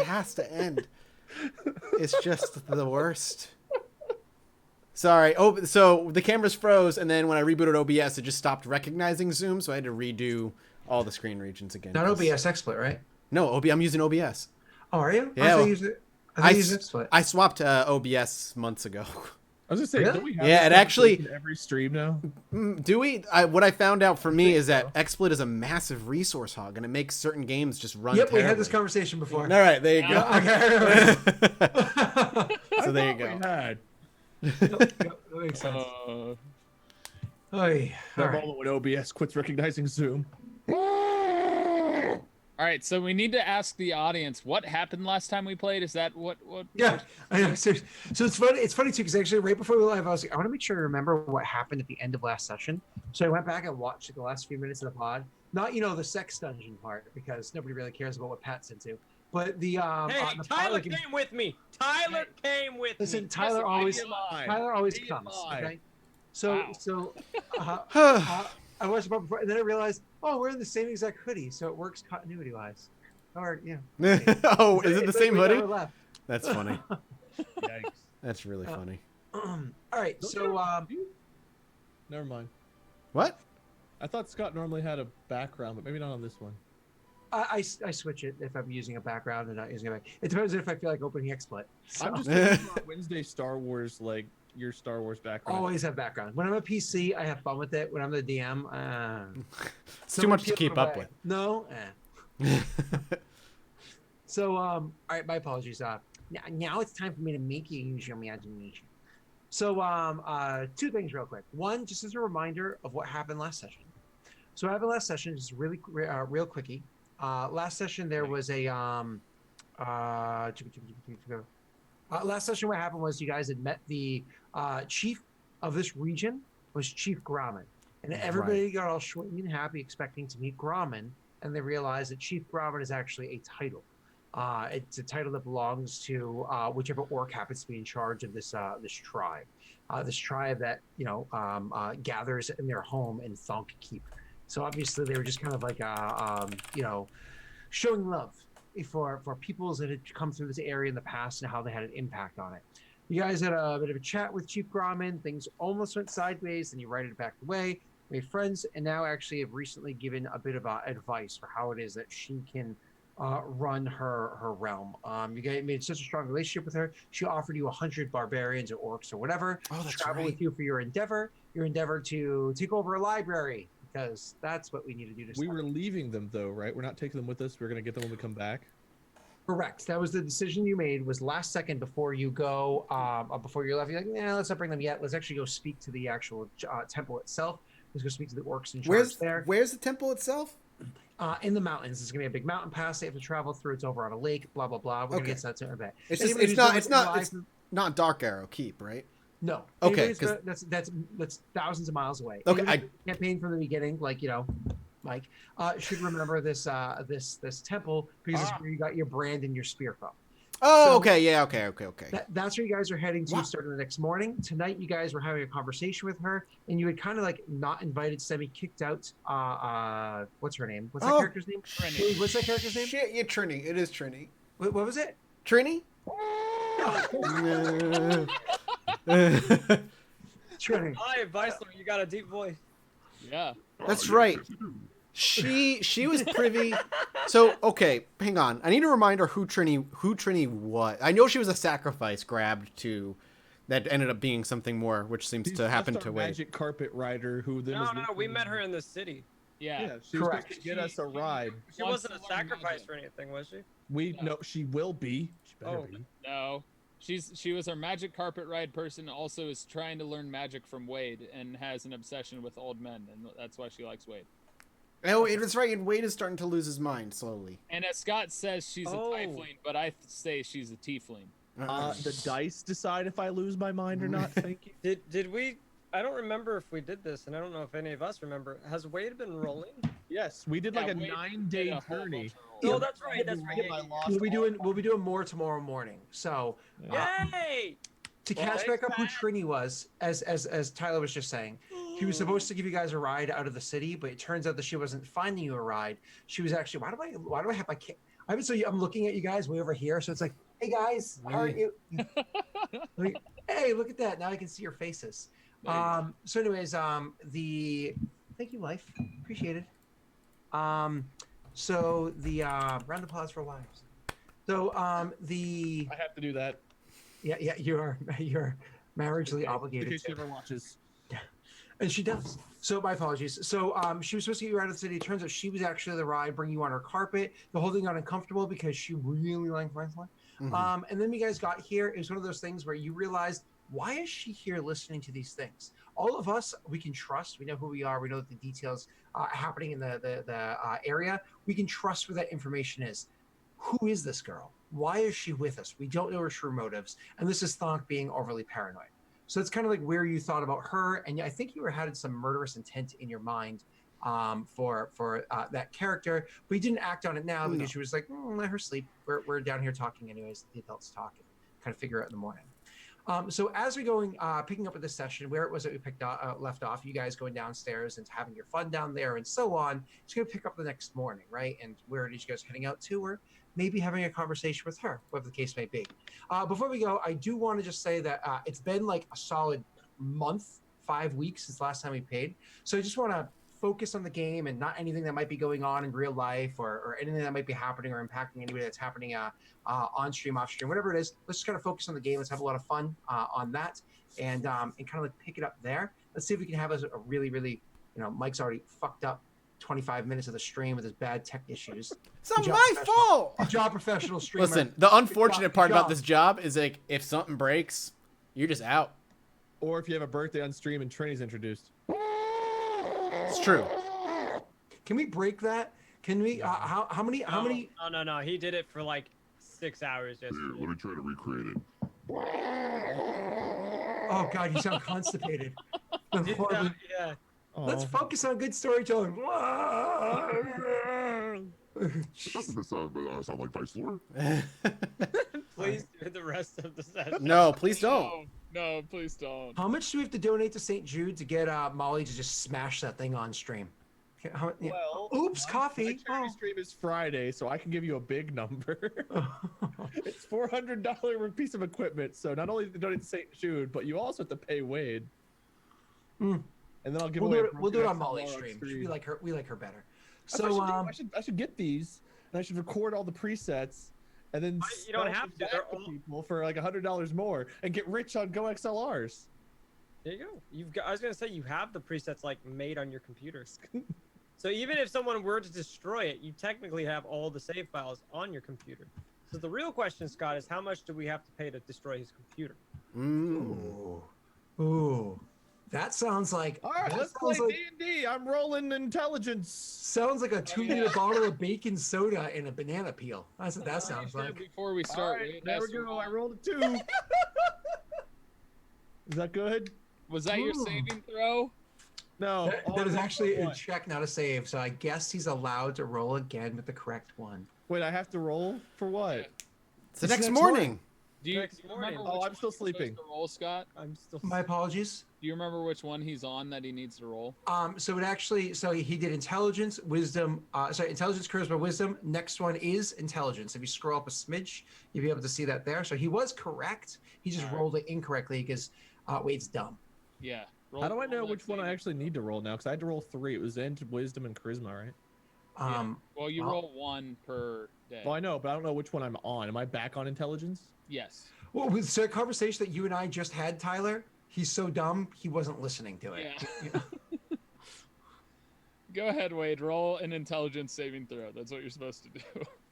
has to end. It's just the worst. Sorry. Oh, so the cameras froze, and then when I rebooted OBS, it just stopped recognizing Zoom, so I had to redo all the screen regions again. Not OBS XSplit, right? No, I'm using OBS. Oh, are you? Yeah. I use XSplit. I swapped OBS months ago. I was just saying, Really? don't we have Yeah, it actually every stream now? Do we? What I found out for me is that XSplit is a massive resource hog, and it makes certain games just run. Yep, terribly. we had this conversation before. All right, there you go. Okay. So there you go. That makes sense. That moment when OBS quits recognizing Zoom. All right, so we need to ask the audience what happened last time we played. Is that what? Yeah, I know. So it's funny. It's funny too because actually, right before we were live, I was like, I want to make sure I remember what happened at the end of last session. So I went back and watched the last few minutes of the pod. Not the sex dungeon part because nobody really cares about what Pat's into. But the hey, the Tyler came with me. Tyler came with me. Listen, Tyler always comes. Okay, so I watched it before, and then I realized, oh, we're in the same exact hoodie, so it works continuity wise. Or Oh, is it the same hoodie? Left. That's funny. Yikes. That's really funny. All right, so Never mind. What? I thought Scott normally had a background, but maybe not on this one. I switch it if I'm using a background and not using a back. It depends if I feel like opening XSplit. So. I'm just thinking about Wednesday Star Wars, like your Star Wars background. Always have background. When I'm a PC, I have fun with it. When I'm the DM, it's too much to keep up with. No. So, all right, my apologies. Now it's time for me to make you use your imagination. So, two things real quick. One, just as a reminder of what happened last session. So, what happened last session is really real quickie. Last session there was a last session what happened was you guys had met the chief of this region was Chief Grauman, and everybody got all swinging and happy expecting to meet Grauman, and they realized that Chief Grauman is actually a title. It's a title that belongs to whichever orc happens to be in charge of this tribe. This tribe that gathers in their home in Thonk Keep. So obviously they were just kind of like showing love for peoples that had come through this area in the past and how they had an impact on it. You guys had a bit of a chat with Chief Grauman. Things almost went sideways, then you righted it back away, made friends, and now actually have recently given a bit of advice for how it is that she can run her realm. You guys made such a strong relationship with her. She offered you 100 barbarians or orcs or whatever to travel with you for your endeavor to take over a library, because that's what we need to do. We were leaving them though, right? We're not taking them with us. We're going to get them when we come back. Correct. That was the decision you made, was last second before you go, before you left. You're like, nah, let's not bring them yet. Let's actually go speak to the actual temple itself. Let's go speak to the orcs in charge there. Where's the temple itself? In the mountains. It's gonna be a big mountain pass they have to travel through. It's over on a lake. Blah blah blah. We're gonna get to that in a bit. It's not Dark Arrow Keep, right? No. Okay. That's thousands of miles away. Okay. Campaign from the beginning, like Mike should remember this temple because it's where you got your brand and your spear from. Oh, so okay. Yeah. Okay. That's where you guys are heading to starting the next morning. Tonight, you guys were having a conversation with her, and you had kind of like not invited Semi, kicked out. What's her name? What's that character's name? Trini. What's that character's name? Shit, yeah, Trini. It is Trini. What was it? Trini? Trini. Hi, Viceler. You got a deep voice. Yeah. That's right. She was privy. So okay, hang on. I need to remind her who Trini was. I know she was a sacrifice grabbed to, that ended up being something more, which seems to happen to Wade. Magic carpet rider who then No, we met her in the city. Yeah. She was supposed to get us a ride. She wasn't a sacrifice for anything, was she? No, she will be. She better be. No. She was our magic carpet ride person, also is trying to learn magic from Wade and has an obsession with old men, and that's why she likes Wade. Oh, it's right. And Wade is starting to lose his mind slowly. And as Scott says, she's a tiefling, but I say she's a tiefling. The dice decide if I lose my mind or not. Thank you. Did we? I don't remember if we did this, and I don't know if any of us remember. Has Wade been rolling? Yes, we did like a 9-day journey. Oh, that's right. That's right. We'll be doing more tomorrow morning. So, yay! To catch back up who Trini was, as Tyler was just saying, she was supposed to give you guys a ride out of the city, but it turns out that she wasn't finding you a ride. She was actually, why do I have my I'm looking at you guys way over here, so it's like, hey guys, how are you? Like, hey, look at that! Now I can see your faces. There you go. So, anyways, thank you, life, appreciate it. So the round of applause for lives. So the I have to do that. yeah, you're marriagely obligated. In case To. she ever watches. And she does. So my apologies. So she was supposed to get you out of the city. It turns out she was actually the ride, bring you on her carpet. The whole thing got uncomfortable because she really liked wrestling. And then you guys got here. It was one of those things where you realized, why is she here listening to these things? All of us, we can trust. We know who we are. We know the details happening in the area. We can trust where that information is. Who is this girl? Why is she with us? We don't know her true motives. And this is Thonk being overly paranoid. So it's kind of like where you thought about her, and I think you had some murderous intent in your mind for that character, but you didn't act on it now because you was like, let her sleep. We're down here talking anyways. The adults talking, kind of figure it out in the morning. So as we're going, picking up with this session, where it was that we left off, you guys going downstairs and having your fun down there and so on. It's going to pick up the next morning, right? And where did you guys heading out to? Or maybe having a conversation with her, whatever the case may be. Before we go, I do want to just say that it's been like a solid month, 5 weeks since last time we paid. So I just want to focus on the game and not anything that might be going on in real life or anything that might be happening or impacting anybody that's happening on stream, off stream, whatever it is. Let's just kind of focus on the game. Let's have a lot of fun on that and kind of like pick it up there. Let's see if we can have a really, really, Mike's already fucked up 25 minutes of the stream with his bad tech issues. It's not my fault. Good job, professional streamer. Listen, the unfortunate part job. about this job is like if something breaks, you're just out. Or if you have a birthday on stream and Trini's introduced. It's true. Can we break that? Can we? How many? No. He did it for like 6 hours yesterday. Here, let me try to recreate it. Oh God, you sound constipated. Horribly. Yeah. Let's focus on good storytelling. Doesn't this sound like Vice Lord? Please do the rest of the session. No, please don't. No, please don't. How much do we have to donate to St. Jude to get Molly to just smash that thing on stream? Well, oops, coffee. My charity stream is Friday, so I can give you a big number. It's $400 piece of equipment. So not only do you donate to St. Jude, but you also have to pay Wade. And then I'll give away. We'll do it on Molly's stream. We like her. We like her better. So I should get these, and I should record all the presets, and then you don't have to. They're all people for like $100 more, and get rich on Go XLRs. There you go. I was gonna say you have the presets like made on your computers. So even if someone were to destroy it, you technically have all the save files on your computer. So the real question, Scott, is how much do we have to pay to destroy his computer? Ooh. That sounds like. All right, let's play D&D. I'm rolling intelligence. Sounds like a 2-liter bottle of baking soda and a banana peel. That's what that sounds like. Before we start, All right, there we go. I rolled a 2. Is that good? Was that your saving throw? No. That is actually a check, not a save. So I guess he's allowed to roll again with the correct one. Wait, I have to roll for what? It's the next morning. Do you Next remember? morning. which I'm still one you're supposed sleeping. to roll, Scott. I'm still. My apologies. Do you remember which one he's on that he needs to roll? So it actually, he did intelligence, wisdom, intelligence, charisma, wisdom. Next one is intelligence. If you scroll up a smidge, you'll be able to see that there. So he was correct. He just rolled it incorrectly because Wade's dumb. Yeah. How do I know which one I actually need to roll now? Because I had to roll 3. It was int, wisdom, and charisma, right? Well, you roll 1 per day. Well, I know, but I don't know which one I'm on. Am I back on intelligence? Yes. Well, with the conversation that you and I just had, Tyler, he's so dumb he wasn't listening to it. Yeah. Go ahead, Wade. Roll an intelligence saving throw. That's what you're supposed to do.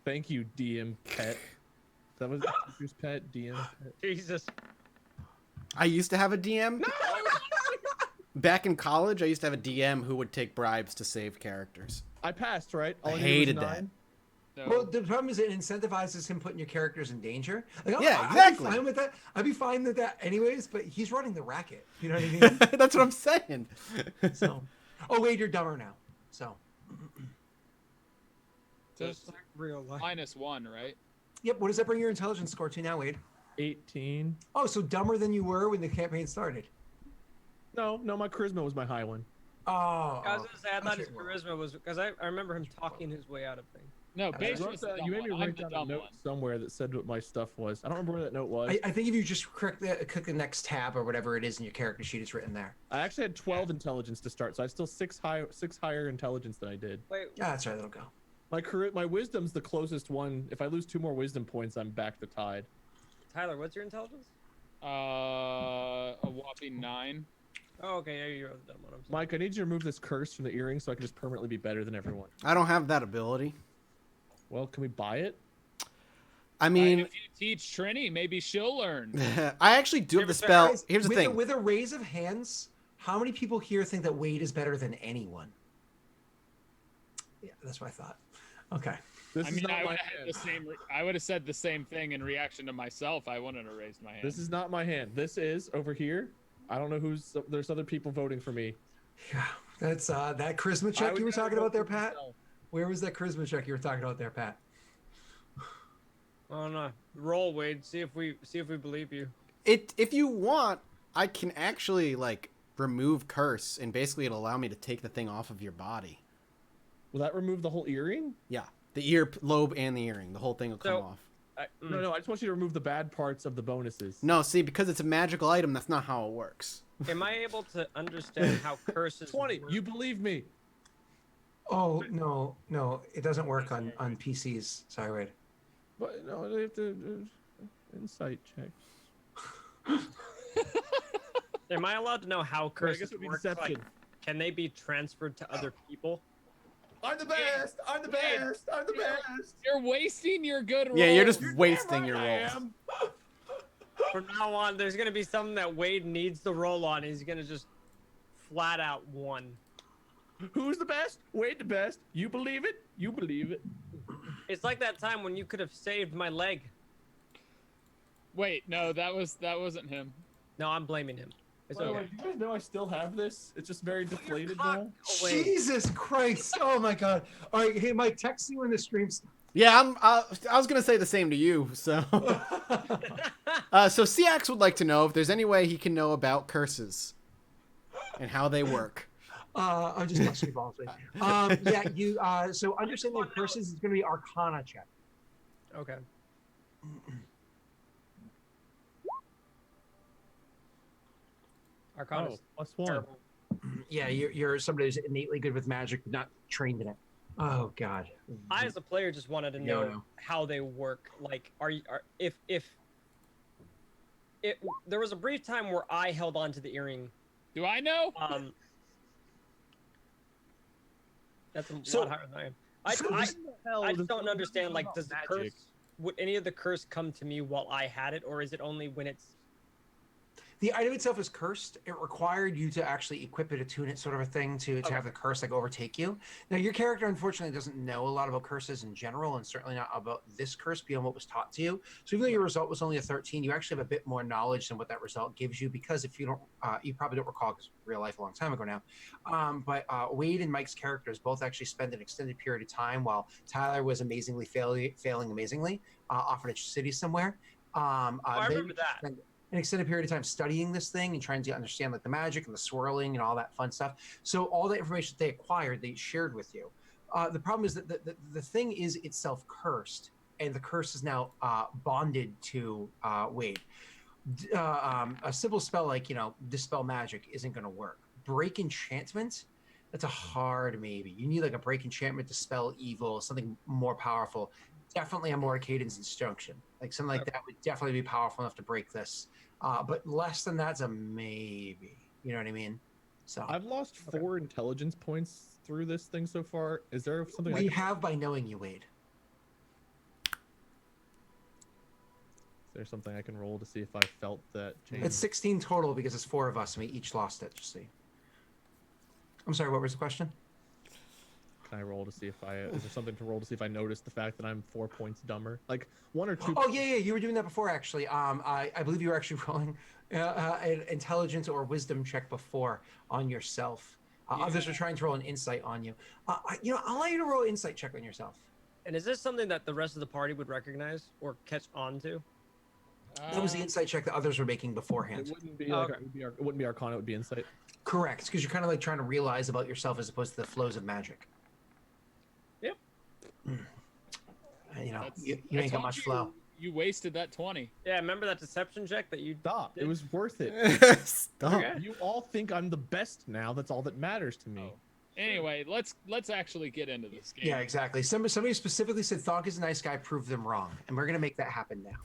Thank you, DM pet. That was who's pet? DM pet. Jesus. I used to have a DM. Back in college, I used to have a DM who would take bribes to save characters. I passed, right? I needed was hated 9. that. No. Well, the problem is it incentivizes him putting your characters in danger. Like, Yeah, exactly. I'd be fine with that. I'd be fine with that anyways, but he's running the racket. You know what I mean? That's what I'm saying. So, Wade, you're dumber now. So, Just like real life. -1, right? yep. What does that bring your intelligence score to now, Wade? 18. Oh, so dumber than you were when the campaign started. No, my charisma was my high one. Oh, I was gonna say I thought his sure. charisma was because I remember him talking his way out of things. No, That's Beisha You, was the dumb you made me one. I'm write the down a dumb note one. somewhere that said what my stuff was. I don't remember where that note was. I think if you just click the next tab or whatever it is in your character sheet, it's written there. I actually had 12 intelligence to start, so I have still six higher intelligence than I did. Wait, Yeah, that's right. That'll go. My wisdom's the closest one. If I lose 2 more wisdom points, I'm back to tied. Tyler, what's your intelligence? A whopping 9. Oh, okay, yeah, you're the dumb one. I'm sorry. Mike, I need you to remove this curse from the earring so I can just permanently be better than everyone. I don't have that ability. Well, can we buy it? I mean, if you teach Trini, maybe she'll learn. I actually do have the spell. Guys, Here's the with thing. with a raise of hands, how many people here think that Wade is better than anyone? Yeah, that's what I thought. Okay. This I is mean, not I my would have had hand. the same. I would have said the same thing in reaction to myself. I wouldn't have raised my hand. This is not my hand. This is over here. I don't know who's. There's other people voting for me. Yeah, that's that charisma I check would you were never talking vote about there, for Pat. myself. Where was that charisma check you were talking about there, Pat? Oh no, roll, Wade. See if we believe you. If you want, I can actually like remove curse, and basically it'll allow me to take the thing off of your body. Will that remove the whole earring? Yeah, the ear lobe and the earring, the whole thing will come So- off. No, I just want you to remove the bad parts of the bonuses. No, see, because it's a magical item, that's not how it works. Am I able to understand how curses 20. work? You believe me? Oh no, it doesn't work on PCs. Sorry, Wade. But no, they have to insight checks. Am I allowed to know how I guess curses it would be work? deception. Like, can they be transferred to other people? I'm the best. I'm the best. I'm the best. You're wasting your good rolls. Yeah, you're just You're wasting damn your right I rolls. am. From now on, there's gonna be something that Wade needs to roll on. He's gonna just flat out one. Who's the best? Wade the best. You believe it? You believe it. It's like that time when you could have saved my leg. Wait, no, that wasn't him. No, I'm blaming him. It's By the okay. way, do you guys know I still have this? It's just very deflated cock now. away. Jesus Christ! Oh my God! All right, hey Mike, text you when the stream's. Yeah, I was gonna say the same to you. So, so Siax would like to know if there's any way he can know about curses and how they work. I'm just busting your balls. Yeah, you. So understanding the curses is going to be Arcana check. Okay. Arcana. Oh, +1. Terrible. Yeah, you're somebody who's innately good with magic, but not trained in it. Oh God. I, as a player, just wanted to No, know no. how they work. Like, if there was a brief time where I held on to the earring. Do I know? That's a So- lot higher than I am. I Hell, just don't understand. Like, does the magic. curse? Would any of the curse come to me while I had it, or is it only when it's? The item itself is cursed. It required you to actually equip it, attune it, sort of a thing, to have the curse like overtake you. Now, your character unfortunately doesn't know a lot about curses in general, and certainly not about this curse beyond what was taught to you. So even though your result was only a 13, you actually have a bit more knowledge than what that result gives you. Because if you don't, you probably don't recall, because real life a long time ago now. But Wade and Mike's characters both actually spent an extended period of time while Tyler was amazingly failing amazingly off in a city somewhere. I they remember that. spent an extended period of time studying this thing and trying to understand like the magic and the swirling and all that fun stuff. So all the information that they acquired, they shared with you. The problem is that the thing is itself cursed, and the curse is now bonded to Wade. A simple spell like, dispel magic isn't going to work. Break enchantment, that's a hard maybe. You need like a break enchantment to spell evil, something more powerful. Definitely a Mordenkainen's Injunction. Like something like that would definitely be powerful enough to break this. But less than that's a maybe. You know what I mean? So I've lost 4 intelligence points through this thing so far. Is there something we I can... have by knowing you, Wade. Is there something I can roll to see if I felt that change? It's 16 total because it's 4 of us and we each lost it. Just see. I'm sorry. What was the question? Can I roll to see if I... is there something to roll to see if I notice the fact that I'm 4 points dumber? Like 1 or 2... Oh yeah. You were doing that before actually. I believe you were actually rolling an intelligence or wisdom check before on yourself. Others are trying to roll an insight on you. I'll allow you to roll an insight check on yourself. And is this something that the rest of the party would recognize or catch on to? That was the insight check that others were making beforehand. It wouldn't be like... it wouldn't be Arcana, it would be Insight. Correct, because you're kind of like trying to realize about yourself as opposed to the flows of magic. Yep. you know, That's- you I ain't got told much you, flow. You wasted that 20. Yeah, remember that deception check that you Stop. It was worth it. Stop. Okay. You all think I'm the best now. That's all that matters to me. Oh. Anyway, let's actually get into this game. Yeah, exactly. Somebody specifically said Thonk is a nice guy. Prove them wrong, and we're gonna make that happen now.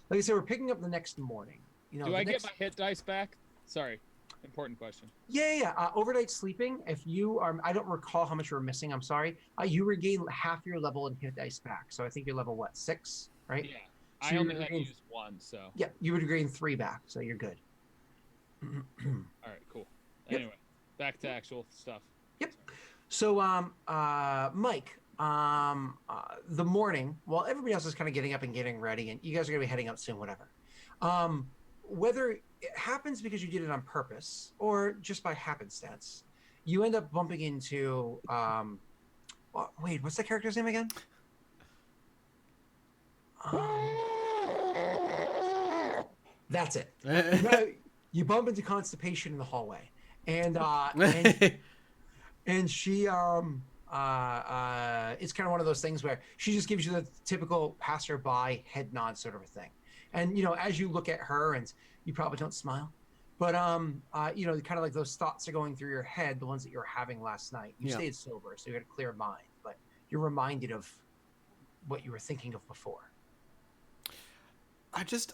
Like I said, we're picking up the next morning. You know, Do the I next... get my hit dice back? Sorry, important question. Yeah. Overnight sleeping. If you are, I don't recall how much you were missing. I'm sorry. You regain half your level and hit dice back. So I think you're level what, 6, right? Yeah, So I you only had regain- used 1, so. Yeah, you would regain 3 back, so you're good. All right, cool. Yep. Anyway, back to actual stuff. So, Mike, the morning, while everybody else is kind of getting up and getting ready, and you guys are going to be heading out soon, whatever. Whether it happens because you did it on purpose or just by happenstance, you end up bumping into, wait, what's the character's name again? That's it. You bump into Constipation in the hallway, and and she it's kind of one of those things where she just gives you the typical passerby head nod sort of a thing. And you know, as you look at her, and you probably don't smile, but you know, kind of like those thoughts are going through your head, the ones that you were having last night. You Yeah. stayed sober, so you had a clear mind, but you're reminded of what you were thinking of before.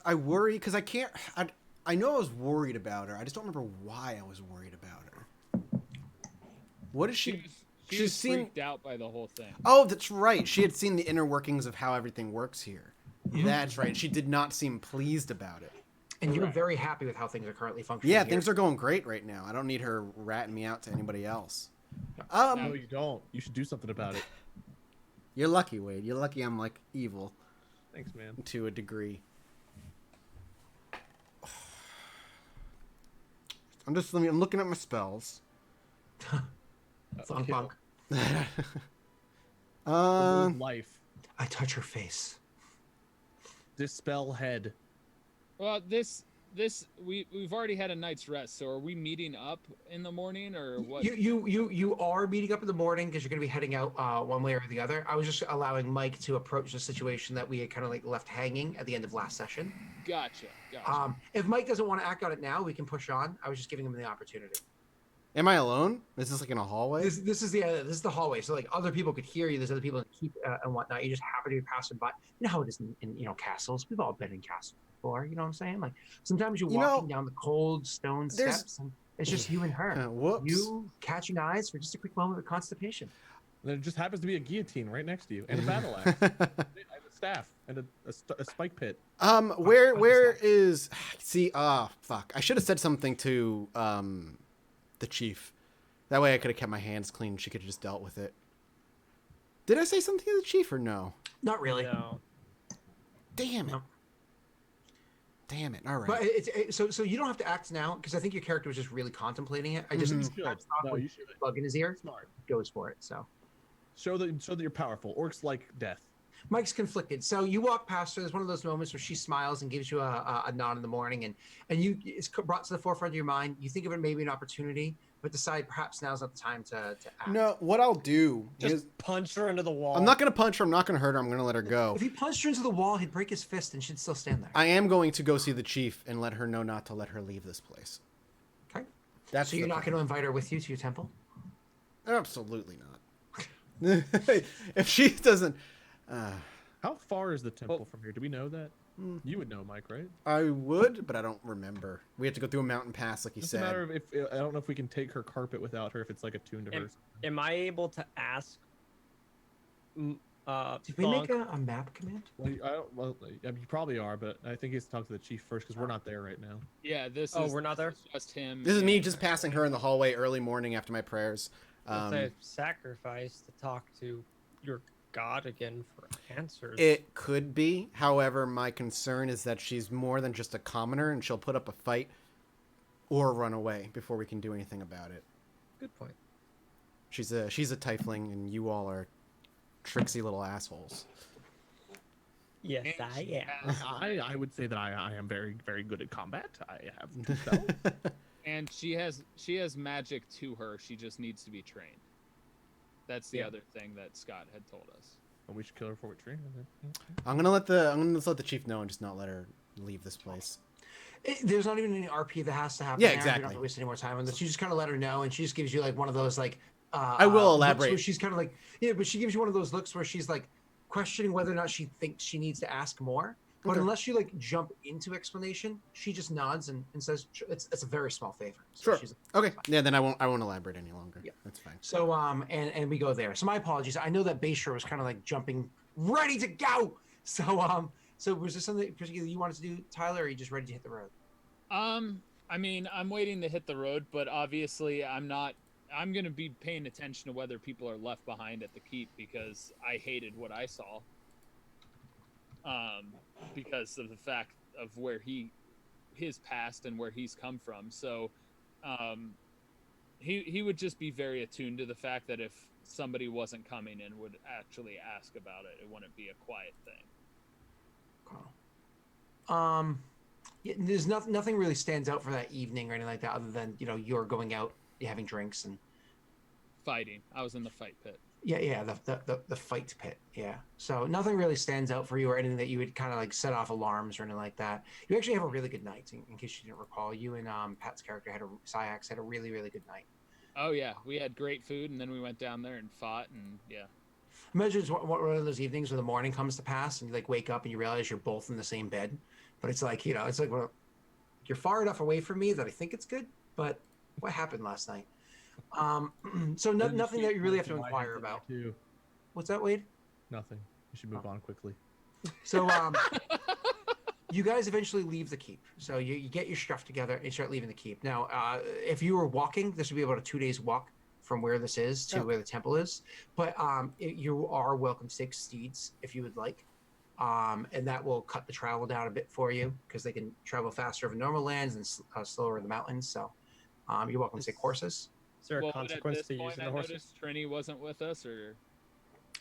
I worry because I know I was worried about her. I just don't remember why I was worried about her. What is she? She she's was seen- freaked out by the whole thing. Oh, that's right. She had seen the inner workings of how everything works here. That's right. She did not seem pleased about it. And you're Correct. very happy with how things are currently functioning. Yeah, here. things are going great right now. I don't need her ratting me out to anybody else. No, you don't. You should do something about it. You're lucky, Wade. You're lucky I'm like evil Thanks, man. to a degree. I'm looking at my spells. Thong Kill. punk. Remove life. I touch her face. Dispel head. Well, we've already had a night's rest, so are we meeting up in the morning or what? You are meeting up in the morning because you're going to be heading out one way or the other. I was just allowing Mike to approach the situation that we had kind of like left hanging at the end of last session. Gotcha. If Mike doesn't want to act on it now, we can push on. I was just giving him the opportunity. Am I alone? Is this like in a hallway? This is the hallway, so like other people could hear you. There's other people in the keep and whatnot. You just happen to be passing by. You know how it is in you know, castles. We've all been in castles before. You know what I'm saying? Like sometimes you're You know, walking down the cold stone there's- steps, and it's just you and her. Whoops. You catching eyes for just a quick moment of constipation. There just happens to be a guillotine right next to you and a battle axe, and a staff, and a spike pit. Where is? See, fuck. I should have said something to the chief. That way I could have kept my hands clean. She could have just dealt with it. Did I say something to the chief or no? Not really. No. Damn it. No. Damn it. All right. But so you don't have to act now because I think your character was just really contemplating it. I just Mhm. You should. No, you should. bug in his ear, Smart. goes for it. So Show that you're powerful. Orcs like death. Mike's conflicted. So you walk past her. There's one of those moments where she smiles and gives you a nod in the morning, and it's brought to the forefront of your mind. You think of it maybe an opportunity, but decide perhaps now's not the time to act. No, what I'll do Just is punch her into the wall. I'm not going to punch her. I'm not going to hurt her. I'm going to let her go. If he punched her into the wall, he'd break his fist and she'd still stand there. I am going to go see the chief and let her know not to let her leave this place. Okay. That's So you're the not plan. going to invite her with you to your temple? Absolutely not. If she doesn't, How far is the temple from here? Do we know that? You would know, Mike, right? I would, but I don't remember. We have to go through a mountain pass, like you It's a matter said. of if I don't know if we can take her carpet without her. If it's like attuned to her. Am I able to ask? Did we make Thonk- a map command? You probably are, but I think he has to talk to the chief first because we're not there right now. Yeah, this Oh, is. we're not there? this is just him. This is me and- just passing her in the hallway early morning after my prayers. It's a sacrifice to talk to your god again for answers. It could be. However, my concern is that she's more than just a commoner, and she'll put up a fight or run away before we can do anything about it. Good point. She's a tiefling, and you all are tricksy little assholes. Yes, And I she am. has- I would say that I am very, very good at combat. I have two spells. And she has magic to her. She just needs to be trained. That's the Yeah. other thing that Scott had told us. Well, we should kill her for what tree? I'm gonna let the chief know and just not let her leave this place. There's not even any RP that has to happen. Yeah, there. exactly. You don't have to waste any more time on this. You just kind of let her know, and she just gives you like one of those like. I will elaborate. Where she's kind of like, yeah, but she gives you one of those looks where she's like questioning whether or not she thinks she needs to ask more. But Okay. unless you like jump into explanation, she just nods and says it's a very small favor. So Sure. she's Okay. Yeah, then I won't elaborate any longer. Yeah. That's fine. So and we go there. So my apologies. I know that Bayshore was kind of like jumping, ready to go. So was there something particular you wanted to do, Tyler, or are you just ready to hit the road? I mean, I'm waiting to hit the road, but obviously I'm not. I'm gonna be paying attention to whether people are left behind at the keep because I hated what I saw. Because of the fact of where his past and where he's come from. So, he would just be very attuned to the fact that if somebody wasn't coming and would actually ask about it, it wouldn't be a quiet thing. Yeah, there's nothing really stands out for that evening or anything like that, other than you're going out, you're having drinks and Fighting. I was in the fight pit. yeah, the fight pit. Yeah, so nothing really stands out for you or anything that you would kind of like set off alarms or anything like that. You actually have a really good night. In case you didn't recall, you and Pat's character Syax had a really good night. Oh yeah, we had great food, and then we went down there and fought, and yeah. Imagine it's one of those evenings where the morning comes to pass and you like wake up and you realize you're both in the same bed, but it's like it's like, well, you're far enough away from me that I think it's good, but what happened last night? So nothing that you really have to inquire about. What's that, Wade? Nothing. You should move on quickly. So you guys eventually leave the keep. So you get your stuff together and you start leaving the keep. Now, if you were walking, this would be about a 2 days walk from where this is to where the temple is. But you are welcome to take steeds if you would like. And that will cut the travel down a bit for you because they can travel faster over normal lands and slower in the mountains. So you're welcome to take horses. Is there a Well, consequence at this to point, using I the horses? noticed Trini wasn't with us, or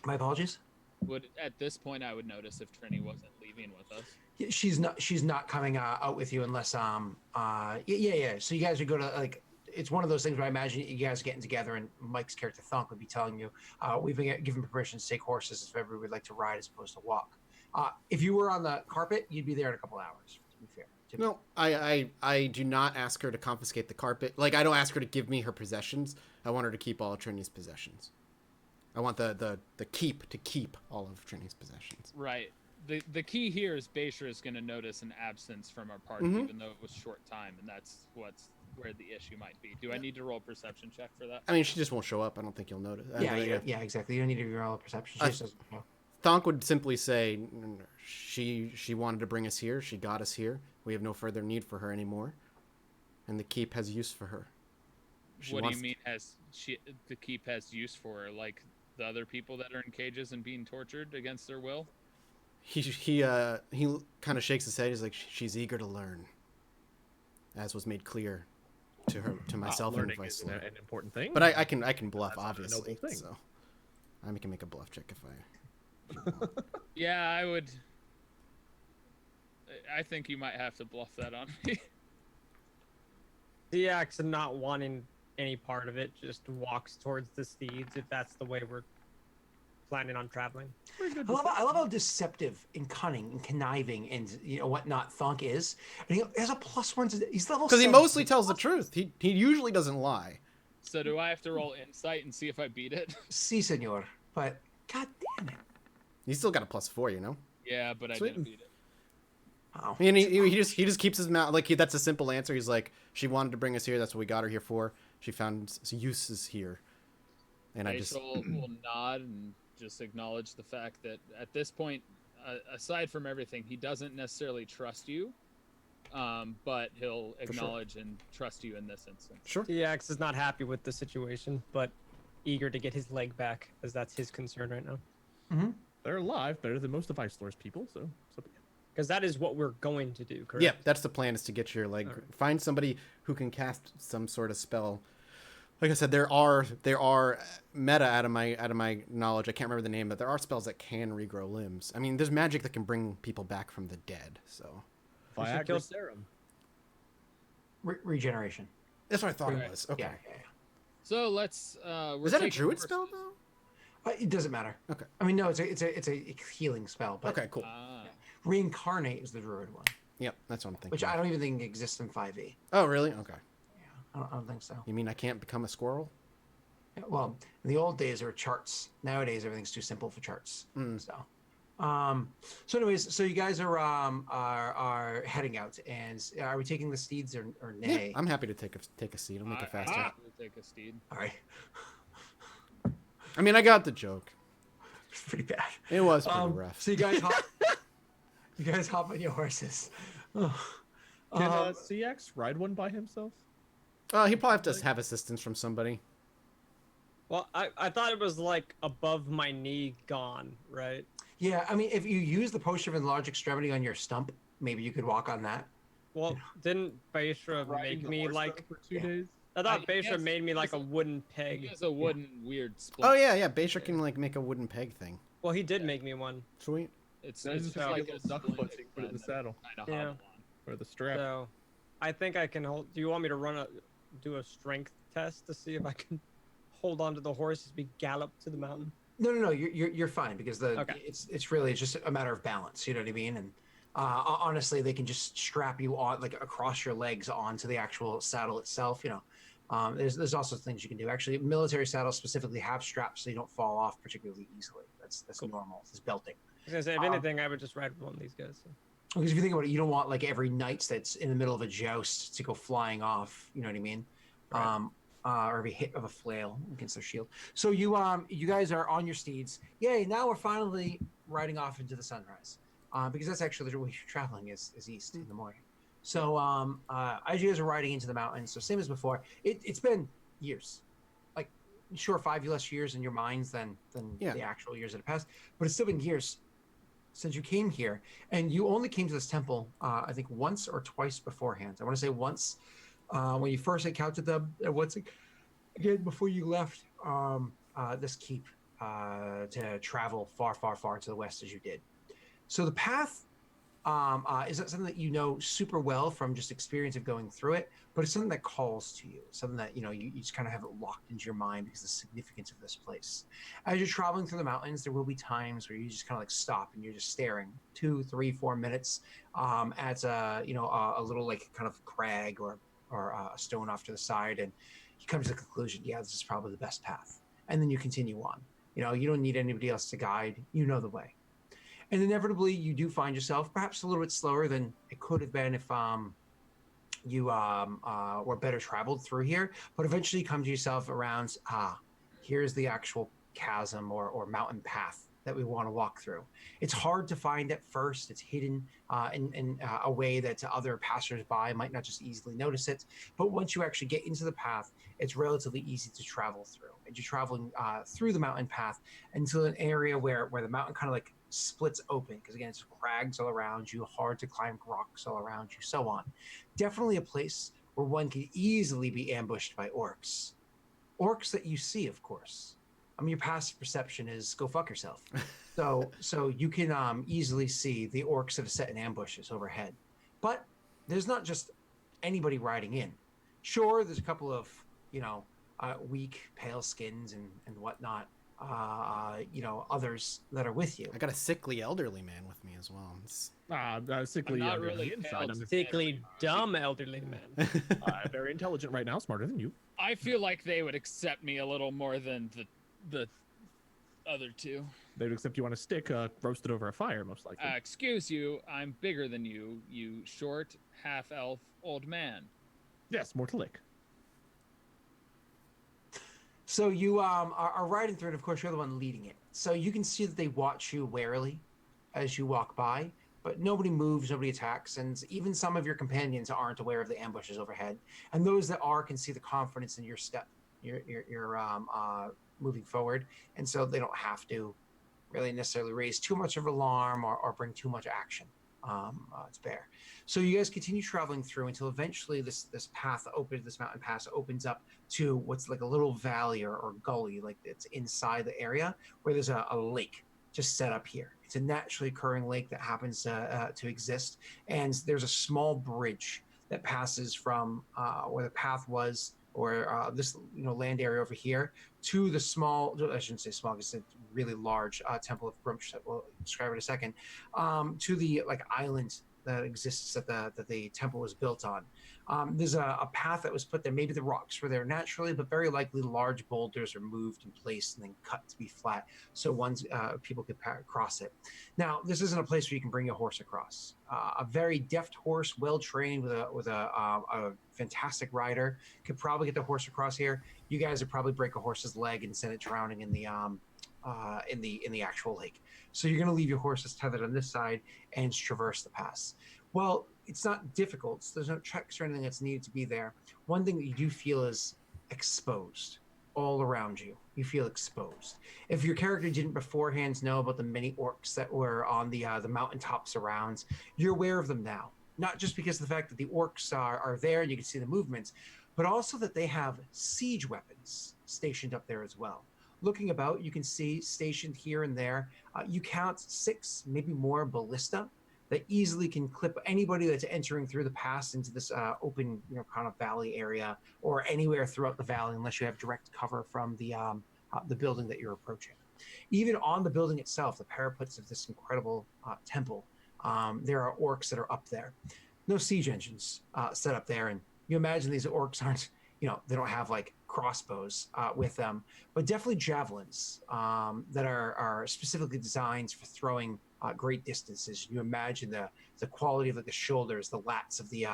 My apologies. at this point I would notice if Trini wasn't leaving with us. Yeah, she's not coming out with you unless yeah. So you guys would go to like it's one of those things where I imagine you guys getting together and Mike's character Thunk would be telling you we've been given permission to take horses if everybody would like to ride as opposed to walk. If you were on the carpet, you'd be there in a couple hours. To be fair. No, I do not ask her to confiscate the carpet. Like, I don't ask her to give me her possessions. I want her to keep all of Trini's possessions. I want the keep to keep all of Trini's possessions. Right. The key here is Bayshore is going to notice an absence from our party, Mhm. even though it was short time, and that's where the issue might be. Do I need to roll a perception check for that? I mean, she just won't show up. I don't think you'll notice. Yeah, exactly. You don't need to roll a perception. She just doesn't know. Thonk would simply say, she wanted to bring us here. She got us here. We have no further need for her anymore. And the keep has use for her. What do you mean the keep has use for her? Like the other people that are in cages and being tortured against their will? He kind of shakes his head. He's like, she's eager to learn, as was made clear to her, to myself and Learning is Vice. an important thing. But I can bluff, That's not a obviously. noble thing. So I can make a bluff check if I. Yeah, I would. I think you might have to bluff that on me. Diax not wanting any part of it just walks towards the steeds if that's the way we're planning on traveling. I love how deceptive and cunning and conniving and whatnot Thunk is. And he has a +1 to he's level. Because he 7. mostly tells the truth. He usually doesn't lie. So do I have to roll insight and see if I beat it? Si, senor. But god damn it. He's still got a +4, you know. Yeah, but I Sweet. didn't beat it. Oh. I mean, he just keeps his mouth like that's a simple answer. He's like, she wanted to bring us here. That's what we got her here for. She found uses here, and I just Rachel will nod and just acknowledge the fact that at this point, aside from everything, he doesn't necessarily trust you, but he'll acknowledge and trust you in this instance. sure. Diax is not happy with the situation, but eager to get his leg back, as that's his concern right now. Mm-hmm. They're alive, better than most of Ice Lord's people, so Because that is what we're going to do, correct? Yeah, that's the plan: is to get your like Alright. find somebody who can cast some sort of spell. Like I said, there are meta out of my knowledge. I can't remember the name, but there are spells that can regrow limbs. I mean, there's magic that can bring people back from the dead. So We should Viagra kill- serum. Regeneration. that's what I thought Right. it was. Okay, Yeah. So let's. We're is that a taking druid horses. spell though? It doesn't matter. Okay. I mean, no, it's a healing spell, but Okay, cool. reincarnate is the druid one, Yep, that's what I'm thinking. which I don't even think exists in 5e. Oh, really? Okay. Yeah, I don't think so. You mean I can't become a squirrel? Yeah, well, in the old days there were charts. Nowadays everything's too simple for charts. So anyways, so you guys are heading out, and are we taking the steeds or nay? Yeah, I'm happy to take a seat. I'll make it faster. Take a steed. All right. I mean, I got the joke. It's pretty bad. It was pretty rough. So you guys hop on your horses. Can CX ride one by himself? He probably have to have assistance from somebody. Well, I thought it was like above my knee gone, right? Yeah, I mean, if you use the potion of enlarged extremity on your stump, maybe you could walk on that. Well, didn't Baishra Riding make the me horse, like? though, for 2 days? I thought He Baishra has- made me like a wooden He peg. has a wooden weird split. Oh yeah, Baisha can like make a wooden peg thing. Well, he did make me one. Sweet. It's Then just just like a a duck splint foot, put it in the that saddle kinda Yeah. hobble on. or the strap. So, I think I can hold. Do you want me to do a strength test to see if I can hold on to the horse as we gallop to the mountain? No, you're fine because Okay. it's really just a matter of balance. You know what I mean? And honestly, they can just strap you on like across your legs onto the actual saddle itself. You know, there's also things you can do. Actually, military saddles specifically have straps so you don't fall off particularly easily. That's Cool. normal. It's belting. I was gonna say, if anything, I would just ride with one of these guys. So. Because if you think about it, you don't want like every knight that's in the middle of a joust to go flying off. You know what I mean? Right. Or every hit of a flail against their shield. So you guys are on your steeds. Yay! Now we're finally riding off into the sunrise. Because that's actually the way you're traveling is east in the morning. So as you guys are riding into the mountains, so same as before, it's been years. Like sure, 5 less years in your minds than Yeah. the actual years that have passed, but it's still been years since you came here, and you only came to this temple, I think once or twice beforehand. I want to say once when you first encountered them, and once again before you left this keep to travel far, far, far to the west as you did. So the path is not something that you know super well from just experience of going through it, but it's something that calls to you. It's something that you just kind of have it locked into your mind because of the significance of this place. As you're traveling through the mountains, there will be times where you just kind of like stop and you're just staring 2, 3, 4 minutes at a little like kind of crag or a stone off to the side, and you come to the conclusion, yeah, this is probably the best path. And then you continue on. You don't need anybody else to guide. You know the way. And inevitably, you do find yourself perhaps a little bit slower than it could have been if you were better traveled through here. But eventually, you come to yourself around, here's the actual chasm or mountain path that we want to walk through. It's hard to find at first. It's hidden in a way that other passersby might not just easily notice it. But once you actually get into the path, it's relatively easy to travel through. And you're traveling through the mountain path into an area where the mountain kind of like splits open, because again, it's crags all around you, hard to climb rocks all around you, so on. Definitely a place where one can easily be ambushed by orcs. Orcs that you see, of course. I mean, your passive perception is go fuck yourself. So you can easily see the orcs that are set in ambushes overhead. But there's not just anybody riding in. Sure, there's a couple of, weak, pale skins and whatnot, others that are with you. I got a sickly elderly man with me as well. Sickly I'm not on really the inside. held I'm to Sickly dumb elderly man. very intelligent right now, smarter than you. I feel like they would accept me a little more than the other two. They would accept you on a stick, roasted over a fire, most likely. Excuse you, I'm bigger than you, you short, half-elf old man. Yes, more to lick. So you are riding through, and of course, you're the one leading it. So you can see that they watch you warily as you walk by, but nobody moves, nobody attacks, and even some of your companions aren't aware of the ambushes overhead. And those that are can see the confidence in your step. You're moving forward, and so they don't have to really necessarily raise too much of alarm or bring too much action to bear. So you guys continue traveling through until eventually this mountain pass opens up to what's like a little valley or gully, like it's inside the area where there's a lake just set up here. It's a naturally occurring lake that happens to exist, and there's a small bridge that passes from where the path was or this land area over here to the small, I shouldn't say small, because it's a really large temple of Grumsh that we'll describe in a second, to the island that exists that the temple was built on. There's a path that was put there. Maybe the rocks were there naturally, but very likely large boulders are moved and placed and then cut to be flat, so people could cross it. Now, this isn't a place where you can bring your horse across. A very deft horse, well trained with a fantastic rider, could probably get the horse across here. You guys would probably break a horse's leg and send it drowning in the actual lake. So you're going to leave your horses tethered on this side and traverse the pass. Well, it's not difficult. So there's no checks or anything that's needed to be there. One thing that you do feel is exposed all around you. You feel exposed. If your character didn't beforehand know about the many orcs that were on the mountaintops around, you're aware of them now. Not just because of the fact that the orcs are there and you can see the movements, but also that they have siege weapons stationed up there as well. Looking about, you can see stationed here and there, you count 6, maybe more ballista that easily can clip anybody that's entering through the pass into this open, kind of valley area, or anywhere throughout the valley, unless you have direct cover from the building that you're approaching. Even on the building itself, the parapets of this incredible temple, there are orcs that are up there. No siege engines set up there, and you imagine these orcs aren't, they don't have crossbows with them, but definitely javelins that are specifically designed for throwing great distances. You imagine the quality of the shoulders, the lats of the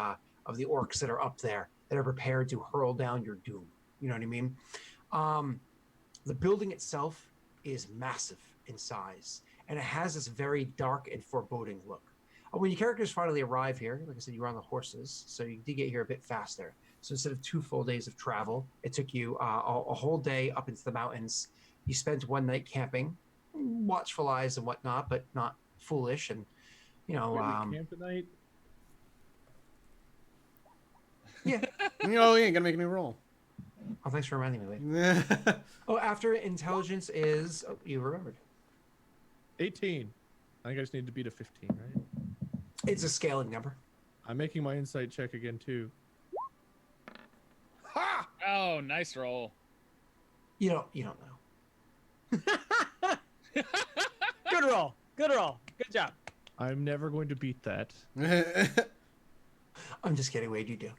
orcs that are up there that are prepared to hurl down your doom. You know what I mean? The building itself is massive in size, and it has this very dark and foreboding look. When your characters finally arrive here, like I said, you were on the horses, so you did get here a bit faster. So instead of 2 full days of travel, it took you a whole day up into the mountains. You spent 1 night camping, watchful eyes and whatnot, but not foolish. And camp tonight. Yeah. You ain't gonna make me roll. Oh, thanks for reminding me, Lee. After intelligence is you remembered. 18. I think I just need to beat a 15, right? It's a scaling number. I'm making my insight check again too. Ha! Oh, nice roll. You don't know. Good roll. Good roll. Good job. I'm never going to beat that. I'm just kidding, Wade. You do.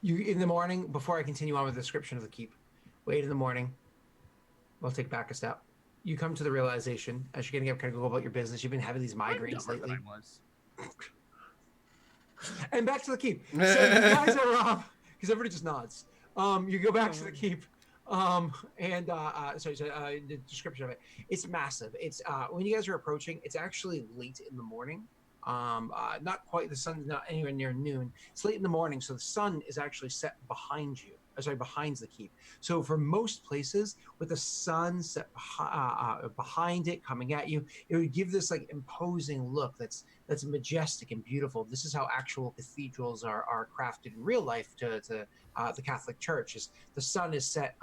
You in the morning, before I continue on with the description of the keep, Wade, in the morning, we'll take back a step. You come to the realization as you're getting up, kind of go about your business. You've been having these migraines lately. And back to the keep. So you guys are because everybody just nods. You go back to the keep. The description of it. It's massive. It's when you guys are approaching, it's actually late in the morning. Not quite, the sun's not anywhere near noon. It's late in the morning, so the sun is actually set behind you. Behind the keep. So for most places, with the sun set behind it, coming at you, it would give this imposing look that's majestic and beautiful. This is how actual cathedrals are crafted in real life to the Catholic Church. Is the sun is set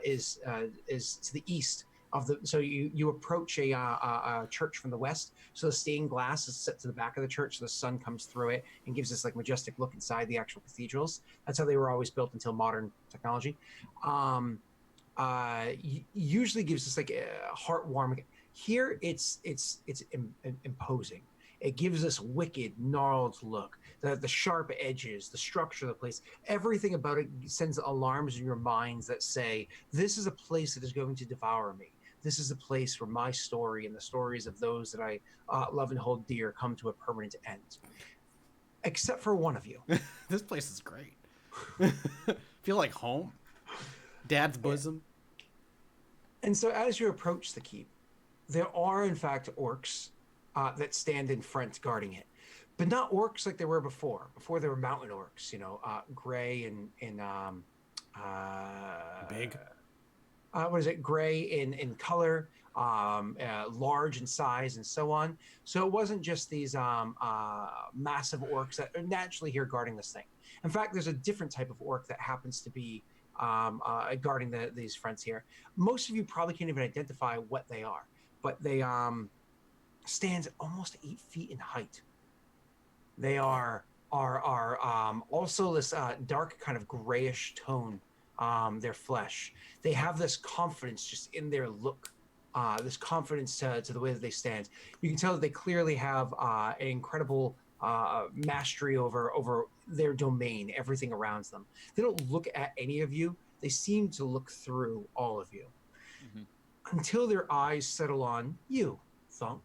is to the east of the, so you approach a church from the west, so the stained glass is set to the back of the church, so the sun comes through it and gives this majestic look inside the actual cathedrals. That's how they were always built until modern technology. Usually gives us a heartwarming. Here it's imposing. It gives this wicked, gnarled look. The sharp edges, the structure of the place, everything about it sends alarms in your minds that say, this is a place that is going to devour me. This is a place where my story and the stories of those that I love and hold dear come to a permanent end. Except for one of you. This place is great. Feel like home. Dad's bosom. And so as you approach the keep, there are in fact orcs that stand in front guarding it. But not orcs like they were before. Before there were mountain orcs, gray and big. What is it? Gray in color, large in size, and so on. So it wasn't just these massive orcs that are naturally here guarding this thing. In fact, there's a different type of orc that happens to be guarding these fronts here. Most of you probably can't even identify what they are, but they stand almost 8 feet in height. They are are also this dark kind of grayish tone. Their flesh. They have this confidence just in their look. This confidence to the way that they stand. You can tell that they clearly have an incredible mastery over their domain, everything around them. They don't look at any of you. They seem to look through all of you until their eyes settle on you, Thunk,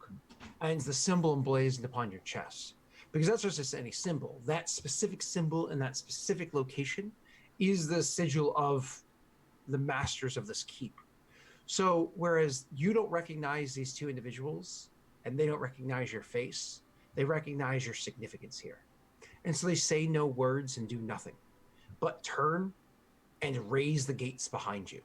and the symbol emblazoned upon your chest. Because that's not just any symbol. That specific symbol in that specific location is the sigil of the masters of this keep. So, whereas you don't recognize these two individuals and they don't recognize your face, they recognize your significance here. And so they say no words and do nothing, but turn and raise the gates behind you.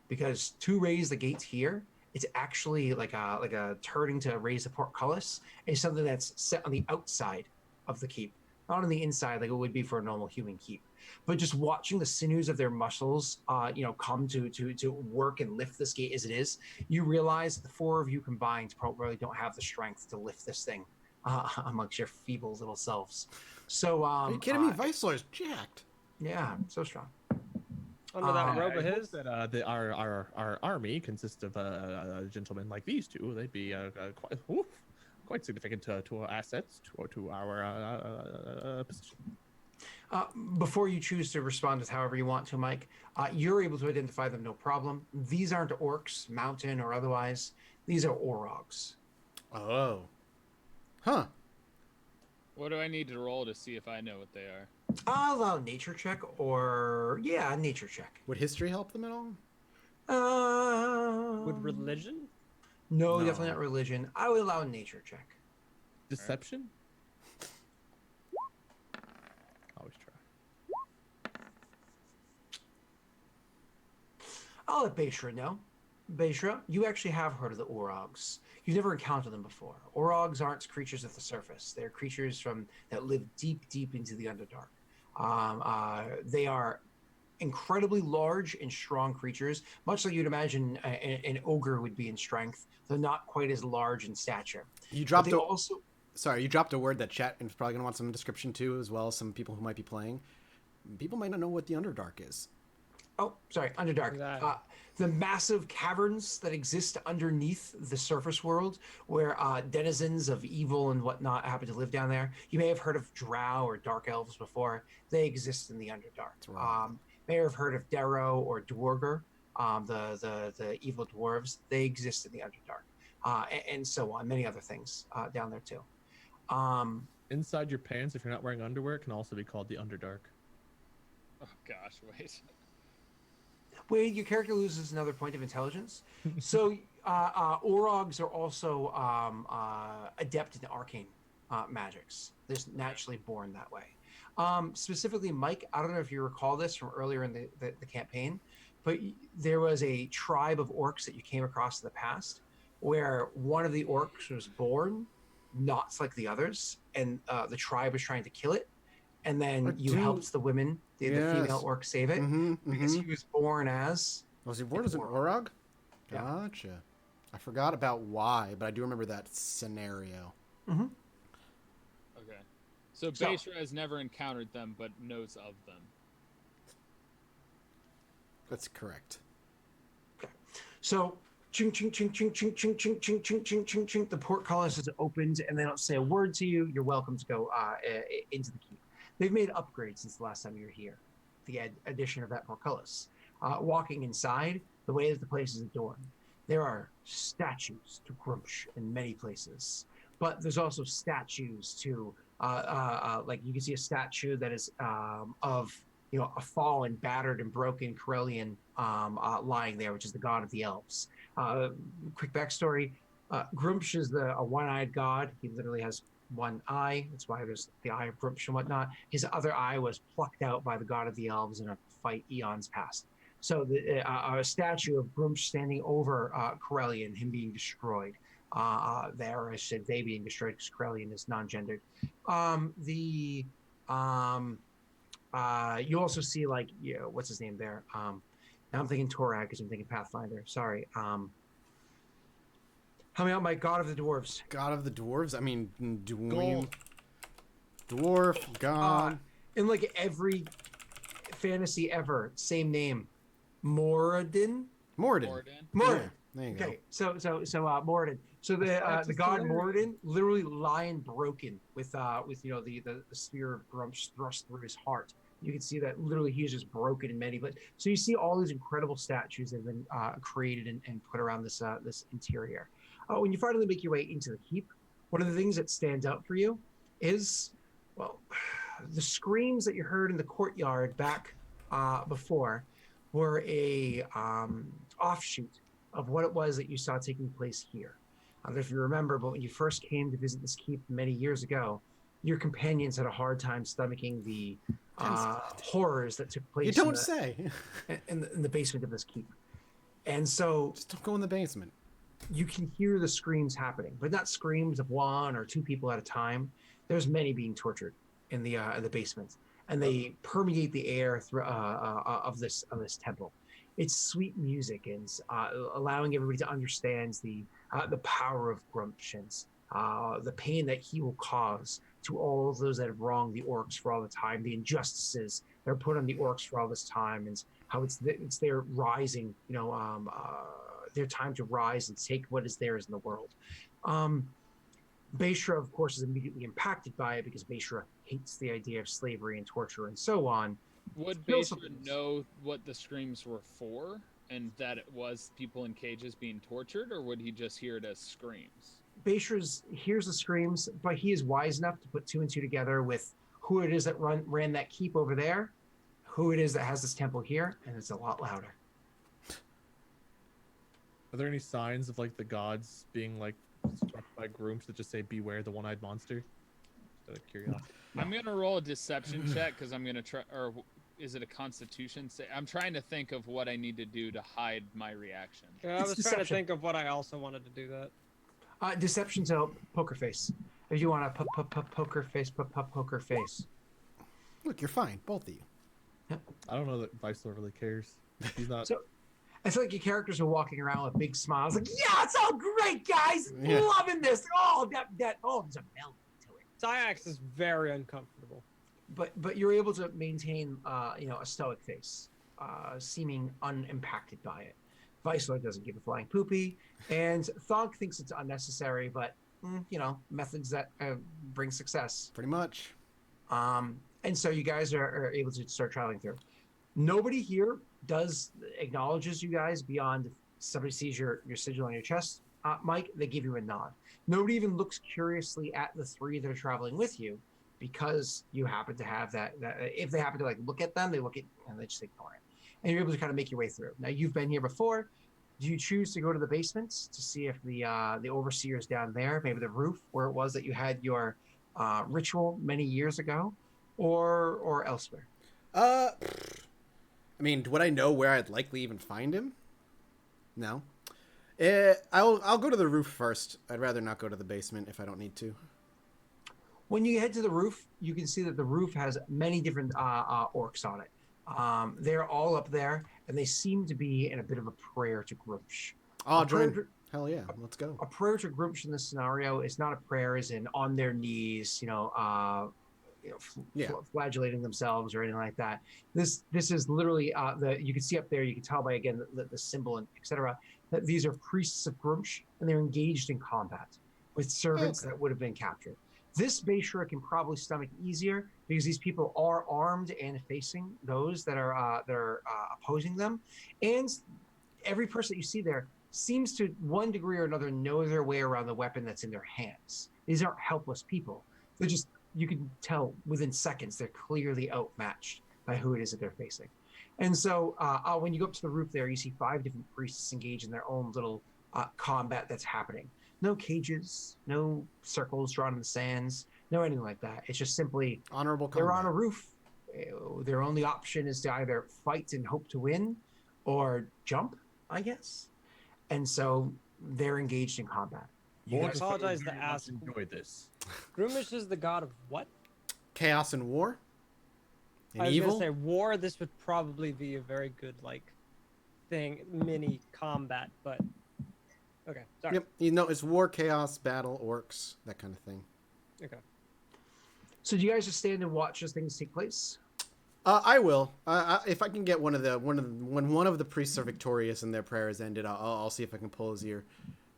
Because to raise the gates here, it's actually like a turning to raise the portcullis is something that's set on the outside of the keep, not on the inside like it would be for a normal human keep. But just watching the sinews of their muscles, come to work and lift this gate as it is, you realize that the four of you combined probably don't have the strength to lift this thing amongst your feeble little selves. So, Are you kidding me? Viceroy's jacked. Yeah, so strong. Under that robe I of hope his. that our army consists of gentlemen like these two. They'd be quite significant to our assets, to our position. Before you choose to respond with however you want to, Mike, you're able to identify them no problem. These aren't orcs, mountain or otherwise. These are orogs. Oh. Huh. What do I need to roll to see if I know what they are? I'll allow nature check or, nature check. Would history help them at all? Would religion? No, No. definitely not religion. I would allow a nature check. Deception? Always try. I'll let Beishra know. Beishra, you actually have heard of the Orogs. You've never encountered them before. Orogs aren't creatures at the surface. They're creatures that live deep, deep into the Underdark. They are incredibly large and strong creatures, much like you'd imagine an ogre would be in strength, though not quite as large in stature. You dropped You dropped a word that chat is probably going to want some description too, as well as some people who might be playing. People might not know what the Underdark is. Oh, sorry, Underdark. Exactly. The massive caverns that exist underneath the surface world, where denizens of evil and whatnot happen to live down there. You may have heard of Drow or Dark Elves before. They exist in the Underdark. Right. May have heard of Darrow or Dwarger, the evil dwarves. They exist in the Underdark, and so on. Many other things down there too. Inside your pants, if you're not wearing underwear, can also be called the Underdark. Oh gosh, wait. Wade, your character loses another point of intelligence. So, Orogs are also adept in arcane magics. They're just naturally born that way. Specifically, Mike, I don't know if you recall this from earlier in the campaign, but there was a tribe of orcs that you came across in the past where one of the orcs was born not like the others, and the tribe was trying to kill it. And then helped the women, the female orc, save it because he was born as. Was he born as an Orog? Gotcha. Yeah. I forgot about why, but I do remember that scenario. Mm-hmm. Okay. So Beishra has never encountered them, but knows of them. That's correct. Okay. So, ching, ching, ching, ching, ching, ching, ching, ching, ching, ching, ching, ching. The portcullis is opened, and they don't say a word to you. You're welcome to go into the keep. They've made upgrades since the last time you were here. The addition of that portcullis. Walking inside, the way that the place is adorned, there are statues to Grumsh in many places, but there's also statues to, like you can see a statue that is of a fallen, battered, and broken Corellian lying there, which is the god of the elves. Quick backstory: Grumsh is a one-eyed god. He literally has one eye. That's why there's the eye of Grumsh and whatnot. His other eye was plucked out by the god of the elves in a fight eons past. So a statue of Grumsh standing over Corellian, him being destroyed. There, I said they being destroyed because Corellian is non-gendered. You also see what's his name there? Now I'm thinking Torag because I'm thinking Pathfinder. Sorry. Help me out, Mike. God of the Dwarves. God of the Dwarves? I mean, Dwayne. Dwarf, god. In like every fantasy ever, same name, Moradin. Morden. Morden. Moradin. Yeah, there you go. Okay, so Moradin. So the god Moradin, literally lion broken with the spear of Grumsh thrust through his heart. You can see that literally he is just broken in many. But so you see all these incredible statues that have been created and put around this interior. When you finally make your way into the keep, one of the things that stands out for you is, well, the screams that you heard in the courtyard back before were a offshoot of what it was that you saw taking place here. I don't know if you remember, but when you first came to visit this keep many years ago, your companions had a hard time stomaching the horrors that took place. You don't say. In the basement of this keep. And so Just don't go in the basement. you can hear the screams happening, but not screams of one or two people at a time. There's many being tortured in the basement, and they permeate the air through of this temple. It's sweet music and allowing everybody to understand the power of Grumptions, the pain that he will cause to all of those that have wronged the orcs for all the time, the injustices that are put on the orcs for all this time, and how it's their rising, their time to rise and take what is theirs in the world. Beishra, of course, is immediately impacted by it because Beishra hates the idea of slavery and torture and so on. Would Still Beishra something- know what the screams were for, and that it was people in cages being tortured, or would he just hear it as screams? Beishra hears the screams, but he is wise enough to put two and two together with who it is that ran that keep over there, who it is that has this temple here, and it's a lot louder. Are there any signs of like the gods being like struck by grooms that just say "Beware the one-eyed monster"? Just out of curiosity. I'm gonna roll a deception check because I'm gonna try, or is it a Constitution? I'm trying to think of what I need to do to hide my reaction. Yeah, I It's was trying to deception. think of what I also wanted to do that. Deception to poker face. If you want to poker face, poker face. Look, you're fine, both of you. I don't know that Vicelor really cares. He's not. So I feel like your characters are walking around with big smiles, like, yeah, it's all great, guys, Yeah. loving this. Oh, there's a melody to it. Syax is very uncomfortable. But you're able to maintain a stoic face, seeming unimpacted by it. Vicelor doesn't give a flying poopy, and Thonk thinks it's unnecessary, but methods that bring success. Pretty much. And so you guys are able to start traveling through. Nobody here acknowledges you guys beyond if somebody sees your sigil on your chest. Mike, they give you a nod. Nobody even looks curiously at the three that are traveling with you, because you happen to have that if they happen to like look at them, they look at and they just ignore it. And you're able to kind of make your way through. Now you've been here before. Do you choose to go to the basements to see if the overseer is down there, maybe the roof where it was that you had your ritual many years ago, or elsewhere? I mean, would I know where I'd likely even find him? No. I'll go to the roof first. I'd rather not go to the basement if I don't need to. When you head to the roof, you can see that the roof has many different orcs on it. They're all up there, and they seem to be in a bit of a prayer to Grumsh. I'll A prayer join. to- Hell yeah, let's go. A prayer to Grumsh in this scenario is not a prayer as in on their knees, Yeah. flagellating themselves or anything like that. This is literally you can see up there. You can tell by again the symbol and etc. that these are priests of Grumsh, and they're engaged in combat with servants Okay. that would have been captured. This Beishra can probably stomach easier because these people are armed and facing those that are opposing them, and every person that you see there seems to one degree or another know their way around the weapon that's in their hands. These aren't helpless people. They're just, you can tell within seconds they're clearly outmatched by who it is that they're facing. And so when you go up to the roof there, you see 5 different priests engaged in their own little combat that's happening. No cages, no circles drawn in the sands, no anything like that. It's just simply Honorable they're on a combat. roof. Their only option is to either fight and hope to win or jump, I guess. And so they're engaged in combat. You I guys, apologize to very much ask. enjoyed this. Grumish is the god of what? Chaos and war. And I was evil. gonna say war. This would probably be a very good mini combat, but okay. Sorry. Yep. It's war, chaos, battle, orcs, that kind of thing. Okay. So do you guys just stand and watch as things take place? I will. If I can get when one of the priests are victorious and their prayer is ended, I'll see if I can pull his ear,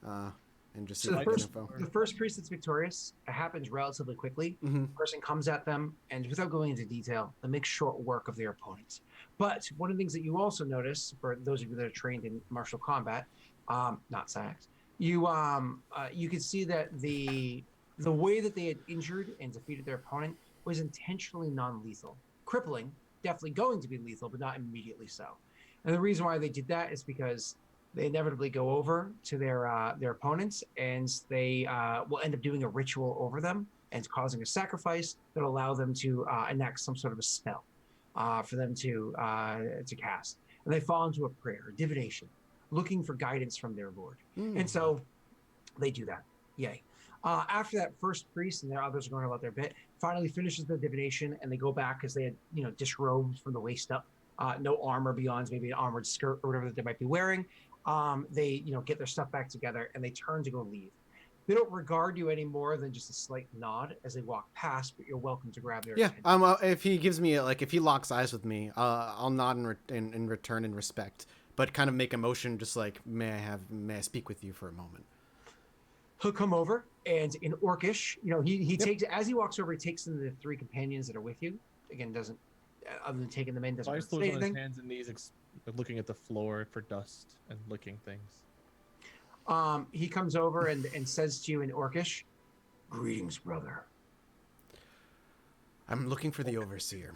and just see So if I get info. the first priest that's victorious, it happens relatively quickly. Mm-hmm. The person comes at them, and without going into detail, they make short work of their opponent. But one of the things that you also notice, for those of you that are trained in martial combat, not Sax, you can see that the way that they had injured and defeated their opponent was intentionally non-lethal. Crippling, definitely going to be lethal, but not immediately so. And the reason why they did that is because they inevitably go over to their opponents, and they will end up doing a ritual over them and causing a sacrifice that will allow them to enact some sort of a spell for them to cast. And they fall into a prayer, a divination, looking for guidance from their lord. And so they do that. Yay. After that first priest and their others are going about their bit, finally finishes the divination, and they go back because they had, disrobed from the waist up. No armor beyond maybe an armored skirt or whatever that they might be wearing. They, get their stuff back together, and they turn to go leave. They don't regard you any more than just a slight nod as they walk past, but you're welcome to grab their attention. If he gives me if he locks eyes with me, I'll nod in return in respect, but kind of make a motion, just like may I speak with you for a moment. He'll come over, and in Orcish, he takes, as he walks over, he takes in the three companions that are with you. Again, doesn't, other than taking them in, doesn't Vice's say on his anything. hands and knees, looking at the floor for dust and licking things. He comes over and says to you in Orcish, "Greetings, brother." I'm looking for the overseer.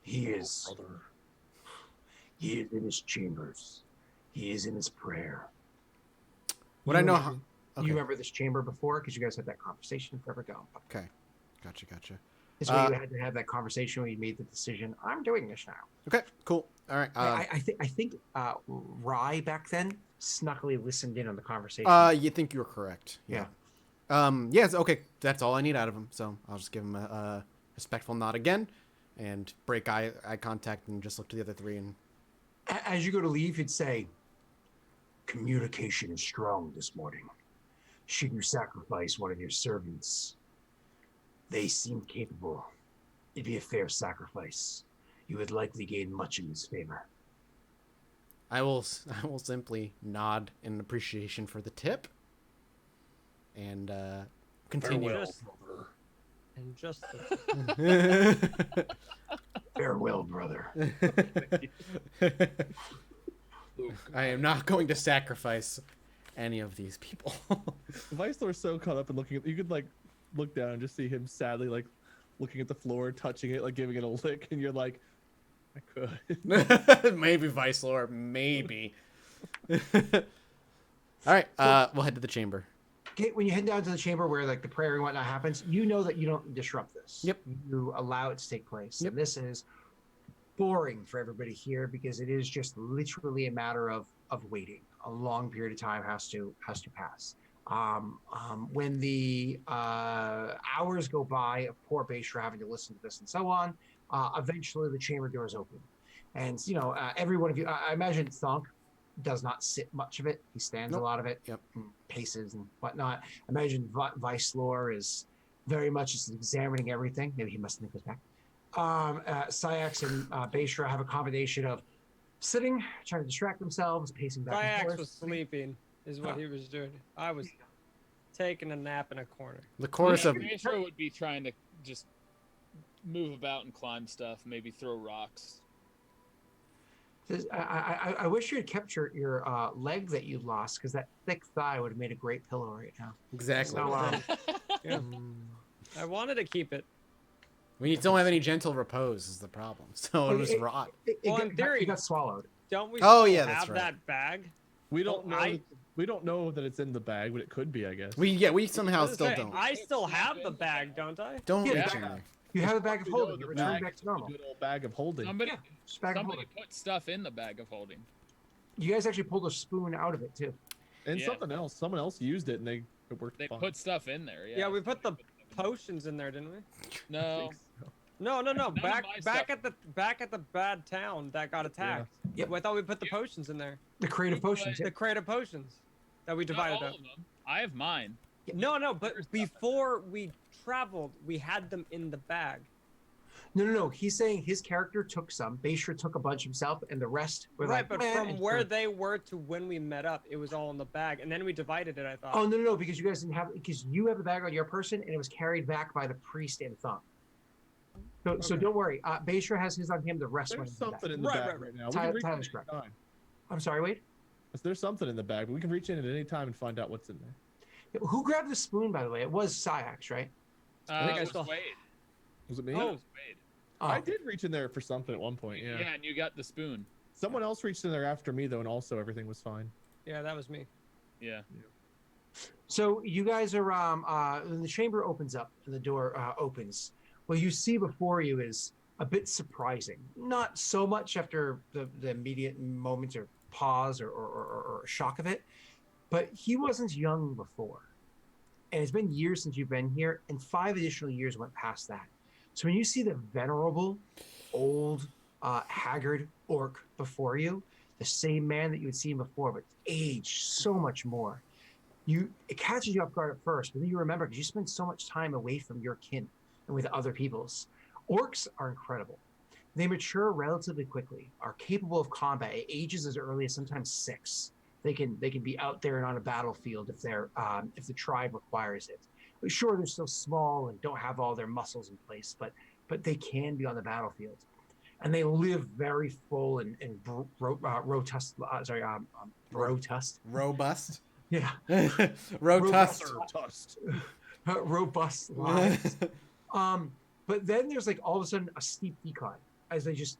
He is in his chambers. He is in his prayer. Would I know how? You remember this chamber before? Because you guys had that conversation forever ago. Okay. Gotcha. This way you had to have that conversation when you made the decision. I'm doing this now. Okay, cool. All right. I think Rye back then snuckily listened in on the conversation. You think you were correct. Yeah. Yes. Okay. That's all I need out of him. So I'll just give him a respectful nod again, and break eye contact, and just look to the other three. And as you go to leave, he'd say, "Communication is strong this morning. Should you sacrifice one of your servants, they seem capable. It'd be a fair sacrifice. You would likely gain much in his favor." I will simply nod in appreciation for the tip, and continue. Farewell, brother. I am not going to sacrifice any of these people. Vicelor's so caught up in looking at, you could look down and just see him sadly looking at the floor, touching it, giving it a lick, and you're like, I could. Maybe Vicelor, maybe. All right, we'll head to the chamber. Okay, when you head down to the chamber where the prayer and whatnot happens, you know that you don't disrupt this. Yep. You allow it to take place. Yep. And this is boring for everybody here because it is just literally a matter of waiting. A long period of time has to pass. When the hours go by of poor Bayshore having to listen to this and so on, eventually the chamber doors open. And, every one of you, I imagine Thonk does not sit much of it. He stands a lot of it, Yep. and paces and whatnot. I imagine Vicelor is very much just examining everything. Maybe he must think goes back. Syax and Bayshore have a combination of sitting, trying to distract themselves, pacing back and Syax forth. was sleeping, is what he was doing. I was taking a nap in a corner. The chorus of Bayshore would be trying to just move about and climb stuff, maybe throw rocks. I wish you had kept your leg that you lost, because that thick thigh would have made a great pillow right now. exactly. So, Yeah. I wanted to keep it. We don't have any gentle repose is the problem. So it was rot. Well, in theory- it got swallowed. Don't we Oh, still yeah, that's have right. that bag? We don't know. I- We don't know that it's in the bag, but it could be, I guess. We somehow I was still gonna say, don't. I still have the bag, don't I? Don't Yeah, mention yeah. me. You have a bag of We know holding. the It returned bag back to is a normal. Good old bag of holding. Somebody, Just bag of somebody holding. put stuff in the bag of holding. You guys actually pulled a spoon out of it too. And Yeah. something else. Someone else used it, and it worked They fine. put stuff in there. Yeah, Yeah, we put the potions in there, didn't we? No, No. None of Back my back stuff. at the bad town that got attacked. Yep. I thought we put the potions in there. The creative potions. The crate of potions that we not divided all up. of them. I have mine. No, but before we traveled, we had them in the bag. No. He's saying his character took some. Bayshore took a bunch himself, and the rest were Right, like. but "Meh," from and where so- they were to when we met up, it was all in the bag, and then we divided it. I thought. Oh no, because you guys didn't have because you have the bag on your person, and it was carried back by the priest and Thumb. So Okay. don't worry. Bayshore has his on him. The rest went There's in the bag. something in the Right, bag right, right, right. now. We Tyler- can reach Tyler's in correct. any time. I'm sorry, Wade. There's something in the bag, but we can reach in at any time and find out what's in there. Who grabbed the spoon, by the way? It was Syax, right? I think I it was still- Wade. Was it me? It Oh. was Wade. Oh, I did reach in there for something at one point. Yeah. Yeah, and you got the spoon. Someone else reached in there after me though, and also everything was fine. Yeah, that was me. Yeah. So you guys are when the chamber opens up and the door opens, what you see before you is a bit surprising. Not so much after the immediate moment or pause or shock of it, but he wasn't young before. And it's been years since you've been here, and 5 additional years went past that. So when you see the venerable, old, haggard orc before you, the same man that you had seen before, but aged so much more, it catches you off guard at first, but then you remember because you spend so much time away from your kin and with other peoples. Orcs are incredible. They mature relatively quickly, are capable of combat at ages as early as sometimes 6. They can be out there and on a battlefield if the tribe requires it. But sure, they're still small and don't have all their muscles in place, but they can be on the battlefield, and they live very full and robust. Robust. Yeah, Rotust. Dust. robust lives. But then there's like all of a sudden a steep decline as they just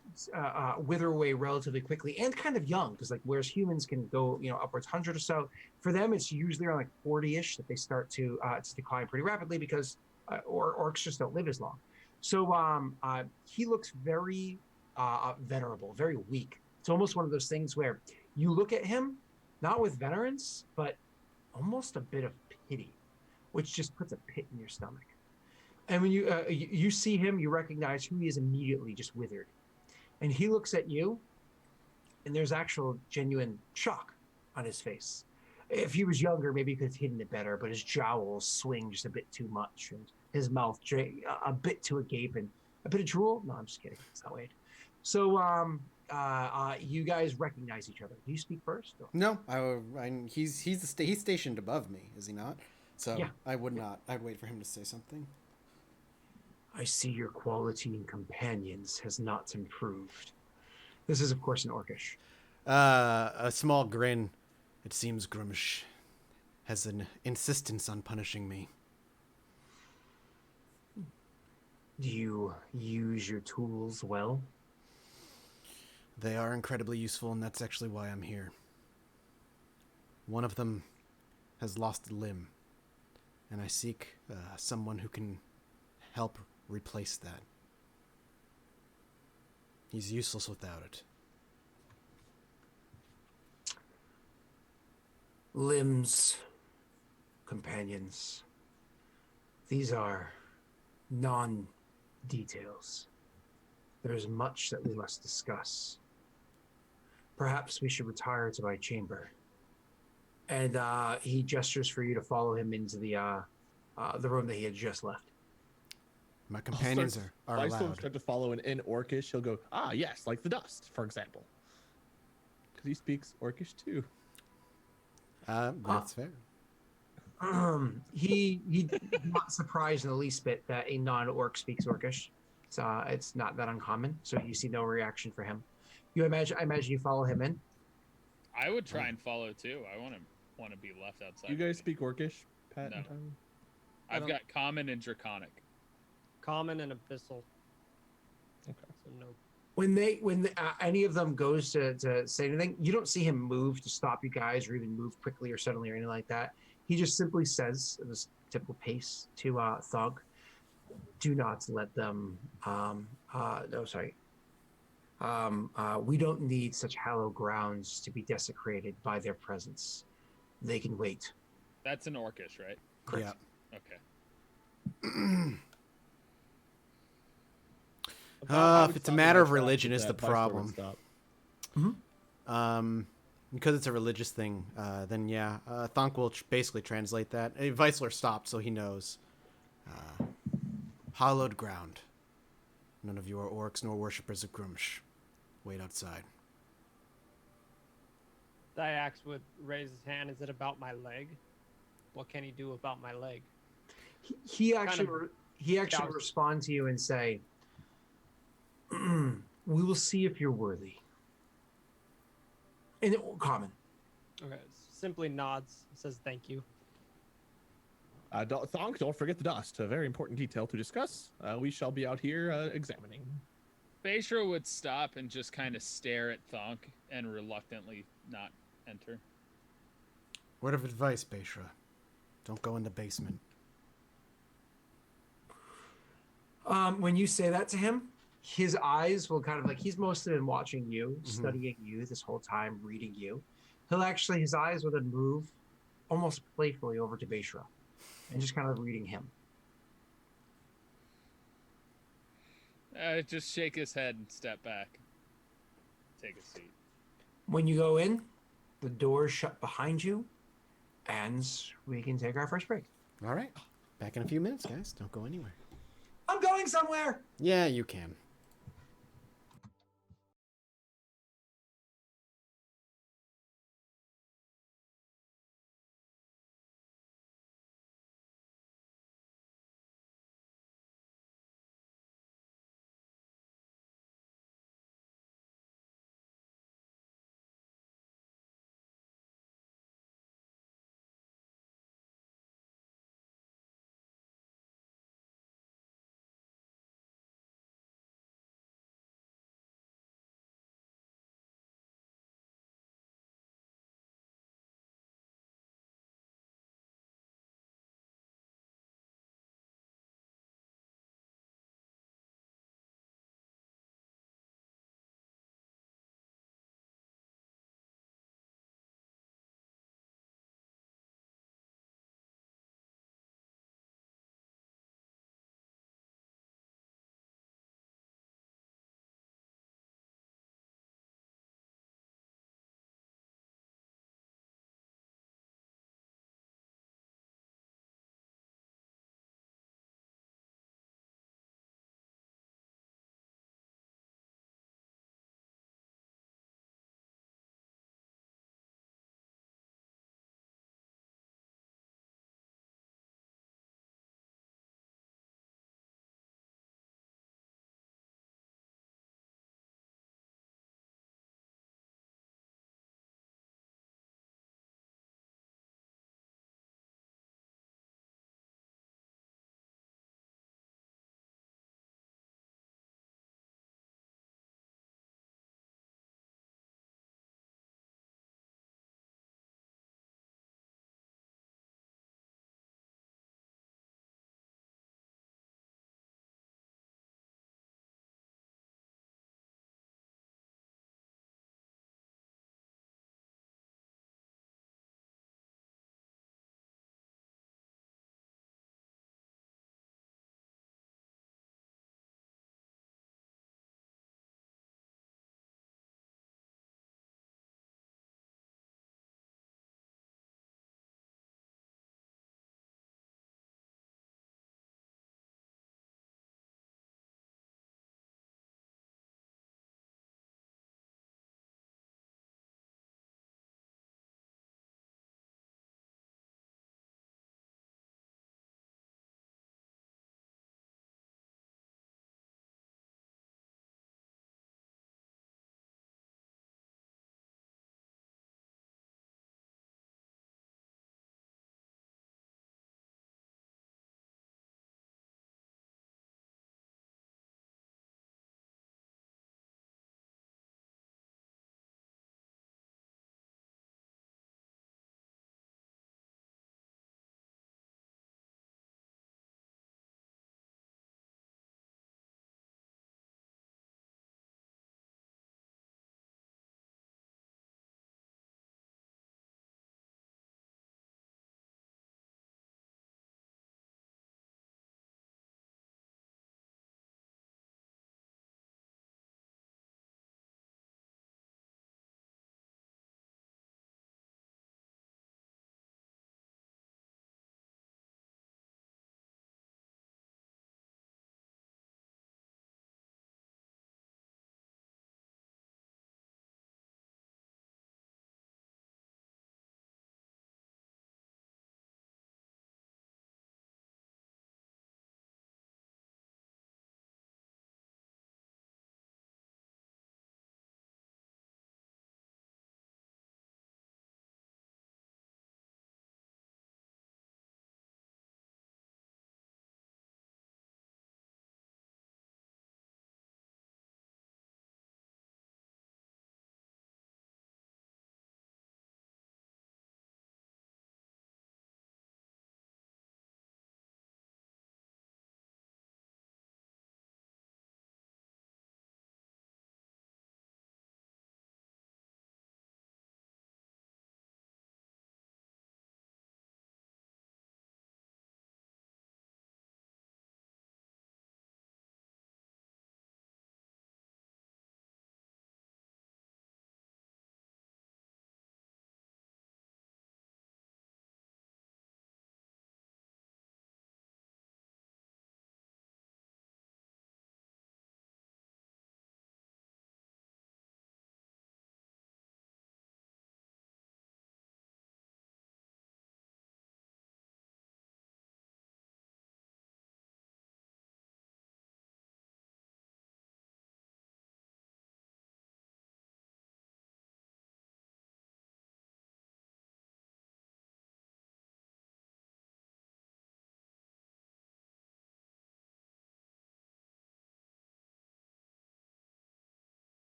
wither away relatively quickly and kind of young, because like whereas humans can go upwards 100 or so, for them it's usually around like 40ish that they start to decline pretty rapidly because orcs just don't live as long. So he looks very venerable, very weak. It's almost one of those things where you look at him not with venerance but almost a bit of pity, which just puts a pit in your stomach. And when you see him, you recognize who he is immediately, just withered. And he looks at you, and there's actual genuine shock on his face. If he was younger, maybe he could have hidden it better, but his jowls swing just a bit too much, and his mouth a bit too agape, and a bit of drool. No, I'm just kidding. It's not Wade. So you guys recognize each other. Do you speak first? Or? No, he's stationed above me, is he not? So Yeah. I would not. I'd wait for him to say something. I see your quality in companions has not improved. This is, of course, an orcish. A small grin. It seems Grumsh has an insistence on punishing me. Do you use your tools well? They are incredibly useful, and that's actually why I'm here. One of them has lost a limb, and I seek someone who can help replace that. He's useless without it. Limbs, companions. These are non-details. There is much that we must discuss. Perhaps we should retire to my chamber. And he gestures for you to follow him into the room that he had just left. My companions are I still allowed. start to follow in Orcish. He'll go, yes, like the dust, for example. Because he speaks Orcish too. That's fair. He's not surprised in the least bit that a non-orc speaks Orcish. It's not that uncommon, so you see no reaction for him. I imagine you follow him in. I would try and follow too. I want to be left outside. You guys speak Orcish, Pat No. and Tyler? I've got common and draconic. Common and abyssal. Okay. So no. When any of them goes to say anything, you don't see him move to stop you guys or even move quickly or suddenly or anything like that. He just simply says at this typical pace to Thug, do not let them we don't need such hallowed grounds to be desecrated by their presence. They can wait. That's an orcish, right? Correct. Okay. If it's a matter of religion is the problem. Because it's a religious thing, then yeah, Thonk will basically translate that. Weissler stopped, so he knows. Hallowed ground. None of you are orcs nor worshippers of Grumsh. Wait outside. Dyax would raise his hand. Is it about my leg? What can he do about my leg? He actually Kind of he actually douse- respond to you and say, "We will see if you're worthy." In common. Okay, simply nods, says thank you. Thonk, don't forget the dust. A very important detail to discuss. We shall be out here examining. Beistra would stop and just kind of stare at Thonk and reluctantly not enter. Word of advice, Beistra. Don't go in the basement. When you say that to him, his eyes will kind of like he's mostly been watching you, studying you this whole time, reading you. His eyes will then move almost playfully over to Beistra and just kind of reading him. Just shake his head and step back. Take a seat. When you go in, the doors shut behind you, and we can take our first break. All right. Back in a few minutes, guys. Don't go anywhere. I'm going somewhere. Yeah, you can.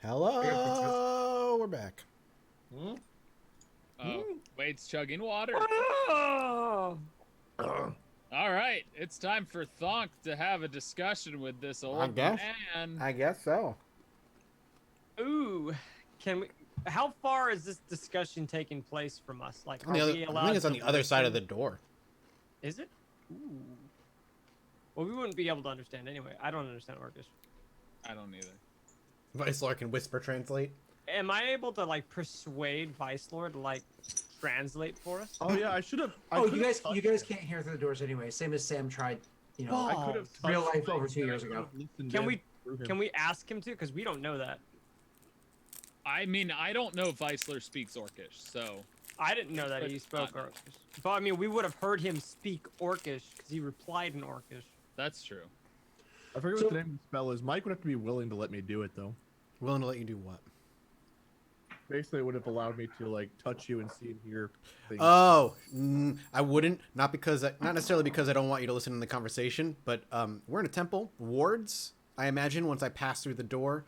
Hello, we're back. Oh, Wade's chugging water. Oh! All right, it's time for Thonk to have a discussion with this old guess. man. I guess so. Ooh, can we? How far is this discussion taking place from us? Like, On the are other, we I allowed think it's on to the other side of listen? the door. Is it? Ooh. Well, we wouldn't be able to understand anyway. I don't understand Orcish. I don't either. Vicelor can whisper translate. Am I able to like persuade Vicelord to like translate for us? Oh yeah, I should have. Oh, you guys can't hear through the doors anyway. Same as Sam tried, you know, I could have real life over 2 years ago. Can we ask him to? Because we don't know that. I mean, I don't know if Viceler speaks Orcish, so I didn't know that he spoke Orcish. But I mean, we would have heard him speak Orcish because he replied in Orcish. that's true. I forget what the name of the spell is. Mike would have to be willing to let me do it though. Willing to let you do what? Basically, it would have allowed me to like touch you and see and hear things. Oh, I wouldn't. Not necessarily because I don't want you to listen to the conversation, but we're in a temple. Wards, I imagine, once I pass through the door,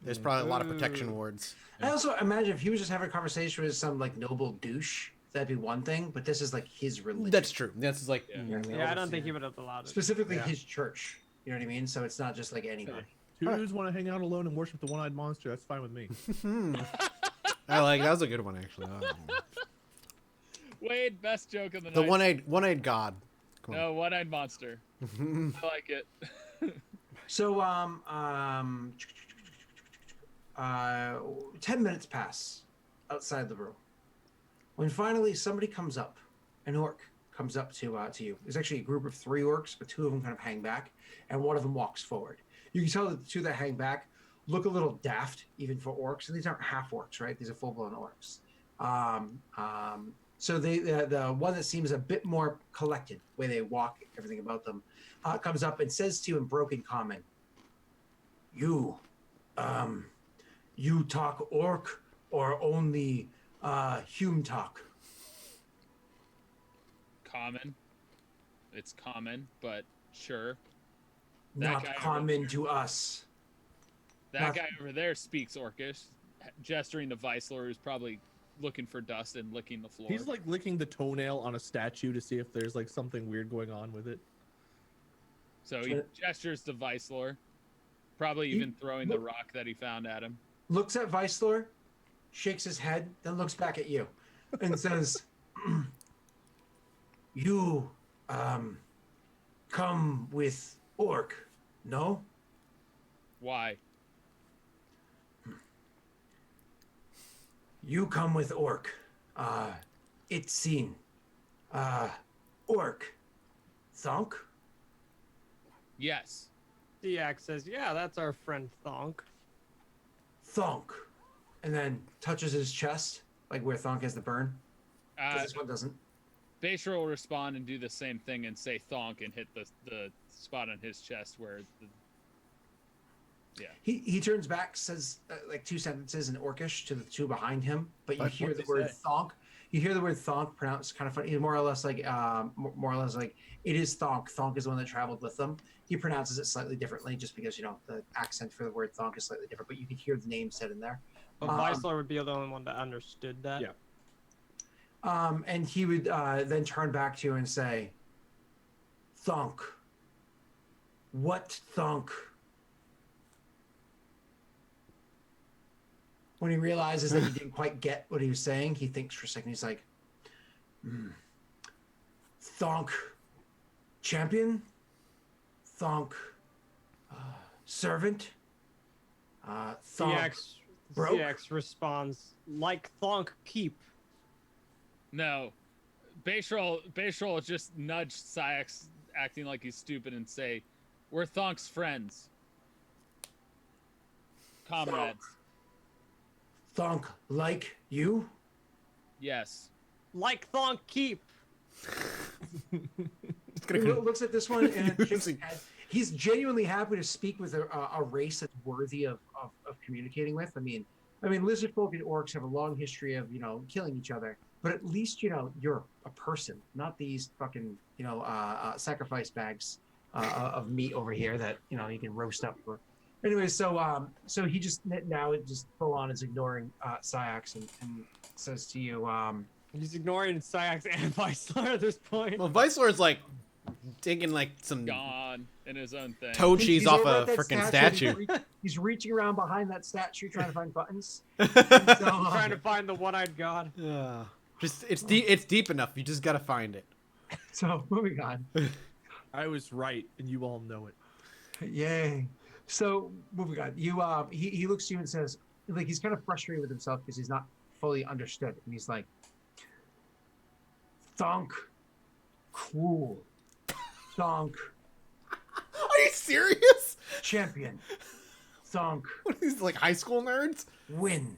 there's probably a lot of protection wards. I also imagine if he was just having a conversation with some like noble douche, that'd be one thing. But this is like his religion. That's true. That's like Yeah. You know what I mean? Yeah, I don't think he would have allowed it. Specifically his church. You know what I mean? So it's not just like anybody. Two dudes want to hang out alone and worship the one-eyed monster. That's fine with me. I like that was a good one actually. Wade, best joke of the The night. one-eyed god. Come No, one-eyed monster. on. I like it. So 10 minutes pass outside the room when finally somebody comes up. An orc comes up to you. There's actually a group of 3 orcs, but 2 of them kind of hang back, and one of them walks forward. You can tell that the 2 that hang back look a little daft, even for orcs, and these aren't half orcs, right? These are full-blown orcs. So the one that seems a bit more collected, the way they walk, everything about them, comes up and says to you in broken common, "You talk orc or only Hume talk?" Common. It's common, but sure. That Not guy over common there- to us. That Not- guy over there speaks Orcish, gesturing to Viceler, who's probably looking for dust and licking the floor. He's like licking the toenail on a statue to see if there's like something weird going on with it. So he gestures to Viceler, probably even throwing the rock that he found at him. Looks at Viceler, shakes his head, then looks back at you and says, "You come with orc, no?" Why? "You come with orc. It's seen. Orc. Thonk?" Yes. Diak says, "Yeah, that's our friend Thonk." Thonk. And then touches his chest, like where Thonk has the burn. 'Cause Uh, this one doesn't. Basher will respond and do the same thing and say thonk and hit the spot on his chest where the... He turns back, says like 2 sentences in Orcish to the 2 behind him, but you What- hear what'd the he word say? thonk. You hear the word thonk pronounced kind of funny. More or less like it is thonk. Thonk is the one that traveled with them. He pronounces it slightly differently, just because the accent for the word thonk is slightly different. But you can hear the name said in there. But Viceler would be the only one that understood that. Yeah. And he would then turn back to you and say, "Thonk. What thonk?" When he realizes that you didn't quite get what he was saying, he thinks for a second. He's like, "Thonk. Champion? Thonk. Servant? Thonk. CX, broke? CX responds, "Like Thonk keep." No. Basher will just nudge Syax, acting like he's stupid, and say, "We're Thonk's friends. Comrades." Thonk like you?" Yes. Like Thonk keep. He looks at this one and shakes his head. He's genuinely happy to speak with a race that's worthy of communicating with. I mean, lizard folk and orcs have a long history of killing each other, but at least you're a person, not these fucking sacrifice bags of meat over here that you can roast up for Anyway, so he just now it just full on is ignoring Syax and says to you, He's ignoring Syax and Vicelar at this point. Well, Vicelor's like digging like some Gone in his own thing. toe cheese he's off over a at that freaking statue, statue. He's reaching around behind that statue trying to find buttons. So, Trying to find the one-eyed god. Just it's deep. It's deep enough. You just gotta find it. so moving on. I was right, and you all know it. Yay. So moving on. You he looks to you and says, like, he's kind of frustrated with himself because he's not fully understood. And he's like, Thonk, cruel. Thonk, Are you serious? champion. Thonk, What are these like high school nerds? win.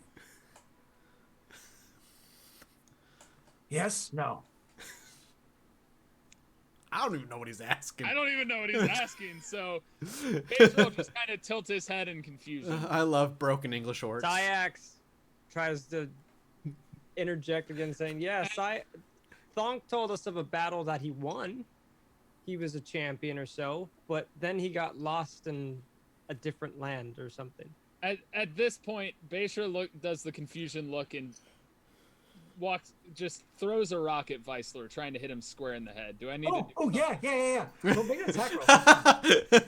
Yes? No. I don't even know what he's asking. I don't even know what he's asking, so Basil will just kind of tilt his head in confusion. I love broken English orcs. Syax tries to interject again, saying, "Yeah, Thonk told us of a battle that he won. He was a champion or so, but then he got lost in a different land or something." At this point, Basil does the confusion look and just throws a rock at Viceler, trying to hit him square in the head. Do I need to do Oh yeah. Well, make an attack roll.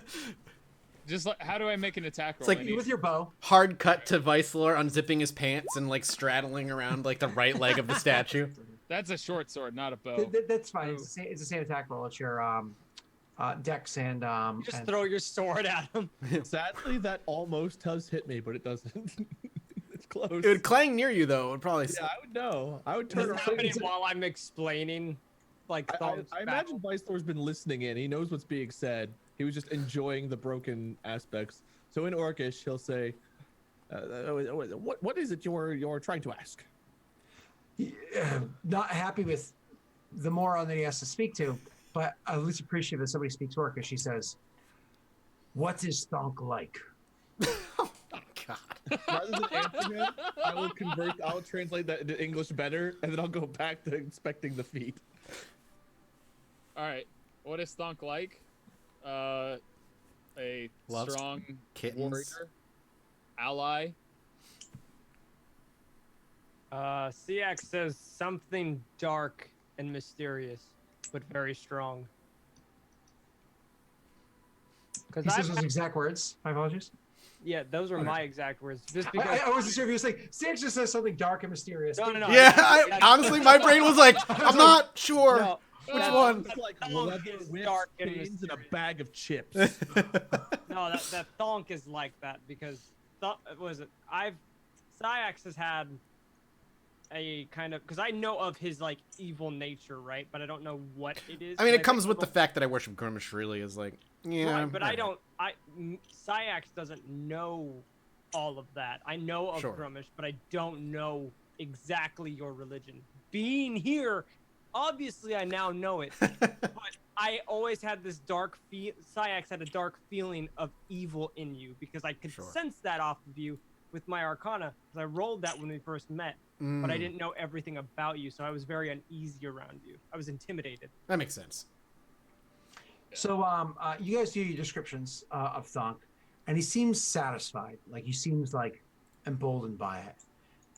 just like, how do I make an attack roll? like I need- With your bow. Hard cut to Vicelor unzipping his pants and like straddling around like the right leg of the statue. That's a short sword, not a bow. That's fine. It's the same attack roll. It's your dex and You just and- throw your sword at him. Sadly, that almost does hit me, but it doesn't. It's close. It would clang near you though. It would probably. Yeah, I would know. I would turn It's around. happening while I'm explaining, like, Thonk's I imagine Vicelor's been listening in. He knows what's being said. He was just enjoying the broken aspects. So in Orcish, he'll say, "What is it you're trying to ask?" not happy with the moron that he has to speak to, but at least appreciative that somebody speaks Orcish. She says, "What is Thonk like?" Oh God. Rather than answer him, I'll translate that into English better, and then I'll go back to inspecting the feet. All right, what is Thonk like? A Loves strong kittens. warrior, ally. Syax says something dark and mysterious, but very strong. Because He says those exact words. My apologies. yeah, those are Okay. my exact words. Just because I wasn't sure if you were saying Six just says something dark and mysterious. No. Yeah, honestly, my brain was like, I'm not sure. No, Which no, one? It's like Thonk leather is whips, dark and chains, and a mysterious. bag of chips. No, that Thonk is like that because Syax has had a kind of, because I know of his like evil nature, right? But I don't know what it is. I mean, it Like, comes I with the don't- fact that I worship Grimish. Really, is like, yeah. Right, but I don't. Syax doesn't know all of that. I know of Sure. Grummish, but I don't know exactly your religion. Being here, obviously, I now know it. But I always had this dark Syax had a dark feeling of evil in you because I could Sure. sense that off of you with my Arcana. Because I rolled that when we first met, but I didn't know everything about you, so I was very uneasy around you. I was intimidated. That makes sense. So, you guys do your descriptions of Thonk, and he seems satisfied. Like he seems like emboldened by it,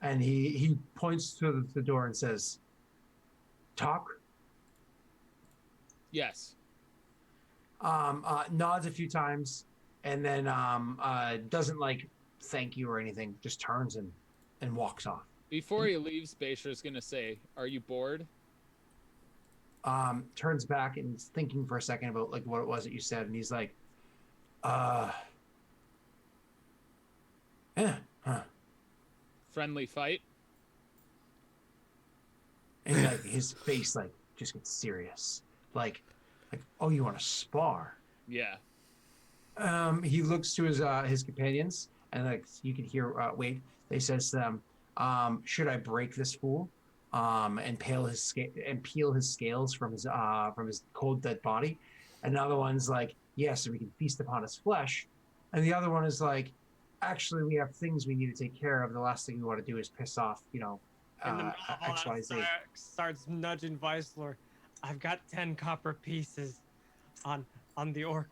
and he points to the door and says, "Talk." Yes. Nods a few times, and then doesn't like thank you or anything. Just turns and walks off. Before he leaves, Basil's gonna say, "Are you bored?" Turns back and is thinking for a second about like what it was that you said, and he's like, yeah, huh. Friendly fight. And like his face like just gets serious. Like, oh, you want to spar? Yeah. He looks to his companions, and like you can hear Wade. They says to them, "Should I break this fool, and peel his scales from his cold dead body?" Another one's like, "Yes, so we can feast upon his flesh." And the other one is like, "Actually, we have things we need to take care of. The last thing we want to do is piss off, In the middle of all that, XYZ." Syax starts nudging Vicelor. I've got 10 copper pieces on the orc.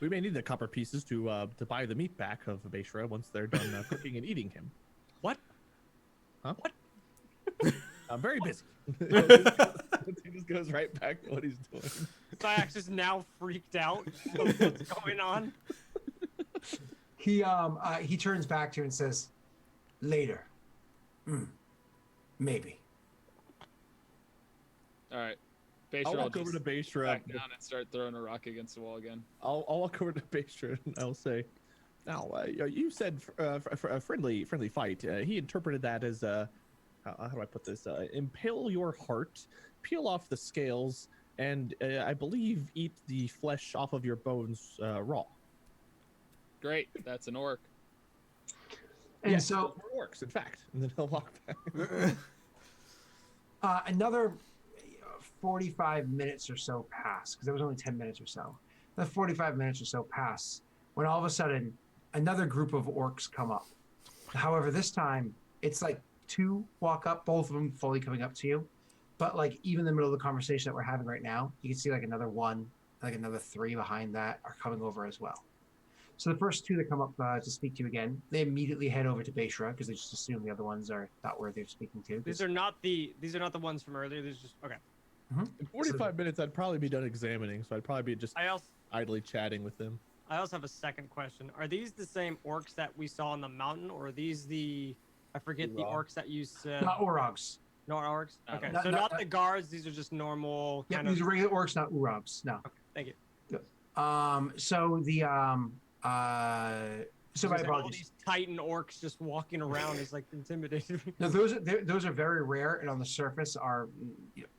We may need the copper pieces to buy the meat back of Beishra once they're done cooking and eating him. What? Huh? What? I'm very busy. He just goes right back to what he's doing. Syax is now freaked out. What's going on? He turns back to you and says, "Later, maybe." All right. I'll Beishra will walk over to just Beishra. back down and start throwing a rock against the wall again. I'll walk over to Beishra and I'll say, "Now, you said a friendly fight. He interpreted that as how do I put this? Impale your heart, peel off the scales, and I believe eat the flesh off of your bones raw." Great. That's an orc. And Yes, so it works, in fact. And then he'll walk back. another 45 minutes or so pass, because there was only 10 minutes or so. The 45 minutes or so pass when all of a sudden another group of orcs come up. However, this time it's like two walk up, both of them fully coming up to you. But like even in the middle of the conversation that we're having right now, you can see like another one, like another three behind that are coming over as well. So the first two that come up to speak to you again, they immediately head over to Beishra because they just assume the other ones are not worthy of speaking to. These are not the ones from earlier. These are just okay. In 45 minutes, I'd probably be done examining, so I'd probably be just I also idly chatting with them. have a second question. Are these the same orcs that we saw on the mountain, or are these the I forget the orcs that you said? Not Urogs. No orcs. No. Okay, Not- so not- not the guards. These are just normal. Yep, Kind these of, are regular orcs, not Urogs. No. thank you. So the so my All apologies. these Titan orcs just walking around is like intimidating. No, those are very rare and on the surface are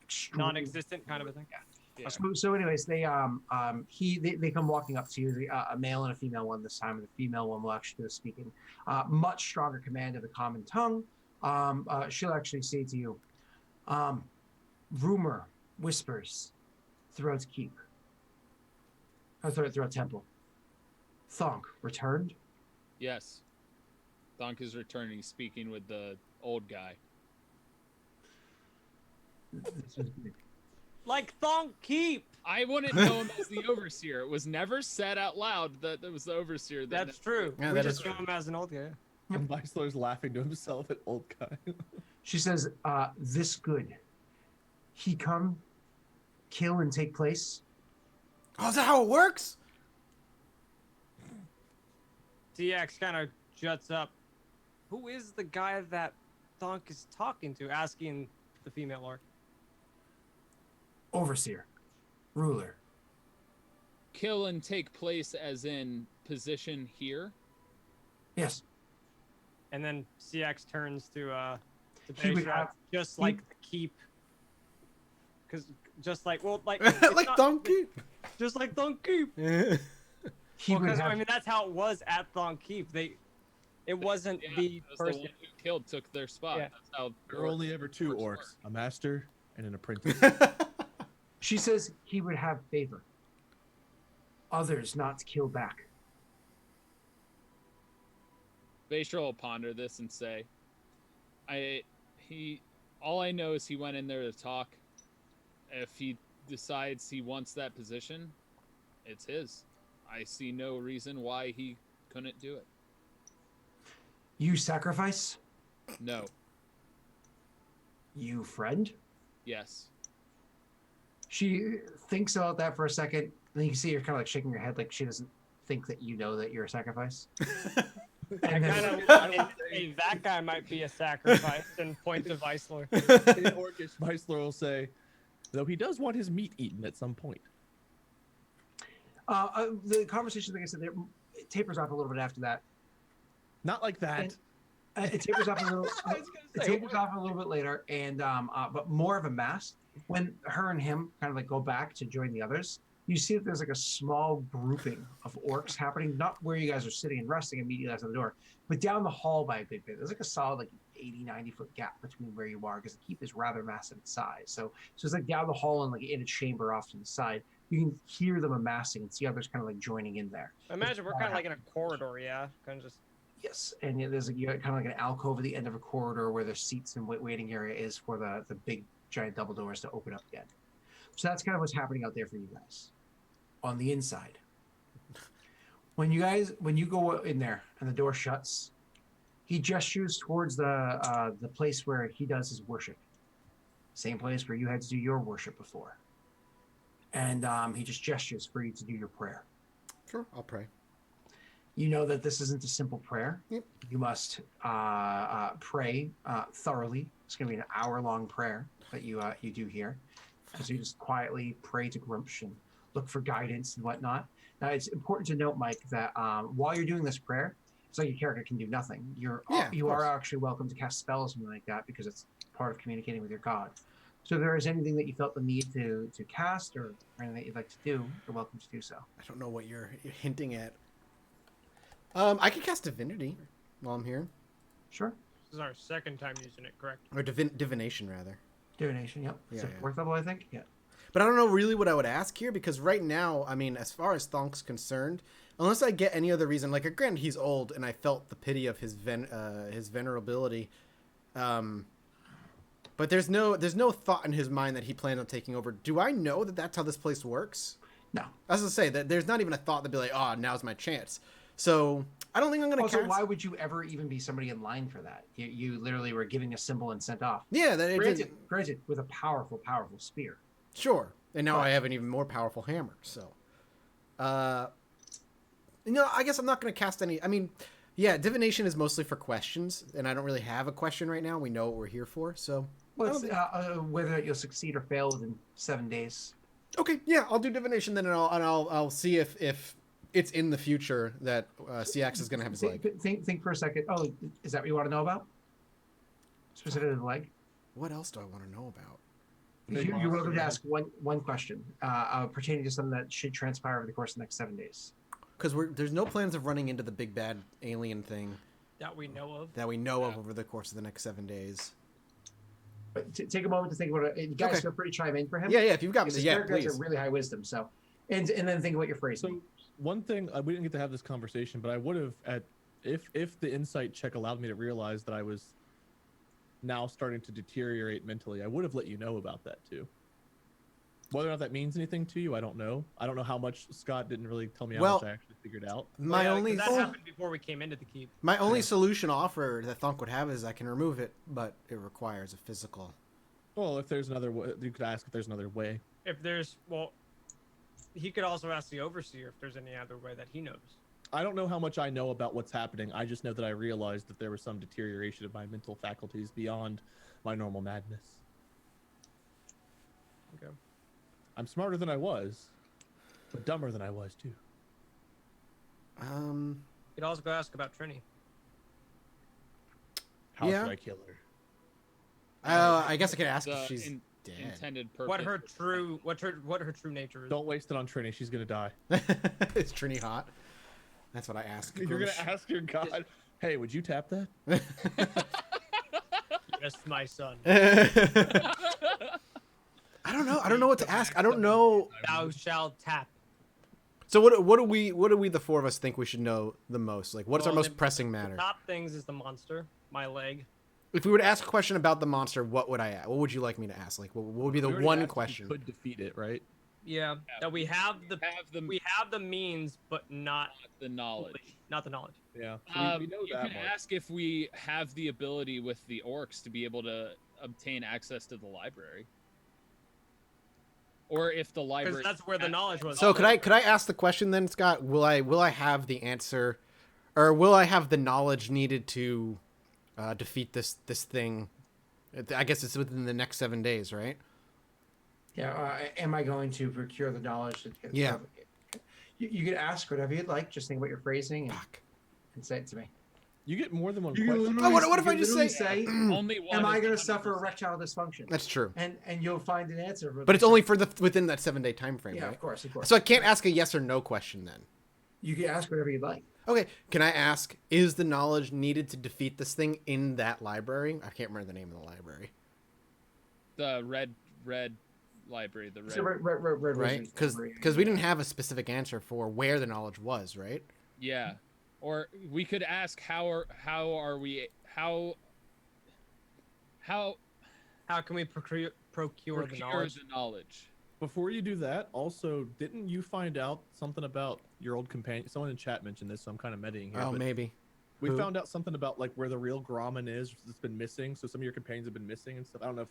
extremely Non-existent kind of a thing. Yeah. So anyways, they come walking up to you, a male and a female one this time, and the female one will actually do the speaking. Much stronger command of the common tongue. She'll actually say to you, rumor whispers throughout keep. Throughout temple. Thonk returned. Yes. Thonk is returning, speaking with the old guy. This was big. Like Thonk Keep. I wouldn't know him as the overseer. It was never said out loud that it was the overseer. That's true. Yeah, we that just is know true. him as an old guy. And Weisler's laughing to himself at old guy. She says, this good. He come, kill and take place. Oh, is that how it works? DX kind of juts up. Who is the guy that Thonk is talking to, asking the female orc? Overseer. Ruler. Kill and take place as in position here. Yes. And then CX turns to He would Beishra, have- just he- like the keep. Because just like, well, like... Like donkey. Just like Thonk Keep. He Well, would 'cause, have, I mean, that's how it was at Thonk Keep. It wasn't Yeah, the that was the person. one who killed took their spot. Yeah. That's how There are only ever two orcs orcs, a master and an apprentice. she says he would have favor. Others not to kill back. Beishra will ponder this and say, all I know is he went in there to talk. If he decides he wants that position, it's his. I see no reason why he couldn't do it. You sacrifice? No. You friend? Yes. She thinks about that for a second. Then you can see her kind of like shaking her head like she doesn't think that you know that you're a sacrifice. And then, Hey, that guy might be a sacrifice and point to Weisler. In Orcish, Weisler will say, though he does want his meat eaten at some point. the conversation, like I said, it tapers off a little bit after that. Not like that. It tapers off a little. I was It gonna say, tapers off a little bit later, and but more of a mass. When her and him kind of like go back to join the others, you see that there's like a small grouping of orcs happening, not where you guys are sitting and resting immediately outside the door, but down the hall by a good bit. There's like a solid like 80, 90-foot gap between where you are because the keep is rather massive in size. So it's like down the hall and like in a chamber off to the side. You can hear them amassing and see others kind of like joining in there. I imagine we're kind of like in a corridor, yeah? Kind of just. Yes, and there's you got kind of like an alcove at the end of a corridor where there's seats and waiting area is for the big giant double doors to open up again. So that's kind of what's happening out there for you guys. On the inside, When you go in there and the door shuts, he gestures towards the place where he does his worship. Same place where you had to do your worship before. And he just gestures for you to do your prayer. Sure, I'll pray. You know that this isn't a simple prayer. Yep. You must pray thoroughly. It's going to be an hour-long prayer that you do here. So you just quietly pray to Grumsh and look for guidance and whatnot. Now, it's important to note, Mike, that while you're doing this prayer, it's like your character can do nothing. You are actually welcome to cast spells or something like that because it's part of communicating with your god. So if there is anything that you felt the need to cast or anything that you'd like to do, you're welcome to do so. I don't know what you're hinting at. I can cast Divinity while I'm here. Sure. This is our second time using it, correct? Or Divination, rather. Divination, yep. It's Yeah, a fourth level, I think. Yeah. But I don't know really what I would ask here, because right now, I mean, as far as Thonk's concerned, unless I get any other reason, like, granted, he's old, and I felt the pity of his venerability, but there's no thought in his mind that he plans on taking over. Do I know that that's how this place works? No. I was gonna say that there's not even a thought to be like, oh, now's my chance. So I don't think I'm gonna. Also, why would you ever even be somebody in line for that? You literally were giving a symbol and sent off. Yeah, that granted, with a powerful spear. Sure, and now I have an even more powerful hammer. So, I guess I'm not gonna cast any. I mean, yeah, divination is mostly for questions, and I don't really have a question right now. We know what we're here for, so. Well, whether you'll succeed or fail within 7 days. Okay, yeah, I'll do divination then, and I'll see if it's in the future that CX is going to have his leg. Think for a second. Oh, is that what you want to know about? Specifically the leg? What else do I want to know about? You're welcome to ask one question pertaining to something that should transpire over the course of the next 7 days. Because there's no plans of running into the big bad alien thing That we know of. that we know of over the course of the next 7 days. But take a moment to think about it. You guys feel free to chime in for him. Yeah, if you've got His yeah, characters please. are really high wisdom. So, and then think about your phrasing. So one thing we didn't get to have this conversation, but I would have if the insight check allowed me to realize that I was now starting to deteriorate mentally, I would have let you know about that too. Whether or not that means anything to you, I don't know. I don't know how much Scott didn't really tell me how much I actually figured out. My only that happened before we came into the keep. My only solution offer that Thonk would have is I can remove it, but it requires a physical. Well, if there's another way, you could ask if there's another way. If there's, well, he could also ask the overseer if there's any other way that he knows. I don't know how much I know about what's happening. I just know that I realized that there was some deterioration of my mental faculties beyond my normal madness. Okay. I'm smarter than I was, but dumber than I was too. You could also go ask about Trini. How should I kill her? I guess I could ask if she's dead. Intended purpose. What her true nature is. Don't waste it on Trini. She's gonna die. Is Trini hot? That's what I ask. You're gonna ask your god, hey, would you tap that? Yes, my son. I don't know. I don't know what to ask. I don't know. Thou shalt tap. So what do we the four of us think we should know the most? Like, what's our most pressing matter? Top things is the monster, my leg. If we were to ask a question about the monster, what would I ask? What would you like me to ask? Like, what would be the one question? Could defeat it, right? Yeah, that we have the means, but not the knowledge. Not the knowledge. Yeah. So we know you that can much. ask if we have the ability with the orcs to be able to obtain access to the library, or if the library. Because that's where the knowledge was. So could I ask the question then, Scott? Will I have the answer, or will I have the knowledge needed to defeat this thing? I guess it's within the next 7 days, right? Yeah. Am I going to procure the knowledge? Yeah. You can ask whatever you'd like. Just think about your phrasing and say it to me. You get more than one You question. can what if I just literally say only one? am I going to is suffer 100%. erectile dysfunction? That's true. And you'll find an answer. But it's only for within that 7 day time frame, Yeah, right? of course. So I can't ask a yes or no question then. You can ask whatever you'd like. Okay, can I ask, is the knowledge needed to defeat this thing in that library? I can't remember the name of the library. The red library. The red. So red Right? wizards. Because we didn't have a specific answer for where the knowledge was, right? Yeah, or we could ask how How can we procure the knowledge? Before you do that, also, didn't you find out something about your old companion? Someone in chat mentioned this, so I'm kind of meddying here. Oh, but maybe. we Who? found out something about like where the real Grommen is that's been missing. So some of your companions have been missing and stuff. I don't know if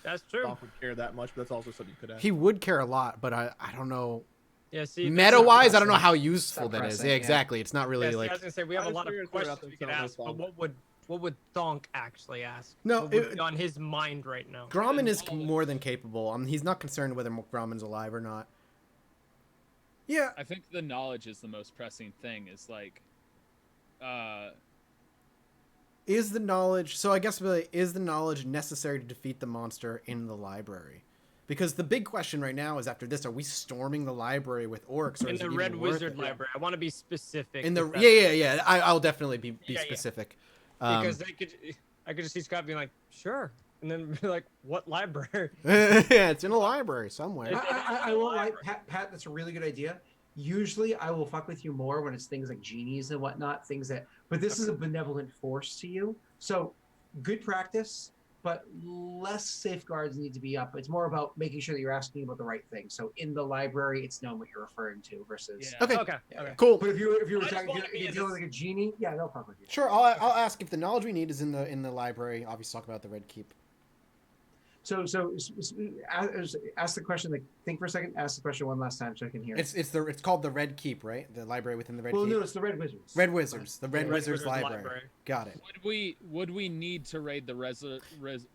That's true. Doc would care that much, but that's also something you could ask. He would care a lot, but I don't know. Yeah, see, Meta-wise, I don't know pressing. how useful It's not that is. pressing, Yeah, yeah. exactly. It's not really yeah, see, like. I was gonna say we have I a lot of just figured questions we could themselves ask, but on. what would Thonk actually ask? No, what would it- be on his mind right now? Grommen is more than capable. He's not concerned whether Grommen's alive or not. Yeah. I think the knowledge is the most pressing thing. Is like, Is the knowledge... So I guess really, is the knowledge necessary to defeat the monster in the library? Because the big question right now is, after this, are we storming the library with orcs? Or In is the it Red even worth Wizard it? Library, I want to be specific. In the if that's- yeah. I'll definitely be Yeah. specific. because I could just see Scott being like, sure, and then be like, what library? Yeah, it's in a library somewhere. I won't lie, Pat. That's a really good idea. Usually, I will fuck with you more when it's things like genies and whatnot. But this is a benevolent force to you. So, good practice, but less safeguards need to be up. It's more about making sure that you're asking about the right thing. So, in the library, it's knowing what you're referring to versus. Yeah. Okay, Okay. Yeah. Okay. cool. But if you were I just talking, wanna if be you're in dealing this- like a genie, yeah, they'll fuck with you. Sure, I'll ask if the knowledge we need is in the library. Obviously, talk about the Red Keep. So ask the question. Like, think for a second. Ask the question one last time so I can hear. It's called the Red Keep, right? The library within the Red Well, Keep. no, it's the Red Wizards. Red Wizards, the Red Red Wizards, Wizards library. Got it. would we need to raid the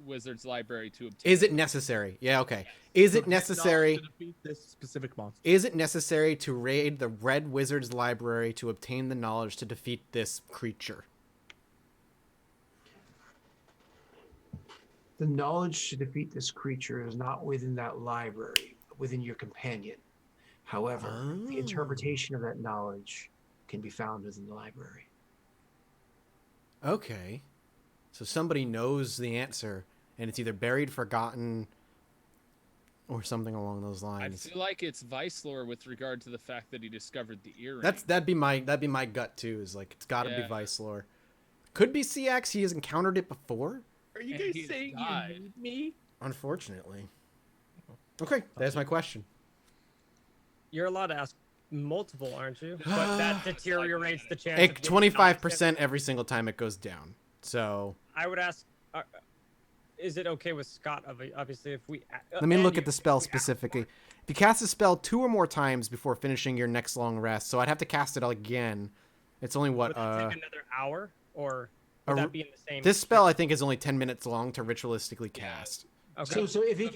Wizards library to obtain? Is it necessary? Yeah, okay. Is it necessary? To defeat this specific monster. Is it necessary to raid the Red Wizards library to obtain the knowledge to defeat this creature? The knowledge to defeat this creature is not within that library, but within your companion. However, Oh. the interpretation of that knowledge can be found within the library. Okay. So somebody knows the answer, and it's either buried, forgotten, or something along those I lines. feel like it's Vicelor with regard to the fact that he discovered the earring. That'd be my gut too. Is like it's got to be Yeah. Vicelor. Could be CX. He has encountered it before. Are you And guys he's saying died. you need me? Unfortunately. Okay, that's my question. You're allowed to ask multiple, aren't you? But that deteriorates the chance. Like of getting 25% every single time it goes down. So I would ask, is it okay with Scott? Obviously, if we. let me and look you, at the spell if we ask specifically. more. If you cast a spell 2 or more times before finishing your next long rest, so I'd have to cast it again. It's only what Would that take another hour, or would a- that be in the same? this spell I think is only 10 minutes long to ritualistically cast. Okay. So if he Okay.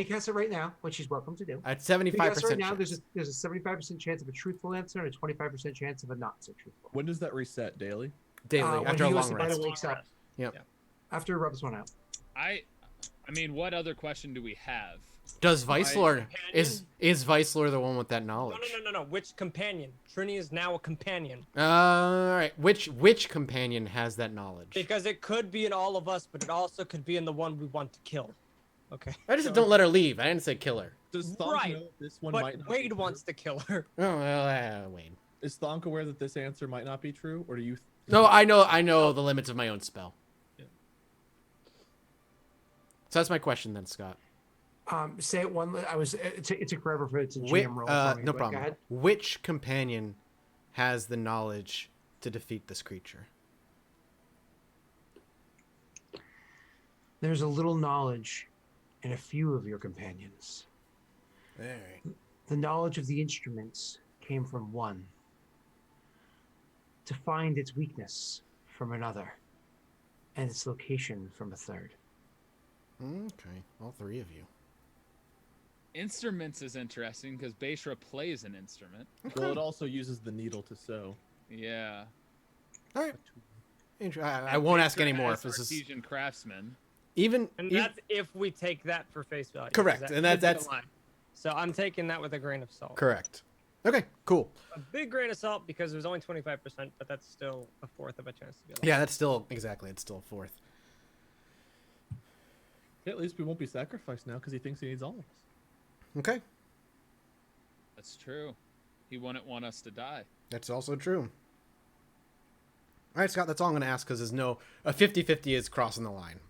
casts it right now, which he's welcome to do. At If he 75%. casts it right now, chance. there's a 75% chance of a truthful answer and a 25% chance of a not so truthful. When does that reset daily? Daily when after a he goes long to bed rest. and wakes up. Yep. After he rubs one out. I mean, what other question do we have? Does Vicelor companion? is Vicelor the one with that No, knowledge? no. Which companion? Trini is now a companion All right. Which companion has that knowledge? because it could be in all of us, but it also could be in the one we want to kill. Okay. I just So- don't let her leave. I didn't say kill her. Does Thonk Right, know that this one might But not Wade be true? wants to kill her. Oh well, Wayne. Is Thonk aware that this answer might not be true, or do you? No, I know the limits of my own spell. Yeah. So that's my question then, Scott. Say it one. It took forever for it to Whi- GM roll for me. no but Go problem. ahead. Which companion has the knowledge to defeat this creature? There's a little knowledge in a few of your companions. All right. The knowledge of the instruments came from one. To find its weakness from another, and its location from a third. Okay, all 3 of you. Instruments is interesting because Beishra plays an instrument. Well, it also uses the needle to sew. Yeah. All right. I won't ask any more if As this is artesian craftsman. even. And e- that's if we take that for face value. 'cause Correct, and could be that's- the line. So I'm taking that with a grain of salt. correct. Okay, cool. A big grain of salt because it was only 25%, but that's still a fourth of a chance to be alive. Yeah, that's still exactly. It's still 4th. Yeah, at least we won't be sacrificed now because he thinks he needs all of us. Okay, That's true. He wouldn't want us to die. that's also true. All right, Scott. That's all I'm going to ask because there's no a 50-50 is crossing the line.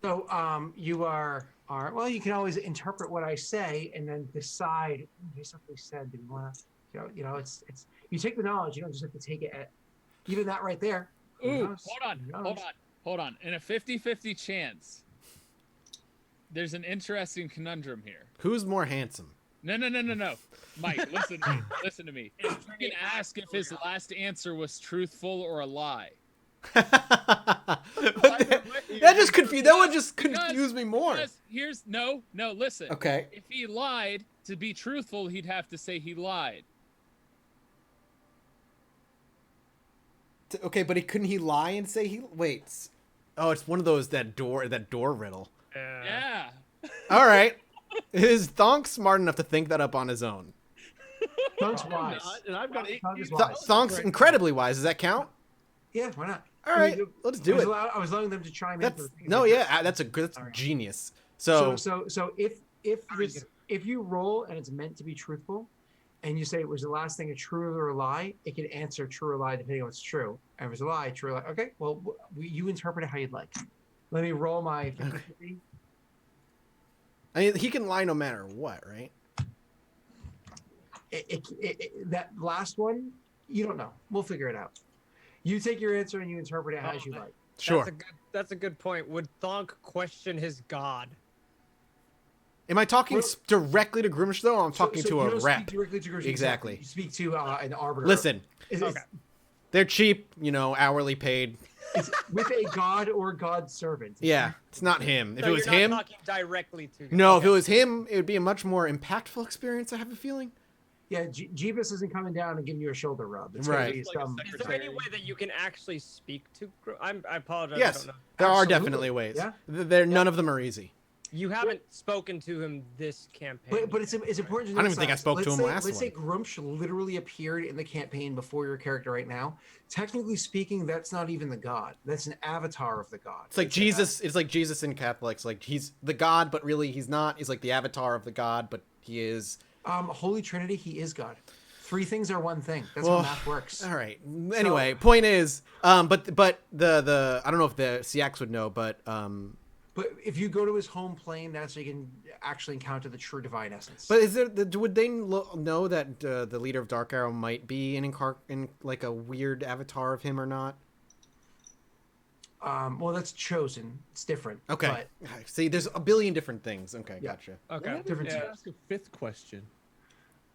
So you are All right. Well, you can always interpret what I say and then decide. Based on what we said, do we want to? It's you take the knowledge. You don't just have to take it at even that right there. Who Ooh, knows? hold Who on, knows? hold on. In a 50-50 chance, there's an interesting conundrum here. Who's more handsome? No. Mike, listen to me. You can ask if his last answer was truthful or a lie. That would just confuse me more. Because no, listen. Okay. If he lied, to be truthful, he'd have to say he lied. Okay, but couldn't he lie and say he waits? Oh, it's one of those that door riddle. Yeah. All right. Is Thonk smart enough to think that up on his own? Thunk's wise. And I've got 8 Thunk is people. wise. Thonk's incredibly wise. Does that count? Yeah, why not? All right, let's do it. I was allowing them to chime in. That's for things no, like yeah, that's All right. genius. So So if you roll and it's meant to be truthful, and you say it was the last thing a true or a lie, it can answer true or lie depending on what's true. And if it's a lie, true or lie. Okay, well, you interpret it how you'd like. Let me roll my 50-50. I mean, he can lie no matter what, right? That last one, you don't know. We'll figure it out. You take your answer and you interpret it as you like. Sure. That's a good point. Would Thonk question his god? Am I talking directly to Grimsh though? Or I'm talking So to you a don't rep. speak directly to Gersh, Exactly. You speak to an arbiter. Listen, Okay. they're cheap, hourly paid. It's with a god or god servant. Yeah, it's not him. If So it was you're not him, talking directly to. no. Okay. If it was him, it would be a much more impactful experience. I have a feeling. Yeah, Jeebus isn't coming down and giving you a shoulder rub. It's Right. gonna be Like a some. Is there any way that you can actually speak to? I apologize. I Yes, don't know. there are Absolutely. definitely ways. Yeah. None of them are easy. You haven't spoken to him this campaign. But it's important. To I don't know even think I this. spoke to him last Let's say one. Grumsh literally appeared in the campaign before your character right now. Technically speaking, that's not even the god. That's an avatar of the god. It's like Jesus. It's like Jesus in Catholics. Like he's the God, but really he's not. He's like the avatar of the God, but he is. Holy Trinity, he is God. Three things are one thing. That's Well, how math works. All right. Anyway, point is, but the I don't know if the Siaks would know, but But if you go to his home plane, that's so you can actually encounter the true divine essence. But is there? Would they know that the leader of Dark Arrow might be in like a weird avatar of him or not? Well, that's chosen. It's different. Okay. But See, there's a billion different things. Okay, Yeah. gotcha. okay. different Yeah, tiers. ask a 5th question.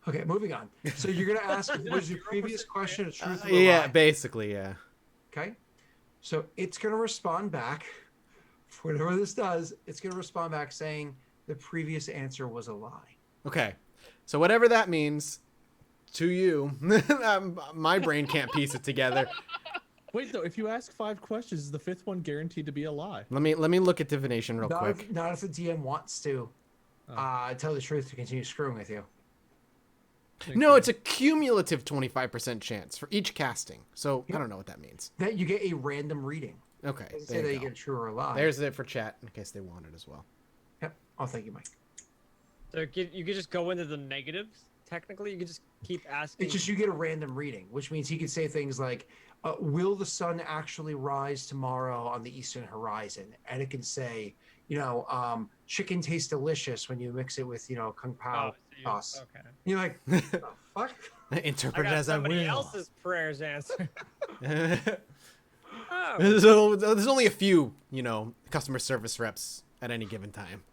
Okay, moving on. So you're gonna ask, was your previous question a truth or a Yeah, lie? basically, yeah. Okay. So it's gonna respond back. Whatever this does, it's gonna respond back saying the previous answer was a lie. Okay, so whatever that means to you, my brain can't piece it together. Wait, though, if you ask 5 questions, is the 5th one guaranteed to be a lie? Let me look at divination real quick. Not if the DM wants to tell the truth to continue screwing with you. No, it's a cumulative 25% chance for each casting. So I don't know what that means. That you get a random reading. Okay, Doesn't say there that you you go. get a true or a lie. There's it for chat in case they want it as well. Yep. Oh, thank you, Mike. So you could just go into the negatives. Technically, you could just keep asking. It's just you get a random reading, which means he could say things like, will the sun actually rise tomorrow on the eastern horizon? And it can say, chicken tastes delicious when you mix it with, Kung Pao sauce. Okay. You're like, the fuck? Interpret I it got as I somebody will. else's prayers answered. Oh. So there's only a few, customer service reps at any given time.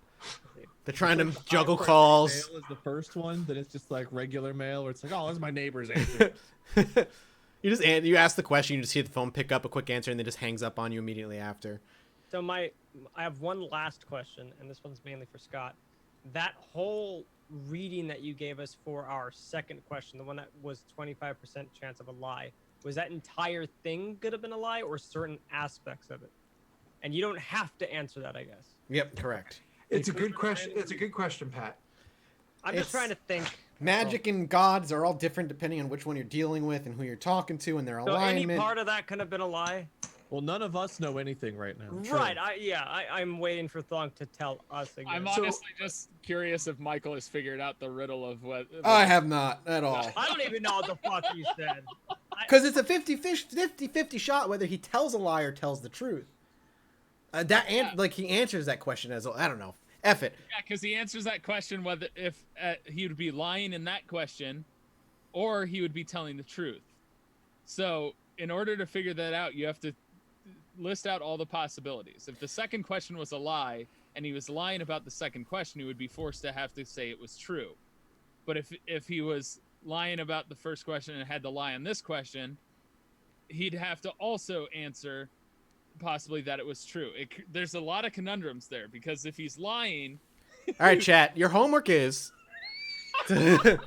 They're trying to juggle calls. Mail is the first one, then it's just like regular mail where it's like, oh, that's my neighbor's answer. You ask the question, you just hear the phone pick up a quick answer, and then just hangs up on you immediately after. So I have one last question, and this one's mainly for Scott. That whole reading that you gave us for our second question, the one that was 25% chance of a lie, was that entire thing could have been a lie or certain aspects of it? And you don't have to answer that, I guess. Yep, correct. It's a good question. It's a good question, Pat. I'm just trying to think. Magic and gods are all different depending on which one you're dealing with and who you're talking to and their So any alignment. part of that could have been a lie? Well, none of us know anything right now. Right. I'm waiting for Thonk to tell us again. I'm honestly just curious if Michael has figured out the riddle of what. I have not at all. I don't even know what the fuck you said. Because it's a 50-50 shot whether he tells a lie or tells the truth. He answers that question as I don't know. F it. Yeah, because he answers that question whether if he would be lying in that question, or he would be telling the truth. So in order to figure that out, you have to list out all the possibilities. If the second question was a lie and he was lying about the second question, he would be forced to have to say it was true. But if he was lying about the first question and had to lie on this question, he'd have to also answer possibly that it was true. There's a lot of conundrums there, because if he's lying... All right, chat. Your homework is get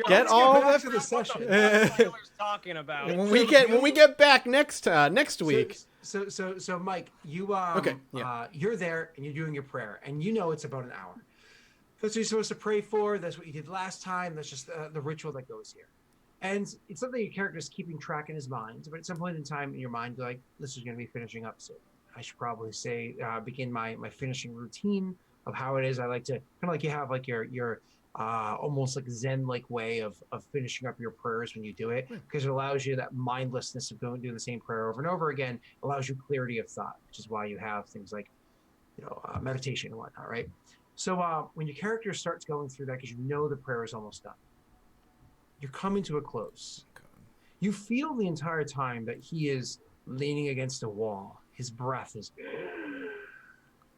Let's all get back the to the session. Tyler's talking about. when we get back next week. So Mike, you Okay, yeah. you're there and you're doing your prayer, and you know it's about an hour. That's what you're supposed to pray for. That's what you did last time. That's just the ritual that goes here. And it's something your character is keeping track in his mind. But at some point in time in your mind, you're like, this is going to be finishing up soon. I should probably say, begin my finishing routine of how it is. I like to kind of like you have like your almost like Zen-like way of finishing up your prayers when you do it, because it allows you that mindlessness of doing the same prayer over and over again. Allows you clarity of thought, which is why you have things like, meditation and whatnot, right? So when your character starts going through that, because you know the prayer is almost done, you're coming to a close. You feel the entire time that he is leaning against a wall. His breath is...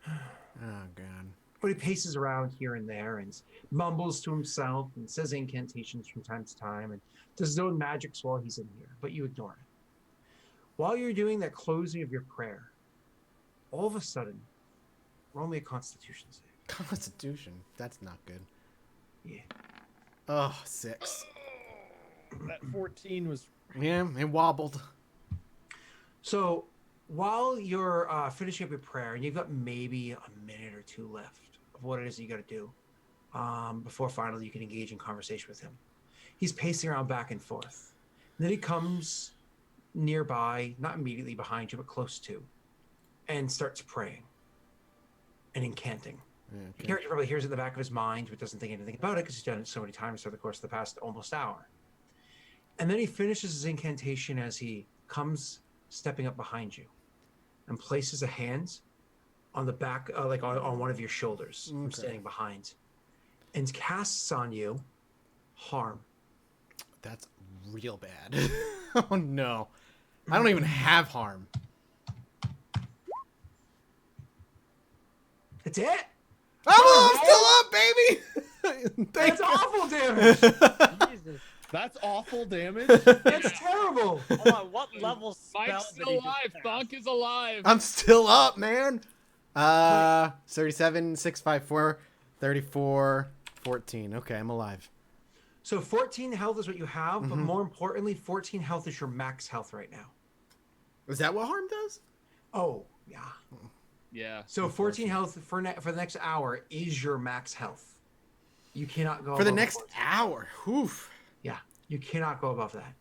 Oh, God. But he paces around here and there and mumbles to himself and says incantations from time to time and does his own magics while he's in here, but you ignore it. While you're doing that closing of your prayer, all of a sudden, roll me a Constitution save. Constitution? That's not good. Yeah. Oh, 6. That 14 was... Yeah, it wobbled. So while you're finishing up your prayer, and you've got maybe a minute or two left of what it is that you got to do before finally you can engage in conversation with him, he's pacing around back and forth. And then he comes nearby, not immediately behind you, but close to, and starts praying and incanting. The character probably hears it in the back of his mind, but doesn't think anything about it because he's done it so many times over the course of the past almost hour. And then he finishes his incantation as he comes stepping up behind you and places a hand on the back, like on one of your shoulders from standing behind, and casts on you harm. That's real bad. Oh, no. I don't even have harm. That's it? I'm still up, baby! That's awful damage! Jesus. That's awful damage. That's terrible! Hold on, what level spell Mike's did still he just alive. cast? Thonk is alive. I'm still up, man. 37, 6, 5, 4, 34, 14. Okay, I'm alive. So 14 health is what you have, but more importantly, 14 health is your max health right now. Is that what harm does? Oh, yeah. Yeah. So 14 health for the next hour is your max health. You cannot go For the above next 14. hour. Oof. Yeah, you cannot go above that.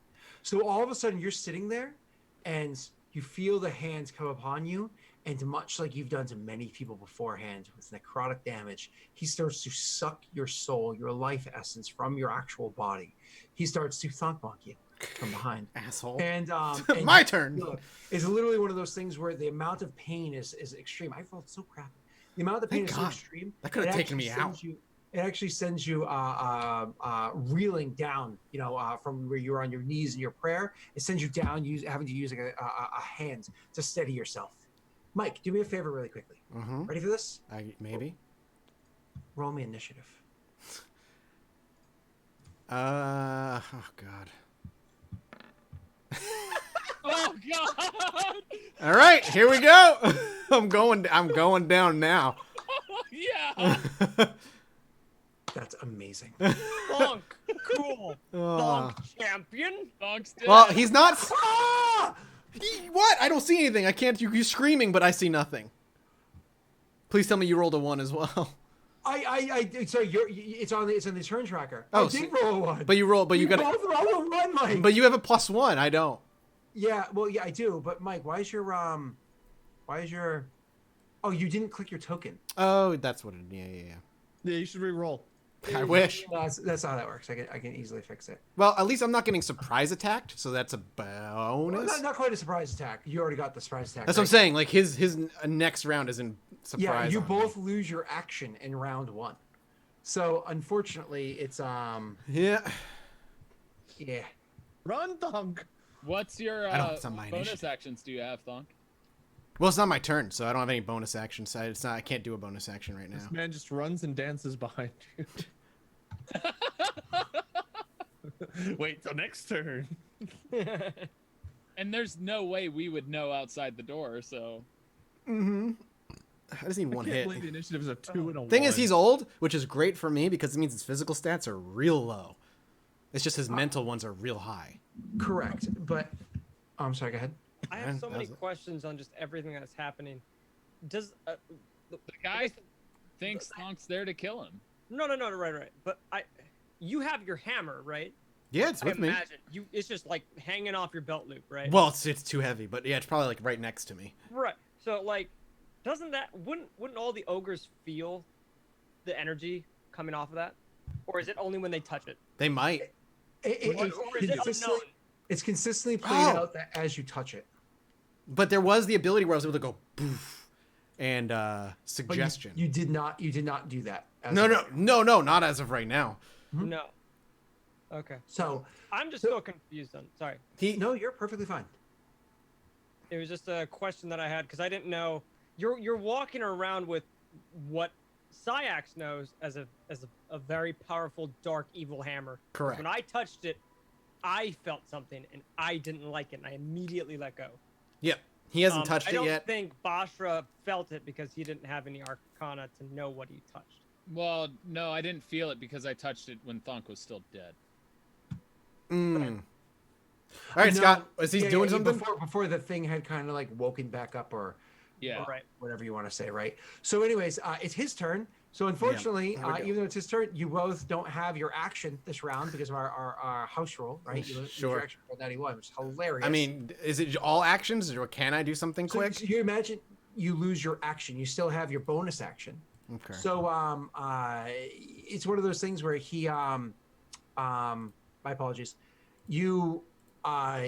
So all of a sudden you're sitting there and you feel the hands come upon you, and much like you've done to many people beforehand with necrotic damage, he starts to suck your soul, your life essence from your actual body. He starts to thunk bonk you from behind. Asshole. And My turn. Look, it's literally one of those things where the amount of pain is extreme. I felt so crappy. The amount of pain Thank is God. so extreme. That could have it taken actually me sends out. It actually sends you reeling down, from where you're on your knees in your prayer. It sends you down, having to use like a hand to steady yourself. Mike, do me a favor really quickly. Ready for this? Maybe. Roll me initiative. Oh, God. Oh God! All right, here we go. I'm going down now. Yeah. That's amazing. Thunk, cool. Oh. Thunk, champion. Thonk's dead. Well, he's not. What? I don't see anything. I can't. You're screaming, but I see nothing. Please tell me you rolled a 1 as well. Sorry, it's on the turn tracker. Oh, I did roll a 1. But you roll. But you got. both roll a 1, Mike. But you have a +1. I don't. Yeah, well, yeah, I do. But Mike, why is your Oh, you didn't click your token. Oh, that's what it. Yeah. Yeah, you should re-roll. I wish. That's how that works. I can easily fix it. Well, at least I'm not getting surprise attacked, so that's a Well, bonus. not quite a surprise attack. You already got the surprise attack. That's what I'm saying. Like his next round is in surprise. Yeah, you on both me. lose your action in round 1. So unfortunately, it's Yeah. yeah. Run, Thunk. What's your I don't- it's not my bonus initiative. actions do you have, Thonk? Well, it's not my turn, so I don't have any bonus actions. So it's not. I can't do a bonus action right now. This man just runs and dances behind you. Wait till next turn. And there's no way we would know outside the door, so Mm-hmm. I just need I one can't hit. believe the initiatives are 2 and a 1. Thing is, he's old, which is great for me because it means his physical stats are real low. It's just his mental ones are real high. Correct. But I'm sorry, go ahead. I have so That many was it. questions on just everything that's happening. Does the guy thinks Thonk's there to kill him. no, right. But you have your hammer, right? Yeah, it's I with me. imagine it's just like hanging off your belt loop, right? Well, it's too heavy, but yeah, it's probably like right next to me. Right. So like, wouldn't all the ogres feel the energy coming off of that, or is it only when they touch it? They might. Or is it unknown? It's consistently played out that as you touch it. But there was the ability where I was able to go poof and But suggestion. You did not do that. as No, of no, right now. no, not as of right now. No. Okay. So I'm just so confused. Sorry. no, you're perfectly fine. It was just a question that I had because I didn't know. You're walking around with what Syax knows as a very powerful dark evil hammer. Correct. When I touched it, I felt something and I didn't like it and I immediately let go. Yep. He hasn't touched I it don't yet. think Bashra felt it because he didn't have any arcana to know what he touched. Well, no, I didn't feel it because I touched it when Thonk was still dead. Mm. All right, No, Scott. Is he yeah, doing yeah, something? before the thing had kind of like woken back up or Yeah. Right. whatever you want to say, right? So, anyways, it's his turn. So, unfortunately, There we go. even though it's his turn, you both don't have your action this round because of our house rule, right? You lose Sure. your action for 91, which is hilarious. I mean, is it all actions, or can I do something so, quick? so you imagine you lose your action. You still have your bonus action. Okay. So, it's one of those things where my apologies.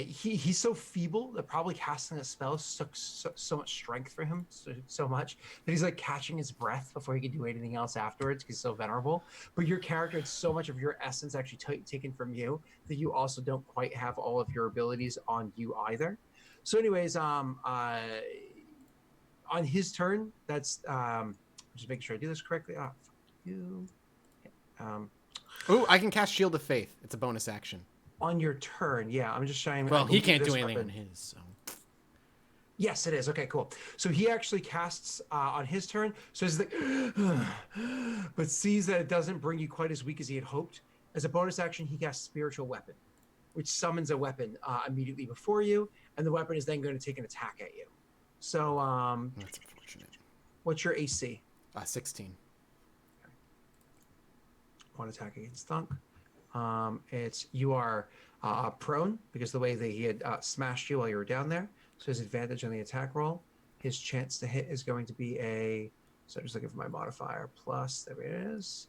He's so feeble that probably casting a spell took so much strength for him, so much that he's like catching his breath before he can do anything else afterwards because he's so venerable. But your character had so much of your essence actually taken from you that you also don't quite have all of your abilities on you either. So, anyways, on his turn, that's just making sure I do this correctly. Fuck you. Ooh, I can cast Shield of Faith. It's a bonus action. On your turn, yeah, I'm just showing. Well, I he believe can't this do anything weapon- on his. So. Yes, it is. Okay, cool. So he actually casts on his turn. So he's like, but sees that it doesn't bring you quite as weak as he had hoped. As a bonus action, he casts Spiritual Weapon, which summons a weapon immediately before you, and the weapon is then going to take an attack at you. So, That's unfortunate. what's your AC? 16. One attack against Thunk. You are prone because the way that he had smashed you while you were down there. So his advantage on the attack roll. His chance to hit is going to be so I'm just looking for my modifier plus. There it is.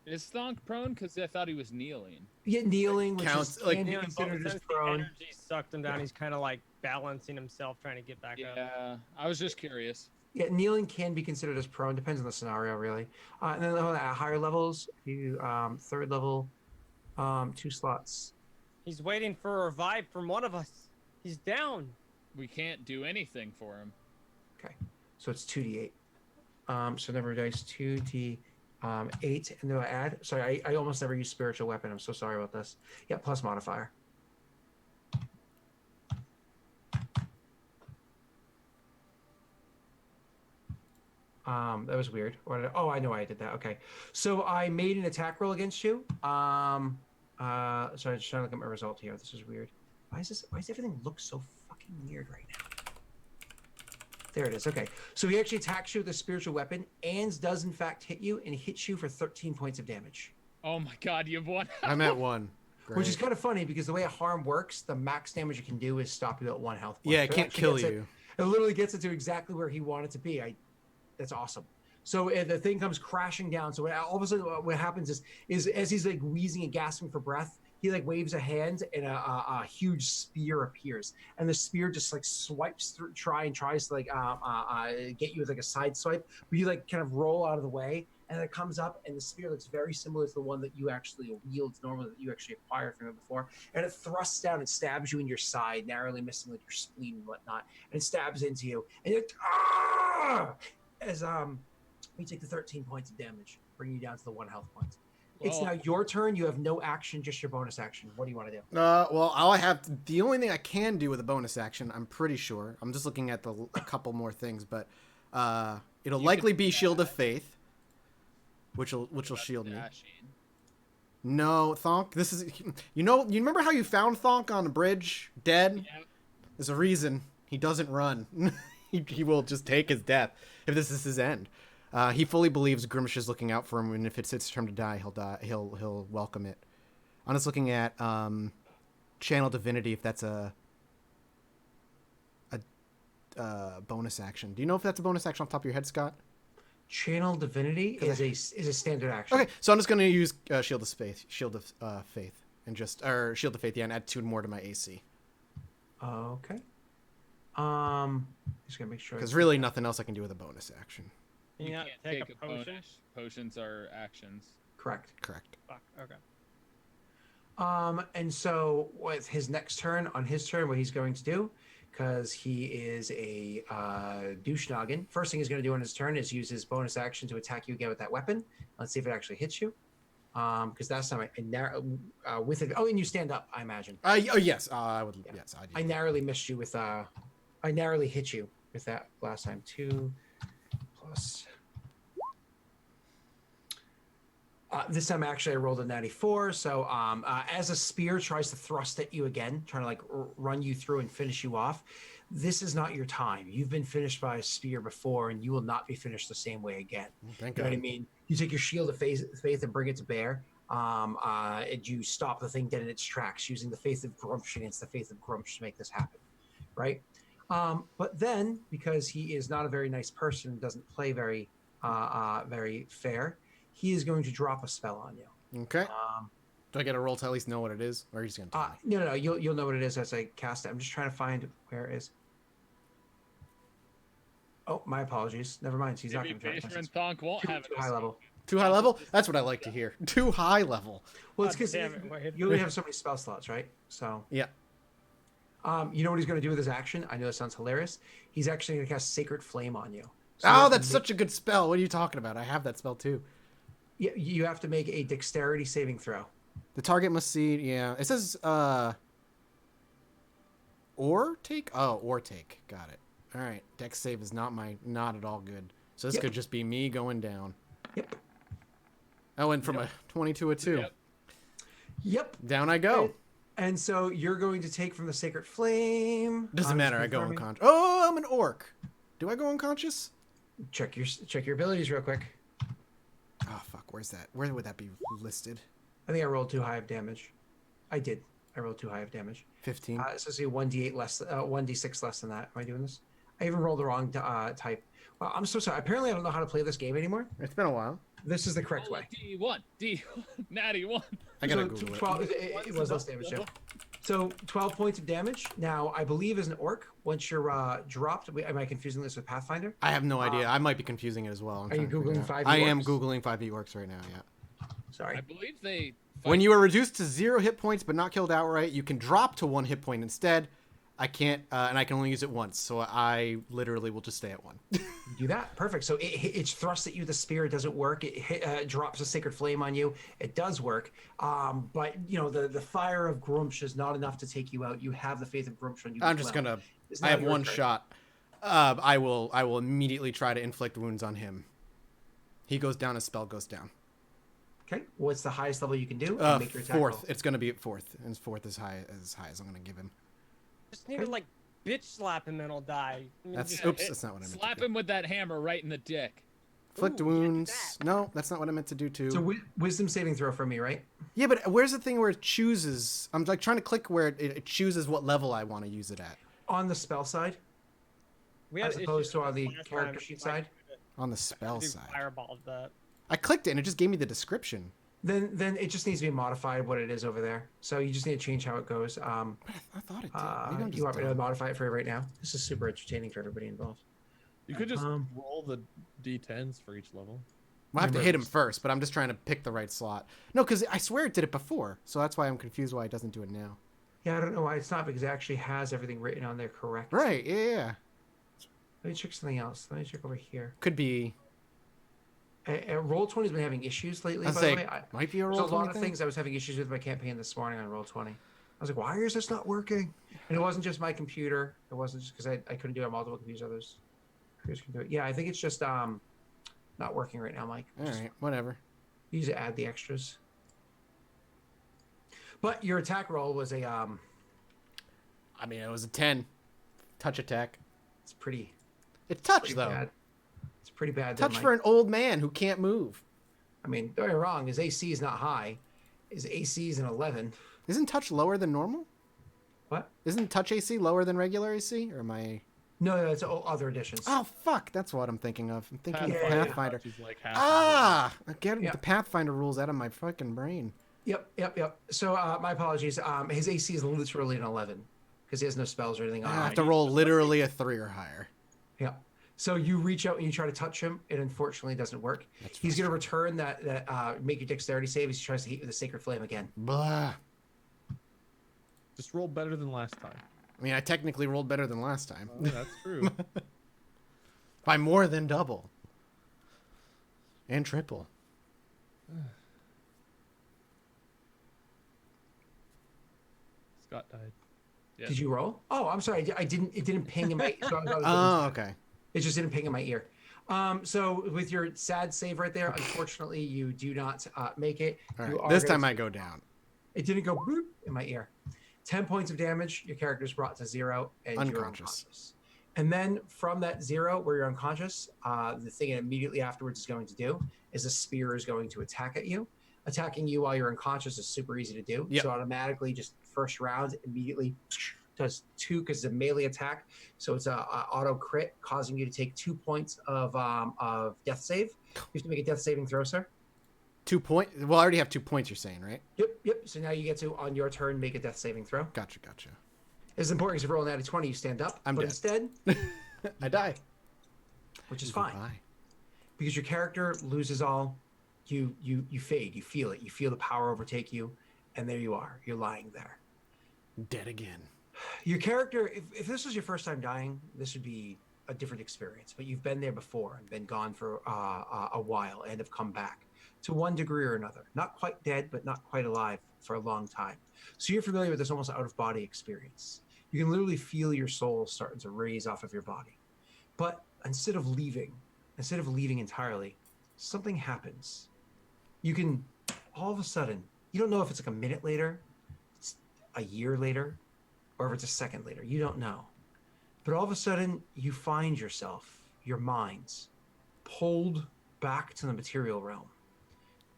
Is Thonk prone? Because I thought he was kneeling. Yeah, kneeling, which Counts, is like- can be Yeah, considered as since the prone. energy sucked him down, he's kind of like balancing himself, trying to get back up. Yeah, I was just curious. Yeah, kneeling can be considered as prone. Depends on the scenario, really. And then at higher levels, you third level, 2 slots. He's waiting for a revive from one of us. He's down. We can't do anything for him. Okay, so it's 2d8. So number of dice 2d8, and then I add. Sorry, I almost never use spiritual weapon. I'm so sorry about this. Yeah, plus modifier. That was weird. I know why I did that. Okay, so I made an attack roll against you. Sorry, I'm just trying to look at my result here. This is weird. Why does everything look so fucking weird right now? There it is. Okay, so he actually attacks you with a spiritual weapon and does in fact hit you, and hits you for 13 points of damage. Oh my god, you've won. I'm at 1. Great. Which is kind of funny because the way a harm works, the max damage you can do is stop you at 1 health point. Yeah, it So can't actually kill gets you. It literally gets it to exactly where he wanted to be. That's awesome. So the thing comes crashing down. So all of a sudden, what happens is as he's like wheezing and gasping for breath, he like waves a hand, and a huge spear appears, and the spear just like swipes through, tries to like get you with like a side swipe, but you like kind of roll out of the way, and it comes up, and the spear looks very similar to the one that you actually wield normally, that you actually acquired from it before, and it thrusts down and stabs you in your side, narrowly missing like your spleen and whatnot, and it stabs into you, and you're like, ah! As you take the 13 points of damage, bringing you down to the 1 health point. It's Oh. now your turn. You have no action, just your bonus action. What do you want to do? Well, all I have, the only thing I can do with a bonus action, I'm pretty sure. I'm just looking at a couple more things, but it'll likely be Shield of Faith, which will shield me. Dashing. No, Thonk. This is, you remember how you found Thonk on the bridge, dead? Yeah. There's a reason he doesn't run. he will just take his death if this is his end. He fully believes Grimsh is looking out for him, and if it's his turn to die, he'll die. He'll welcome it. I'm just looking at Channel Divinity, if that's a bonus action. Do you know if that's a bonus action off the top of your head, Scott? Channel Divinity is a standard action. Okay, so I'm just going to use Shield of Faith, and just Shield of Faith, yeah, and add 2 more to my AC. Okay. Just gonna make sure. Because really, nothing else I can do with a bonus action. Can You you not can't take take a a potion? bonus. Potions are actions. Correct. Correct. Fuck. Okay. And so with his next turn, on his turn, what he's going to do, because he is a douche noggin, first thing he's going to do on his turn is use his bonus action to attack you again with that weapon. Let's see if it actually hits you. Because that's time with it. Oh, and you stand up, I imagine. Yes, I would. Yeah. Yes, I do. I narrowly missed you with. I narrowly hit you with that last time. 2 plus. This time, actually, I rolled a 94. So, as a spear tries to thrust at you again, trying to like run you through and finish you off, this is not your time. You've been finished by a spear before, and you will not be finished the same way again. Thank You know God. what I mean? You take your shield of faith and bring it to bear. And you stop the thing dead in its tracks using the faith of Grumsh against the faith of Grumsh to make this happen, right? But then, because he is not a very nice person and doesn't play very fair, he is going to drop a spell on you. Okay. Do I get a roll to at least know what it is, or are you just gonna tell me? No, you'll know what it is as I cast it. I'm just trying to find where it is. Oh, my apologies. Never mind. He's not Maybe going to drop Faerun Thonk won't have too it. high level. Too high level? That's what I like to hear. Too high level. Well, it's God because damn it, Wade. you only have so many spell slots, right? So Yeah. you know what he's going to do with his action? I know that sounds hilarious. He's actually going to cast Sacred Flame on you. So you Oh, have to that's make- such a good spell. What are you talking about? I have that spell too. You have to make a Dexterity saving throw. The target must see. Yeah, it says or take. Oh, or take. Got it. All right. Dex save is not at all good. So this Yep. could just be me going down. Yep. I went from a 20 to a 2. Yep. Yep. Down I go. And so you're going to take from the Sacred Flame. Doesn't I'm matter. just I go confirming. unconscious. Oh, I'm an orc. Do I go unconscious? Check your abilities real quick. Oh fuck. Where's that? Where would that be listed? I think I rolled too high of damage. I did. I rolled too high of damage. 15. It's supposed to be 1d8 less, 1d6 less than that. Am I doing this? I even rolled the wrong type. Well, I'm so sorry. Apparently, I don't know how to play this game anymore. It's been a while. This is the correct Roll a way. D1, Natty 1. I gotta So Google it. 12, it was less damage too. So 12 points of damage. Now, I believe as an orc, once you're dropped, am I confusing this with Pathfinder? I have no idea. I might be confusing it as well. I'm Are you trying to figure it Googling out. 5e I am orcs? Googling 5e orcs right now, yeah. Sorry. I believe they. When you are reduced to 0 hit points but not killed outright, you can drop to 1 hit point instead. I can't, and I can only use it once, so I literally will just stay at 1. Do that. Perfect. So it's thrust at you. The spear doesn't work. It drops a Sacred Flame on you. It does work. But, the fire of Grumsh is not enough to take you out. You have the faith of Grumsh on you. I'm as just well. gonna. It's I now have your one turn. shot. I will immediately try to inflict wounds on him. He goes down. His spell goes down. Okay. What's the highest level you can do? And make your attack 4th. roll. It's gonna be at 4th, and 4th is high as I'm gonna give him. Just need to like bitch slap him and he'll die. I mean, That's just- oops. That's not what I meant. Slap to do. him with that hammer right in the dick. Inflict Ooh, you can't do wounds. that. No, that's not what I meant to do too. So wisdom saving throw for me, right? Yeah, but where's the thing where it chooses? I'm like trying to click where it chooses what level I want to use it at. On the spell side, we as had opposed issues to on with the this last character time. sheet Like, side. On the spell do side. Fireball that. I clicked it and it just gave me the description. Then it just needs to be modified what it is over there. So you just need to change how it goes. But I thought it did. Maybe I'm just You want me to dumb. modify it for you right now? This is super entertaining for everybody involved. You could just Um, roll the d10s for each level. We'll have to Remember- hit him first, but I'm just trying to pick the right slot. No, because I swear it did it before, so that's why I'm confused why it doesn't do it now. Yeah, I don't know why it's not because it actually has everything written on there correct. Right? Yeah. Let me check something else. Let me check over here. Could be. Roll20's been having issues lately. I By say the way, might be a there's roll. a lot of things I was having issues with my campaign this morning on Roll20. I was like, why is this not working? And it wasn't just my computer. It wasn't just because I couldn't do it on multiple computers. Others can do it. Yeah, I think it's just not working right now, Mike. All right, whatever. You need to add the extras. But your attack roll was a I mean, it was a 10. Touch attack. it's pretty It's touch pretty though. bad. It's pretty bad. there, Touch Mike. for an old man who can't move. I mean, don't get me wrong. His AC is not high. His AC is an 11. Isn't touch lower than normal? What? Isn't touch AC lower than regular AC? Or am I? No, it's other additions. Oh fuck! That's what I'm thinking of. I'm thinking of Pathfinder. Pathfinder. Which is like half Ah! Get Yeah. the Pathfinder rules out of my fucking brain. Yep. So my apologies. His AC is literally an 11 because he has no spells or anything on. I have it. to roll literally a 3 or higher. Yeah. So you reach out and you try to touch him. It unfortunately doesn't work. He's going to return that make your dexterity save as he tries to hit you with a sacred flame again. Blah. Just roll better than last time. I mean, I technically rolled better than last time. Oh, that's true. By more than double. And triple. Scott died. Yeah. Did you roll? Oh, I'm sorry. I didn't. It didn't ping in my. So I was Oh, okay. It just didn't ping in my ear. So with your sad save right there, unfortunately, you do not make it. All You right. are This gonna time I take- go down. It didn't go boop in my ear. 10 points of damage. Your character is brought to 0, and you're Unconscious. unconscious. And then from that 0, where you're unconscious, the thing immediately afterwards is going to do is a spear is going to attack at you. Attacking you while you're unconscious is super easy to do. Yep. So automatically, just first round, immediately does 2 because it's a melee attack. So it's a auto crit, causing you to take 2 points of death save. You have to make a death saving throw, sir. 2 points. Well, I already have 2 points. You're saying, right? Yep. So now you get to, on your turn, make a death saving throw. Gotcha. It's important because if you roll an out of 20, you stand up. I'm but dead. instead, I die. which is fine, Goodbye. because your character loses all. You fade. You feel it. You feel the power overtake you, and there you are. You're lying there. Dead again. Your character, if this was your first time dying, this would be a different experience. But you've been there before and been gone for a while and have come back to one degree or another. Not quite dead, but not quite alive for a long time. So you're familiar with this almost out of body experience. You can literally feel your soul starting to raise off of your body. But instead of leaving entirely, something happens. You can, all of a sudden, you don't know if it's like a minute later, it's a year later, or if it's a second later. You don't know. But all of a sudden, you find yourself, your minds, pulled back to the material realm.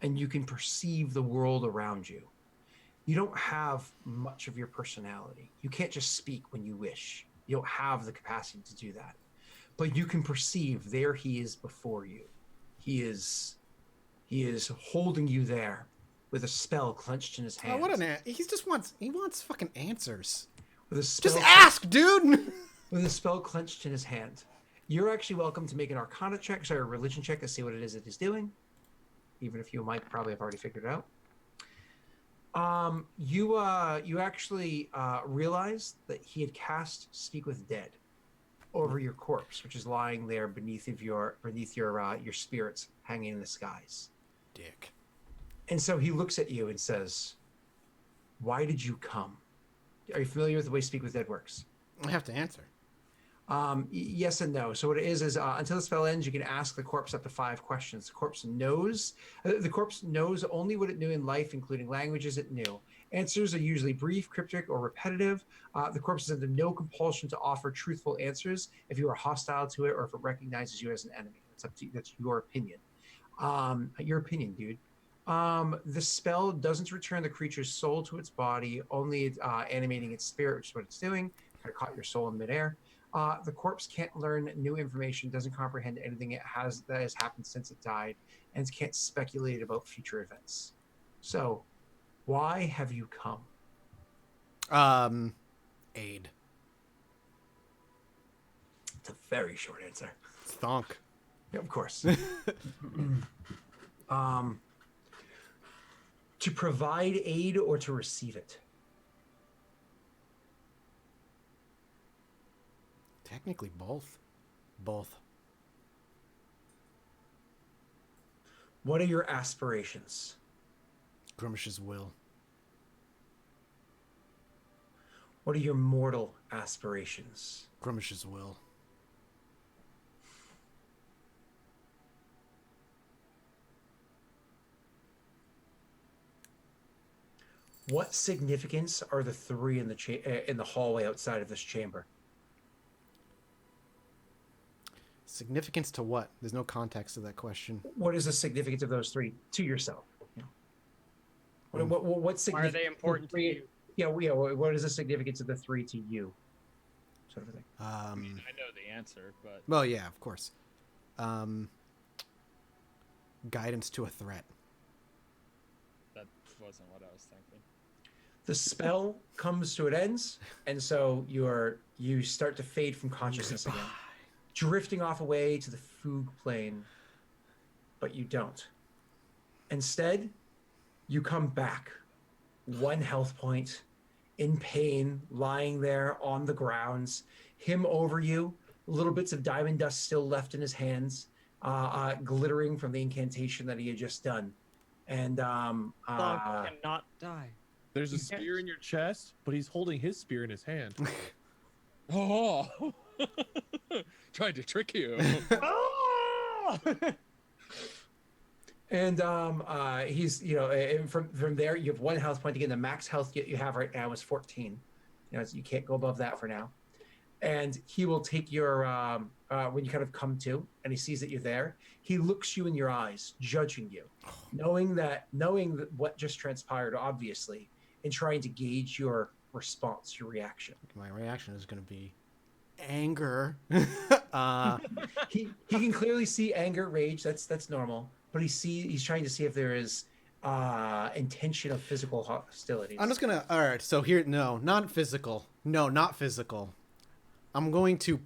And you can perceive the world around you. You don't have much of your personality. You can't just speak when you wish. You don't have the capacity to do that. But you can perceive there he is before you. He is holding you there with a spell clenched in his Oh, hand. what an he wants fucking answers. With a spell Just ask, dude. with a spell clenched in his hand. You're actually welcome to make an Arcana check, sorry, a religion check to see what it is that he's doing, even if you might probably have already figured it out. You actually realized that he had cast Speak with Dead over your corpse, which is lying there beneath your spirits hanging in the skies. Dick. And so he looks at you and says, "Why did you come?" Are you familiar with the way Speak with Dead works? I have to answer. Yes and no. So what it is until the spell ends, you can ask the corpse up to 5 questions. The corpse knows only what it knew in life, including languages it knew. Answers are usually brief, cryptic, or repetitive. The corpse is under no compulsion to offer truthful answers if you are hostile to it or if it recognizes you as an enemy. That's up to you. That's your opinion. Your opinion, dude. The spell doesn't return the creature's soul to its body, only animating its spirit, which is what it's doing. Kind of caught your soul in midair. The corpse can't learn new information, doesn't comprehend anything that has happened since it died, and can't speculate about future events. So, why have you come? Aid. It's a very short answer. Thonk. Yeah, of course. To provide aid or to receive it? Technically both. Both. What are your aspirations? Grimish's will. What are your mortal aspirations? Grimish's will. What significance are the three in the hallway outside of this chamber? Significance to what? There's no context to that question. What is the significance of those three to yourself? What Why are significance? they important to you? Yeah, what is the significance of the three to you? Sort of thing. I mean, I know the answer, but Well, yeah, of course. Guidance to a threat. that wasn't what I was thinking. The spell comes to an end, and so you start to fade from consciousness again, drifting off away to the fugue plane, but you don't. Instead, you come back, 1 health point, in pain, lying there on the grounds, him over you, little bits of diamond dust still left in his hands, glittering from the incantation that he had just done. And Thonk cannot die. There's a spear in your chest, but he's holding his spear in his hand. Oh, tried to trick you. And he's, and from there, you have 1 health point. Again, the max health you have right now is 14. So you can't go above that for now. And he will take your, when you kind of come to, and he sees that you're there, he looks you in your eyes, judging you, knowing that what just transpired, obviously, and trying to gauge your response, your reaction. My reaction is going to be anger. He can clearly see anger, rage. That's normal. But he's trying to see if there is intention of physical hostilities. I'm just going to... All right, so here... No, not physical. No, not physical. I'm going to,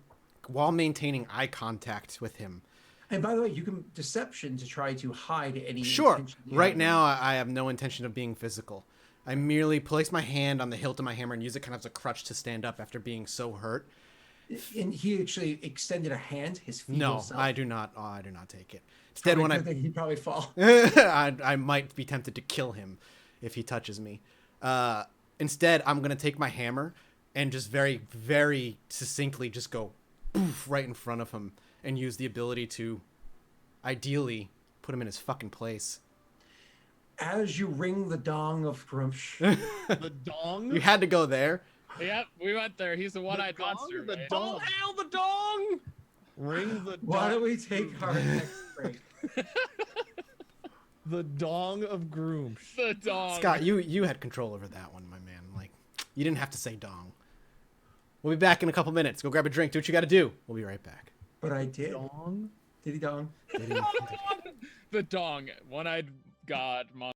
while maintaining eye contact with him... And by the way, you can deception to try to hide any... Sure. Right now, I have no intention of being physical. I merely place my hand on the hilt of my hammer and use it kind of as a crutch to stand up after being so hurt. And he actually extended a hand, his feeble No, self. I do not. Oh, I do not take it. Instead, when he'd probably fall. I might be tempted to kill him if he touches me. Instead, I'm gonna take my hammer and just very, very succinctly just go poof right in front of him and use the ability to, ideally, put him in his fucking place. As you ring the dong of Grumsh. The dong? You had to go there. Yep, we went there. He's the one-eyed monster. The right? dong. Oh, hail the dong! Ring the dong. Why don't we take our next break? The dong of Groomsh. The dog. Scott, you had control over that one, my man. Like, you didn't have to say dong. We'll be back in a couple minutes. Go grab a drink. Do what you got to do. We'll be right back. But I did. Dong? Did he dong? The dong. One-eyed god monster.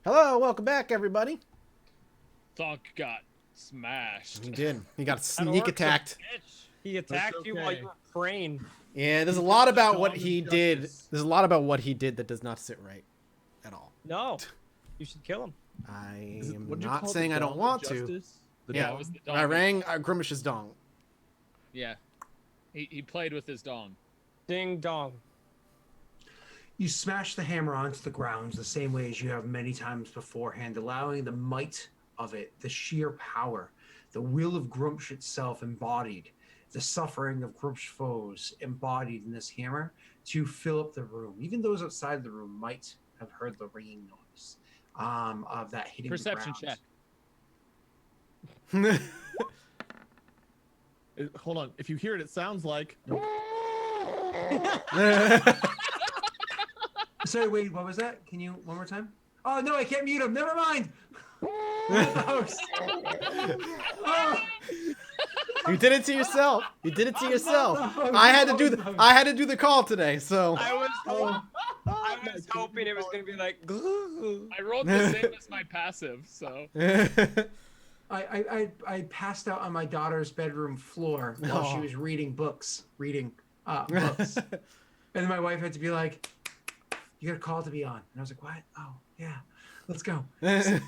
Hello, welcome back, everybody. Thunk got smashed. He did. He got That sneak orc's a attacked. bitch. He attacked you while okay. you were praying. Yeah, there's a He lot took the about what dawn of he did. justice. There's a lot about what he did that does not sit right at all. No, you should kill him. I Is it- am what'd you not call it, saying the I don't dawn of want to. justice? The Yeah, That dawn? was the I dong. rang Grimish's dong. Yeah. He played with his dong. Ding dong. You smash the hammer onto the ground the same way as you have many times beforehand, allowing the might of it, the sheer power, the will of Grumsh itself embodied, the suffering of Grumsh foes embodied in this hammer to fill up the room. Even those outside the room might have heard the ringing noise of that hitting Perception the ground. check. Hold on. If you hear it, it sounds like. Sorry, wait, what was that? Can you one more time? Oh no, I can't mute him. Never mind. Oh, You did it to yourself. You did it to yourself. I had to do the call today, so I was hoping it was gonna be like. I rolled the same as my passive, so. I passed out on my daughter's bedroom floor while she Oh. was reading books. And then my wife had to be like, "You got a call to be on," and I was like, "What? Oh yeah, let's go." So,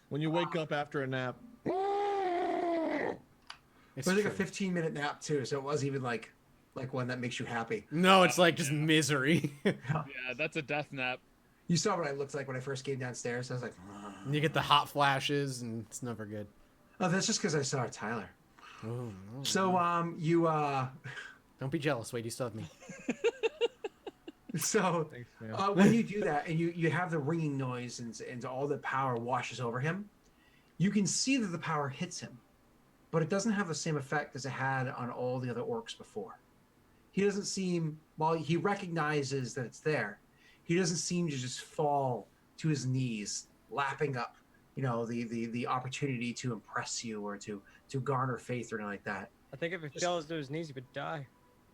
When you wake up after a nap. It's it was like a true. 15-minute nap too, so it wasn't even like one that makes you happy. No, it's like just misery. Yeah, that's a death nap. You saw what I looked like when I first came downstairs. I was like, You get the hot flashes, and it's never good. "Oh, that's just because I saw Tyler." Oh, no. So you Don't be jealous, Wade. You still have me. so Thanks, man. when you do that and you have the ringing noise and all the power washes over him, you can see that the power hits him, but it doesn't have the same effect as it had on all the other orcs before. He doesn't seem, while he recognizes that it's there, he doesn't seem to just fall to his knees, lapping up, the opportunity to impress you or to garner faith or anything like that. I think if he fell to his knees, he would die.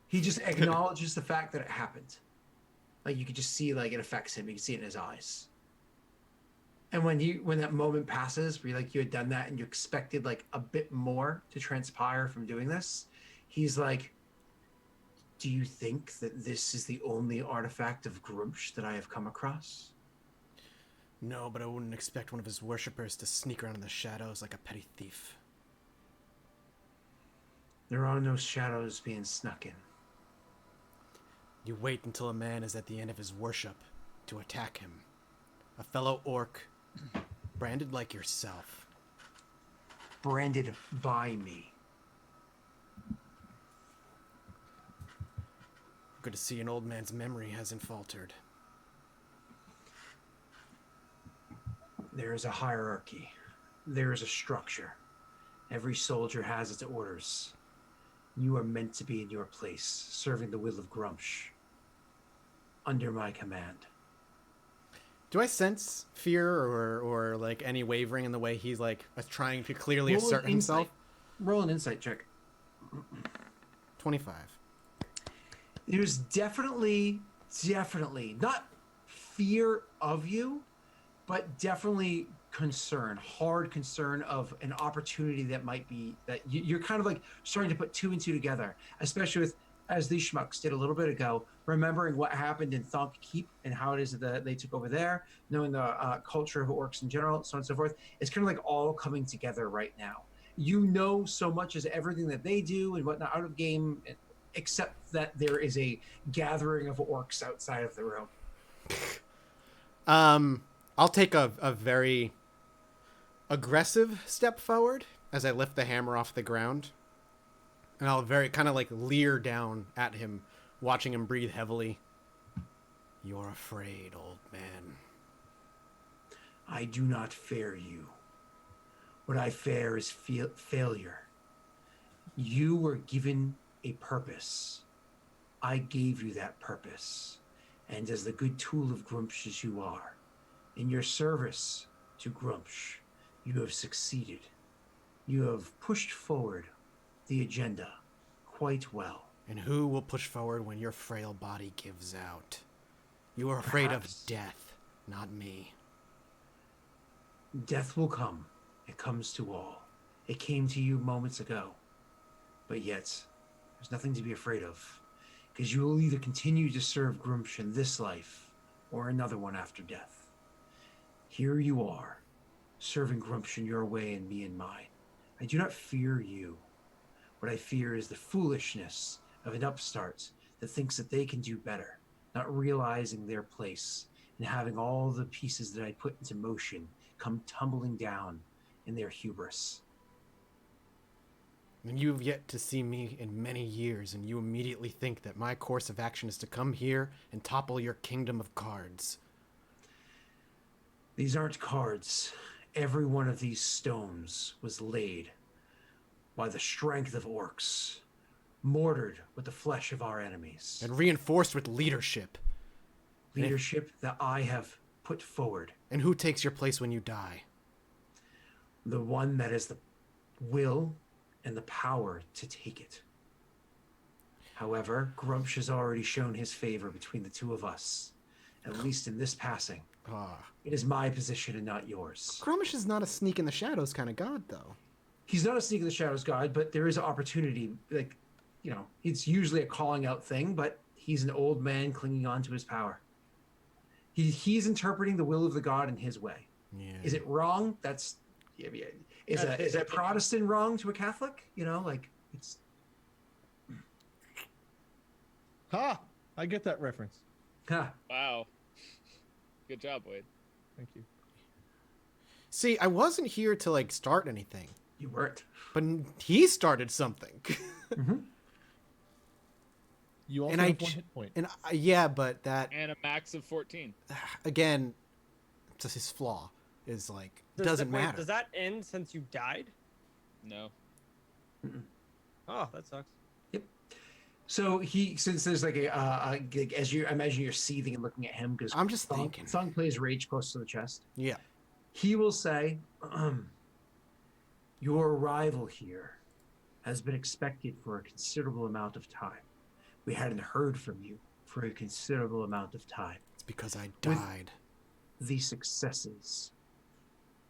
He just acknowledges the fact that it happened. Like you could just see, like it affects him. You can see it in his eyes. And when that moment passes, where you had done that and you expected like a bit more to transpire from doing this, he's like, "Do you think that this is the only artifact of Grumsh that I have come across?" No, but I wouldn't expect one of his worshippers to sneak around in the shadows like a petty thief. There are no shadows being snuck in. You wait until a man is at the end of his worship to attack him. A fellow orc, branded like yourself. Branded by me. Good to see an old man's memory hasn't faltered. There is a hierarchy. There is a structure. Every soldier has its orders. You are meant to be in your place, serving the will of Grumsh. Under my command. Do I sense fear or like any wavering in the way he's like trying to clearly Roll an assert himself? insight- Roll an insight check. 25. There's definitely not fear of you, but definitely hard concern of an opportunity that might be that you're kind of like starting to put two and two together, especially with as these schmucks did a little bit ago, remembering what happened in Thonk Keep and how it is that they took over there, knowing the culture of orcs in general, so on and so forth. It's kind of like all coming together right now. You know so much as everything that they do and whatnot out of game, except that there is a gathering of orcs outside of the room. I'll take a very aggressive step forward as I lift the hammer off the ground. And I'll very kind of like leer down at him, watching him breathe heavily. You're afraid, old man. I do not fear you. What I fear is failure. You were given a purpose. I gave you that purpose. And as the good tool of Grumsh as you are, in your service to Grumsh, you have succeeded. You have pushed forward the agenda quite well. And who will push forward when your frail body gives out? You are afraid Perhaps. of death, not me. Death will come. It comes to all. It came to you moments ago. But yet, there's nothing to be afraid of. Because you will either continue to serve Grumsh in this life, or another one after death. Here you are, serving Grumsh in your way and me in mine. I do not fear you. What I fear is the foolishness of an upstart that thinks that they can do better, not realizing their place, and having all the pieces that I put into motion come tumbling down in their hubris. And you've yet to see me in many years, and you immediately think that my course of action is to come here and topple your kingdom of cards. These aren't cards. Every one of these stones was laid by the strength of orcs, mortared with the flesh of our enemies. And reinforced with leadership. Leadership that I have put forward. And who takes your place when you die? The one that has the will and the power to take it. However, Grumsh has already shown his favor between the two of us, at least in this passing. It is my position and not yours. Grumsh is not a sneak in the shadows kind of god, though. He's not a sneak in the shadows god, but there is an opportunity. Like, you know, it's usually a calling out thing, but he's an old man clinging on to his power. He's interpreting the will of the god in his way. Yeah. Is it wrong? That's is a Protestant wrong to a Catholic? You know, like it's. Ha! I get that reference. Huh. Wow. Good job, Wade. Thank you. See, I wasn't here to like start anything, You weren't. but he started something. Mm-hmm. You also And have one hit point. And yeah, but that And a max of 14. again, just his flaw is like doesn't matter. Does that end since you died? No. Oh, that sucks. So since there's like as you, I imagine you're seething and looking at him because I'm just thinking. Thong plays rage close to the chest. Yeah. He will say, your arrival here has been expected for a considerable amount of time. We hadn't heard from you for a considerable amount of time. It's because I died. The successes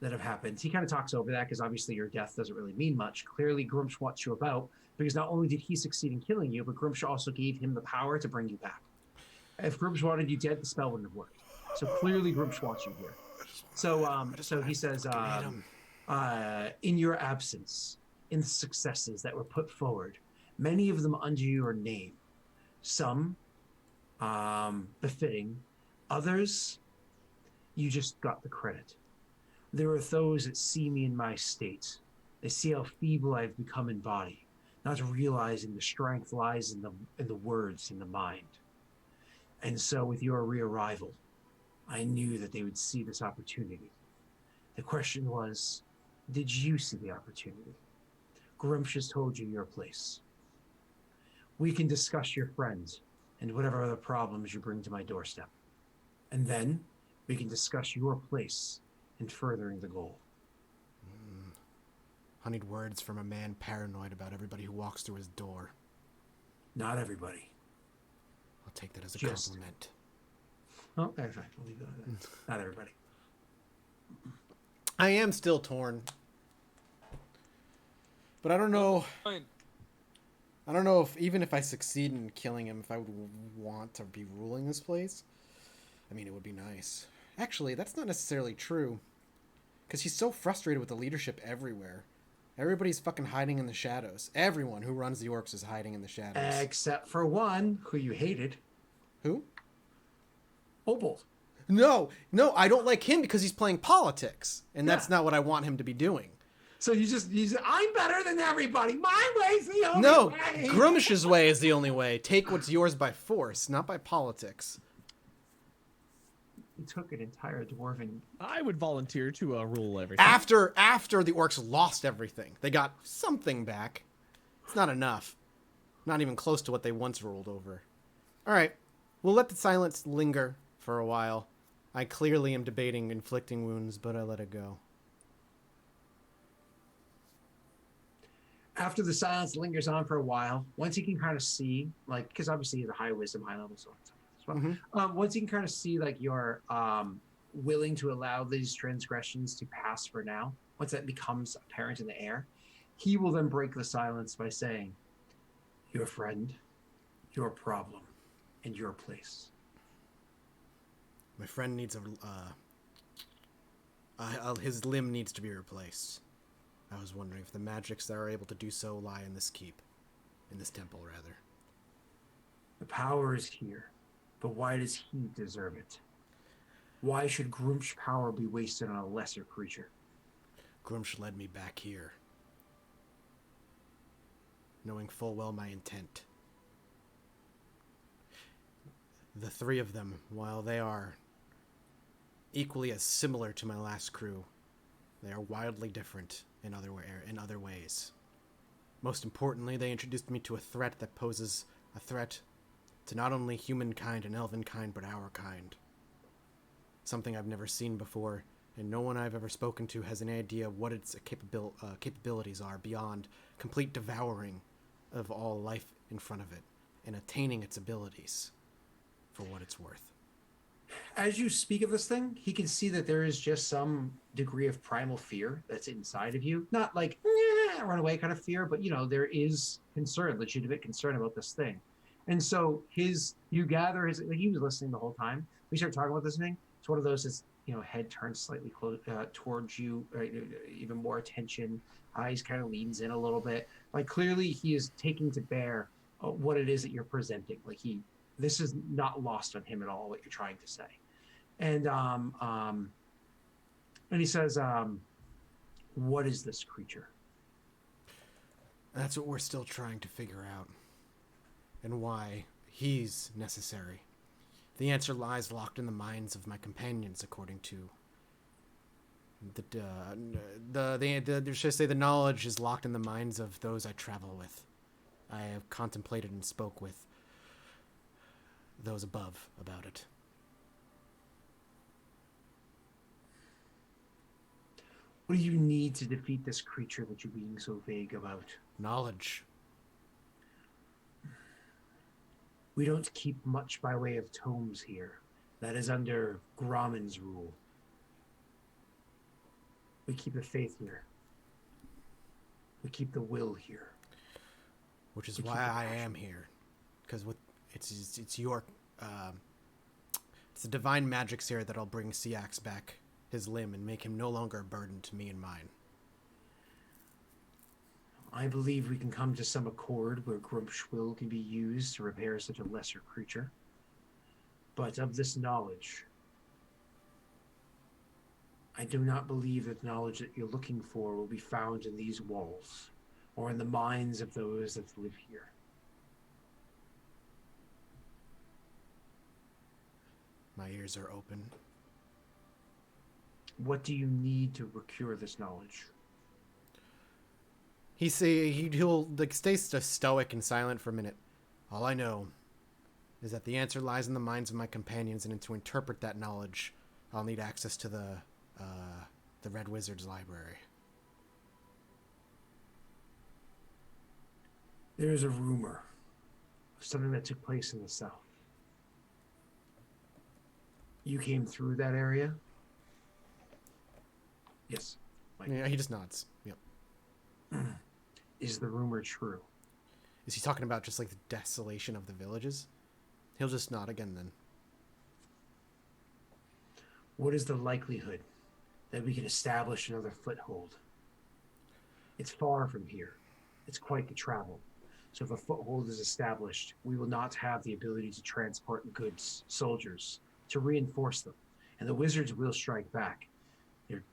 that have happened. He kind of talks over that because obviously your death doesn't really mean much. Clearly, Grumsh wants you about because not only did he succeed in killing you, but Grumsh also gave him the power to bring you back. If Grumsh wanted you dead, the spell wouldn't have worked. So clearly, Grumsh wants you here. So he says, in your absence, in the successes that were put forward, many of them under your name, some befitting, others you just got the credit. There are those that see me in my state. They see how feeble I've become in body, not realizing the strength lies in the words, in the mind. And so with your re-arrival, I knew that they would see this opportunity. The question was, did you see the opportunity? Grumsh has told you your place. We can discuss your friends and whatever other problems you bring to my doorstep. And then we can discuss your place in furthering the goal. Honeyed words from a man paranoid about everybody who walks through his door. Not everybody. I'll take that as a Just- compliment. Oh, okay, fine. We'll leave it at that. Not everybody. I am still torn. But I don't know. Fine. I don't know if even if I succeed in killing him, if I would want to be ruling this place. I mean, it would be nice. Actually, that's not necessarily true. Because he's so frustrated with the leadership everywhere. Everybody's fucking hiding in the shadows. Everyone who runs the orcs is hiding in the shadows. Except for one who you hated. Who? Obold. No, I don't like him because he's playing politics. And that's not what I want him to be doing. So you just, I'm better than everybody. My way's the only No, way. Grumish's way is the only way. Take what's yours by force, not by politics. He took an entire dwarven. I would volunteer to rule everything. After the orcs lost everything, they got something back. It's not enough. Not even close to what they once ruled over. All right, we'll let the silence linger for a while. I clearly am debating inflicting wounds, but I let it go. After the silence lingers on for a while, once he can kind of see, like, because obviously he's a high wisdom, high level, so on and so forth as well. Once he can kind of see, like, your willing to allow these transgressions to pass for now, once that becomes apparent in the air, he will then break the silence by saying, "Your friend, your problem, and your place." My friend needs his limb needs to be replaced. I was wondering if the magics that are able to do so lie in this keep. In this temple, rather. The power is here, but why does he deserve it? Why should Grumsh's power be wasted on a lesser creature? Grumsh led me back here, knowing full well my intent. The three of them, while they are equally as similar to my last crew, they are wildly different in other ways. Most importantly, they introduced me to a threat that poses a threat to not only humankind and elvenkind, but our kind. Something I've never seen before, and no one I've ever spoken to has any idea what its capabilities are beyond complete devouring of all life in front of it and attaining its abilities for what it's worth. As you speak of this thing, he can see that there is just some degree of primal fear that's inside of you. Not like, run away kind of fear, but, there is concern, legitimate concern about this thing. And so you gather his, like, he was listening the whole time. We start talking about this thing. It's one of those that's, head turned slightly towards you, even more attention. Eyes kind of leans in a little bit. Like, clearly he is taking to bear what it is that you're presenting. Like, this is not lost on him at all, what you're trying to say. And he says, what is this creature? That's what we're still trying to figure out. And why he's necessary. The answer lies locked in the minds of my companions, according to the knowledge is locked in the minds of those I travel with. I have contemplated and spoke with those above about it. What do you need to defeat this creature that you're being so vague about? Knowledge. We don't keep much by way of tomes here. That is under Grauman's rule. We keep the faith here. We keep the will here. Which is why I am here. Because it's your... it's the divine magics here that'll bring Siax back his limb and make him no longer a burden to me and mine. I believe we can come to some accord where Grumsh's will can be used to repair such a lesser creature. But of this knowledge, I do not believe that the knowledge that you're looking for will be found in these walls or in the minds of those that live here. My ears are open. What do you need to procure this knowledge? He'll like stay stoic and silent for a minute. All I know is that the answer lies in the minds of my companions, and to interpret that knowledge, I'll need access to the Red Wizard's library. There is a rumor of something that took place in the south. You came through that area? Yes. Mike. Yeah, he just nods. Yep. Is the rumor true? Is he talking about just like the desolation of the villages? He'll just nod again then. What is the likelihood that we can establish another foothold? It's far from here. It's quite the travel. So if a foothold is established, we will not have the ability to transport goods, soldiers, to reinforce them. And the wizards will strike back. They're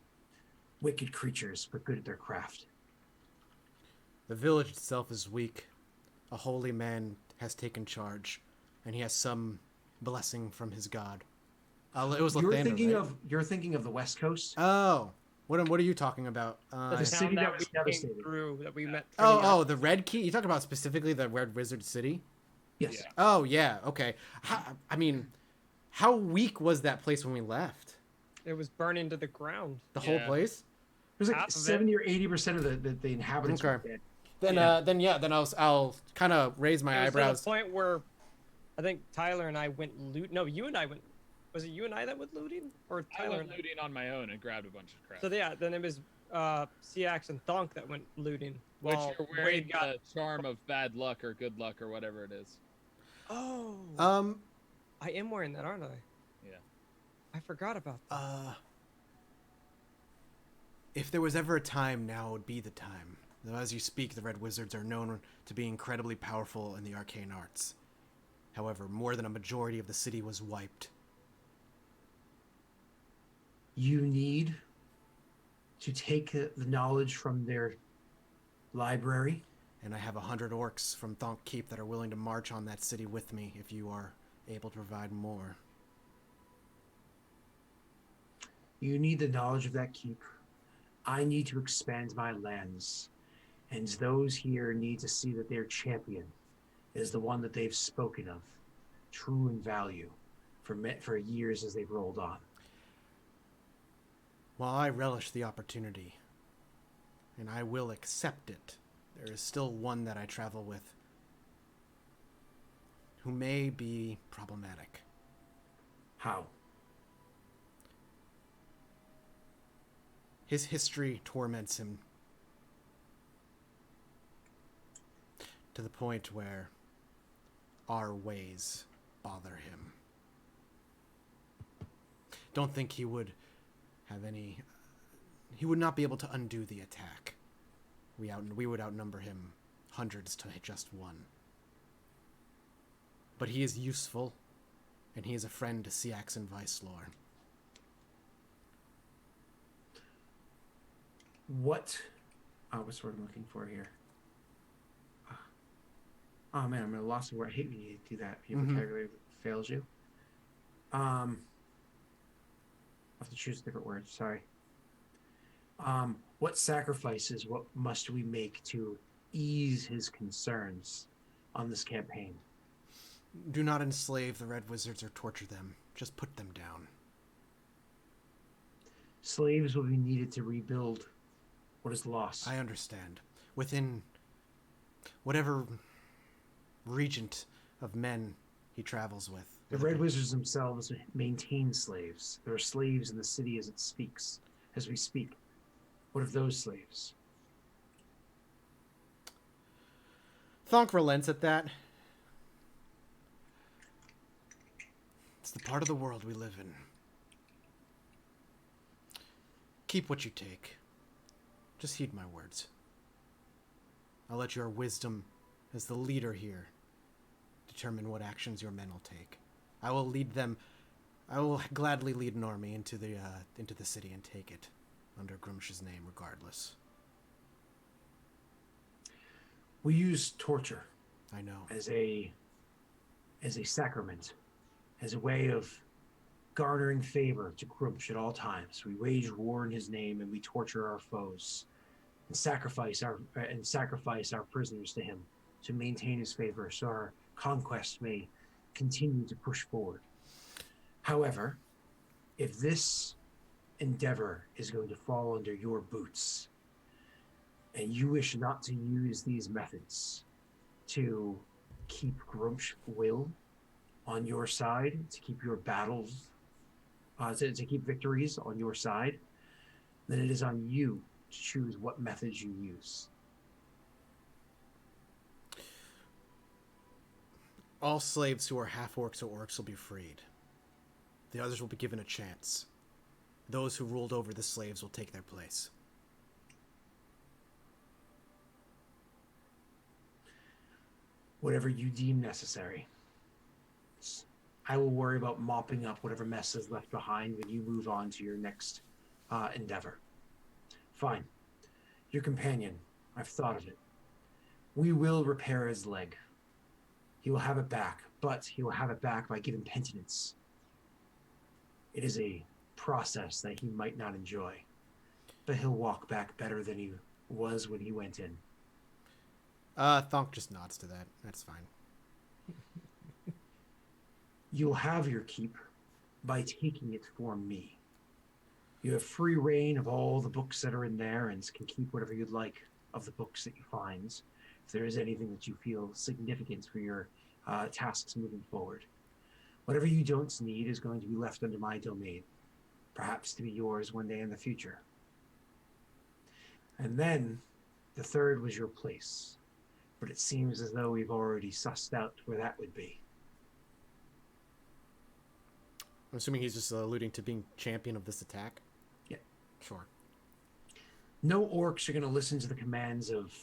wicked creatures, but good at their craft. The village itself is weak. A holy man has taken charge, and he has some blessing from his god. It was You're Lathander, thinking of the West Coast. Oh, what are you talking about? The city town that that was we came devastated. through, that we met. The Red Key. You talking about specifically the Red Wizard City? Yes. Yeah. Oh yeah, okay. How weak was that place when we left? It was burning to the ground. The whole place? There's like Half of it. 70 or 80% of the inhabitants were Okay. dead. Then I'll kind of raise my It was to the eyebrows. point where I think Tyler and I went loot. No, you and I went Was it you and I that went looting, or I Tyler? went looting on my own and grabbed a bunch of crap. So yeah, then it was Ciax and Thonk that went looting. Which While you're wearing Wade got. the charm of bad luck or good luck or whatever it is. Oh. I am wearing that, aren't I? Yeah. I forgot about that. If there was ever a time, now would be the time. Though as you speak, the Red Wizards are known to be incredibly powerful in the arcane arts. However, more than a majority of the city was wiped. You need to take the knowledge from their library. And I have 100 orcs from Thonk Keep that are willing to march on that city with me if you are able to provide more. You need the knowledge of that keep. I need to expand my lands. And those here need to see that their champion is the one that they've spoken of, true in value, for years as they've rolled on. While I relish the opportunity, and I will accept it, there is still one that I travel with who may be problematic. How? His history torments him to the point where our ways bother him. Don't think he would have any... He would not be able to undo the attack. We would outnumber him hundreds to just one. But he is useful, and he is a friend to Ciax and Vicelor. What's what I'm looking for here? Oh man, I'm at a loss of word. I hate when you do that. Your vocabulary fails you. I'll have to choose a different word. Sorry. What sacrifices, what must we make to ease his concerns on this campaign? Do not enslave the Red Wizards or torture them. Just put them down. Slaves will be needed to rebuild what is lost. I understand. Within whatever regent of men he travels with. The Red Wizards themselves maintain slaves. There are slaves in the city as we speak. What of those slaves? Thonk relents at that. It's the part of the world we live in. Keep what you take. Just heed my words. I'll let your wisdom as the leader here determine what actions your men will take. I will lead them. I will gladly lead an army into the city and take it under Grumsh's name regardless. We use torture. I know. As a sacrament, as a way of garnering favor to Grumsh at all times. We wage war in his name, and we torture our foes, and sacrifice our prisoners to him to maintain his favor, so our conquest may continue to push forward. However, if this endeavor is going to fall under your boots, and you wish not to use these methods to keep Grumsh will on your side, to keep your battles, to keep victories on your side, then it is on you to choose what methods you use. All slaves who are half-orcs or orcs will be freed. The others will be given a chance. Those who ruled over the slaves will take their place. Whatever you deem necessary. I will worry about mopping up whatever mess is left behind when you move on to your next endeavor. Fine. Your companion, I've thought of it. We will repair his leg. He will have it back, but he will have it back by giving penitence. It is a process that he might not enjoy, but he'll walk back better than he was when he went in. Thonk just nods to that. That's fine. You'll have your keep by taking it from me. You have free reign of all the books that are in there and can keep whatever you'd like of the books that you find, if there is anything that you feel significant for your tasks moving forward. Whatever you don't need is going to be left under my domain, perhaps to be yours one day in the future. And then the third was your place, but it seems as though we've already sussed out where that would be. I'm assuming he's just alluding to being champion of this attack. Yeah. Sure. No orcs are going to listen to the commands of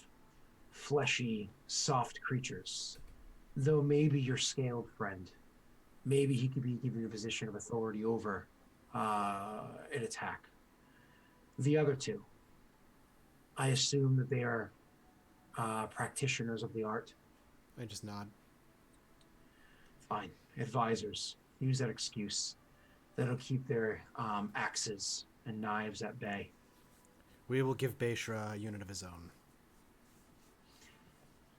fleshy, soft creatures, though maybe your scaled friend. Maybe he could be given a position of authority over an attack. The other two, I assume that they are practitioners of the art. I just nod. Fine. Advisors. Use that excuse. That'll keep their axes and knives at bay. We will give Beishra a unit of his own.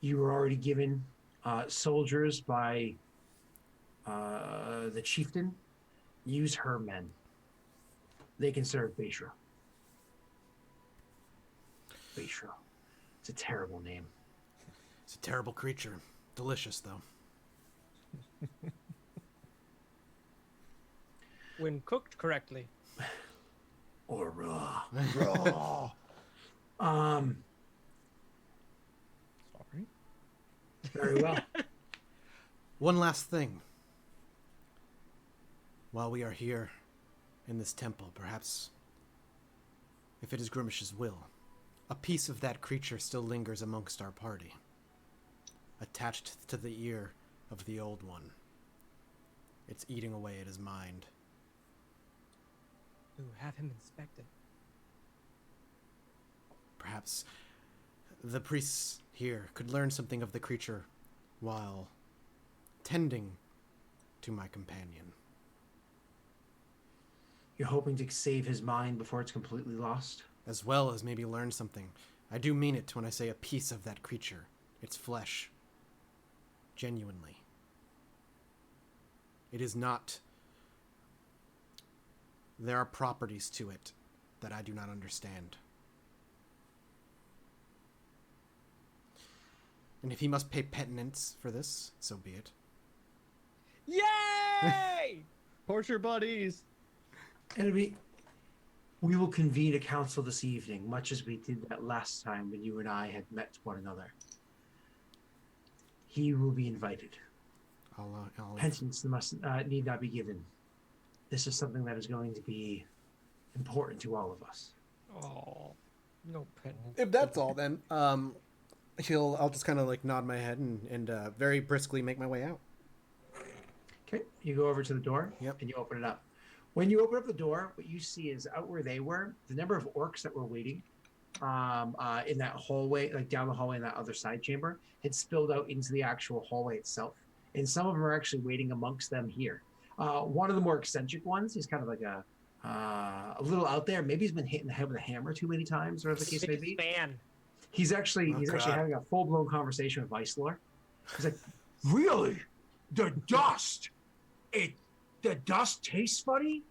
You were already given soldiers by the chieftain. Use her men. They can serve Beishra. Beishra. It's a terrible name. It's a terrible creature. Delicious, though. When cooked correctly. Or raw. Raw. Sorry. Very well. One last thing. While we are here in this temple, perhaps, if it is Grimish's will, a piece of that creature still lingers amongst our party, attached to the ear of the old one. It's eating away at his mind. Ooh, have him inspected. Perhaps the priests here could learn something of the creature while tending to my companion. You're hoping to save his mind before it's completely lost? As well as maybe learn something. I do mean it when I say a piece of that creature. Its flesh. Genuinely. It is not... There are properties to it that I do not understand. And if he must pay penitence for this, so be it. Yay! Torture buddies. Enemy, we will convene a council this evening, much as we did that last time when you and I had met one another. He will be invited. I'll Penitence must need not be given. This is something that is going to be important to all of us. Oh, no penance. If that's all, then I'll just kind of like nod my head and very briskly make my way out. Okay, you go over to the door. Yep. And you open it up. When you open up the door, what you see is out where they were, the number of orcs that were waiting in that hallway, like down the hallway in that other side chamber, had spilled out into the actual hallway itself. And some of them are actually waiting amongst them here. One of the more eccentric ones, he's kind of like a little out there. Maybe he's been hit in the head with a hammer too many times, or whatever the case may be. Fan. He's actually having a full blown conversation with Vicelor. He's like, "Really, the dust? The dust tastes funny,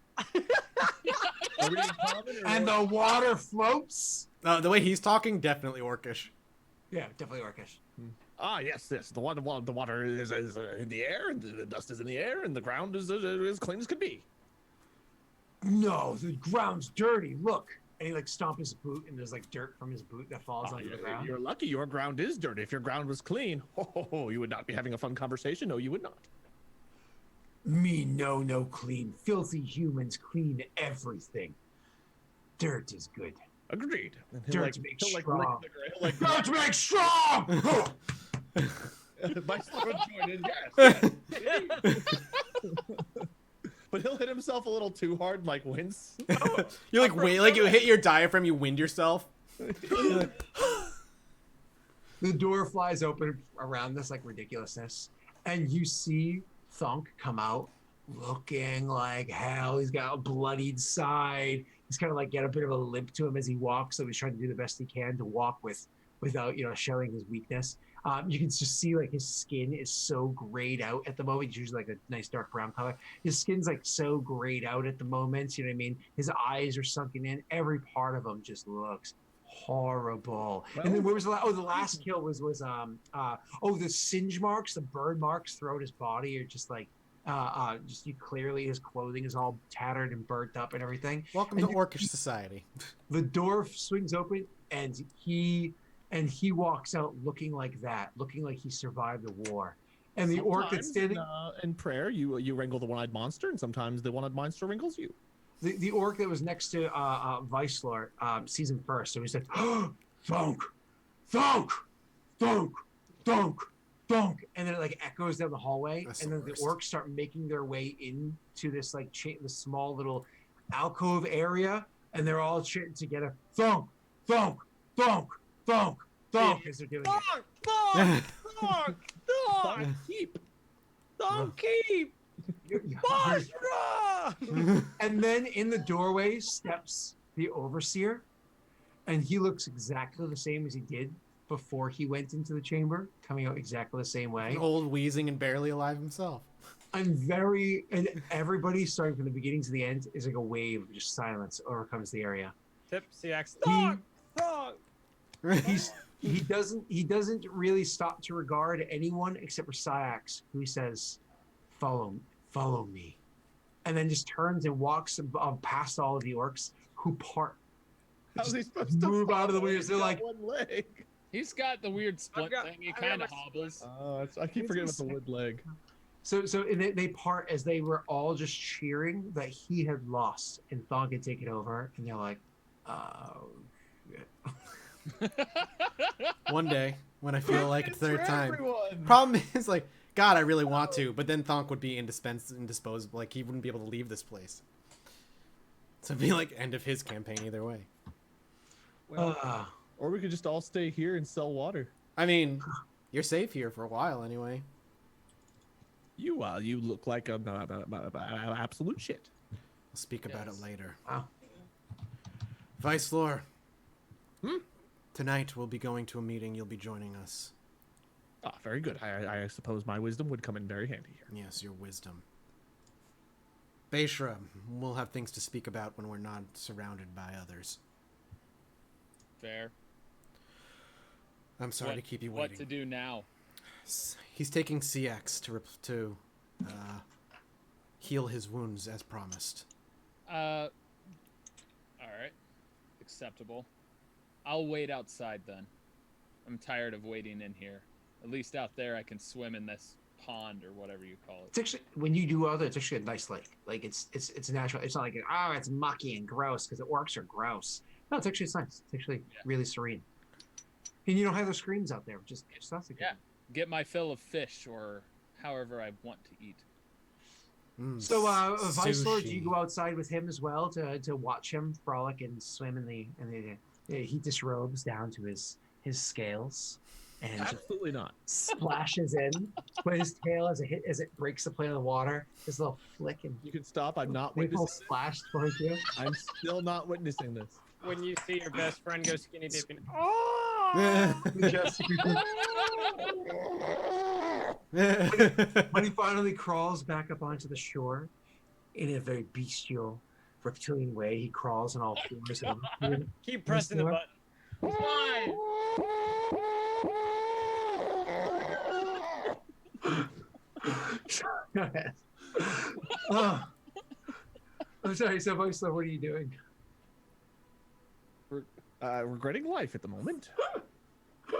and the water floats." The way he's talking, definitely orcish. Yeah, definitely orcish. Ah, yes. The water is in the air, and the dust is in the air, and the ground is as clean as could be. No, the ground's dirty. Look. And he like stomps his boot, and there's like dirt from his boot that falls onto the ground. You're lucky your ground is dirty. If your ground was clean, you would not be having a fun conversation. No, you would not. Me no clean. Filthy humans clean everything. Dirt is good. Agreed. Dirt makes strong. Like, Dirt makes strong! my sword jointed, yes. But he'll hit himself a little too hard and like wince. You like wait, like you hit your diaphragm, you wind yourself. The door flies open around this like ridiculousness, and you see Thunk come out looking like hell. He's got a bloodied side. He's kind of like got a bit of a limp to him as he walks, so he's trying to do the best he can to walk without showing his weakness. You can just see like his skin is so grayed out at the moment. He's usually like a nice dark brown color. His skin's like so grayed out at the moment. You know what I mean? His eyes are sunken in. Every part of him just looks horrible. Well, and then where was the last kill was the singe marks, the burn marks throughout his body are just like Just you clearly his clothing is all tattered and burnt up and everything. Welcome And to Orcish society. the door swings open and he walks out looking like that, looking like he survived the war. And the orc that's standing in prayer, you wrangle the one-eyed monster, and sometimes the one-eyed monster wrangles you. the orc that was next to Vicelor sees him first, so he's like, thunk, thunk, thunk, thunk, thunk, and then it like echoes down the hallway. That's and the then worst. the orcs start making their way into this like this small little alcove area, and they're all chanting together, thunk, thunk, thunk, thunk, thunk, as they're doing it. Thunk, thunk, thunk, Keep. thunk, keep, Basra! And then in the doorway steps the overseer, and he looks exactly the same as he did before he went into the chamber, coming out exactly the same way. An old, wheezing, and barely alive himself. And everybody starting from the beginning to the end is like a wave of just silence overcomes the area. Tip CX, thunk, thunk. He doesn't really stop to regard anyone except for Syax, who he says, follow me, and then just turns and walks past all of the orcs who part. How's Just he supposed to move out of the way? He's They're got like, one leg. He's got the weird split got- thing. He I've got kind of my- hobbles. Oh, I keep forgetting about the wood leg. so they part as they were all just cheering that he had lost and Thog had taken over, and they're like, oh. One day, when I feel like it's their for time. everyone. Problem is, like, God, I really want to, but then Thonk would be indisposable. Like, he wouldn't be able to leave this place. So it'd be like end of his campaign either way. Or we could just all stay here and sell water. I mean, you're safe here for a while anyway. You look like a absolute shit. We'll speak about it Yes. later. Wow. Vice Lord. Tonight we'll be going to a meeting. You'll be joining us. Ah, very good. I suppose my wisdom would come in very handy here. Yes, your wisdom. Beishra, we'll have things to speak about when we're not surrounded by others. Fair. I'm sorry to keep you waiting. What to do now? He's taking CX to heal his wounds as promised. All right. Acceptable. I'll wait outside then. I'm tired of waiting in here. At least out there I can swim in this pond or whatever you call it. It's actually, when you do other, it's actually a nice lake. Like it's natural. It's not like it's mucky and gross because the orcs are gross. No, it's nice. It's actually really serene. And you don't have the screens out there, which is that's a good. Yeah. Get my fill of fish or however I want to eat. So, Vice Lord, do sushi. you go outside with him as well to watch him frolic and swim in the he disrobes down to his scales and just Absolutely not. splashes in with his tail as it breaks the plane of the water. This little flick and You can stop. I'm not big witnessing. splash towards you. I'm still not witnessing this. When you see your best friend go skinny dipping, Just when he finally crawls back up onto the shore in a very bestial reptilian way, he crawls on all fours. And keep pressing the Lord. button. Fine. Go ahead. I'm sorry. So, Vice Lord, what are you doing? Regretting life at the moment.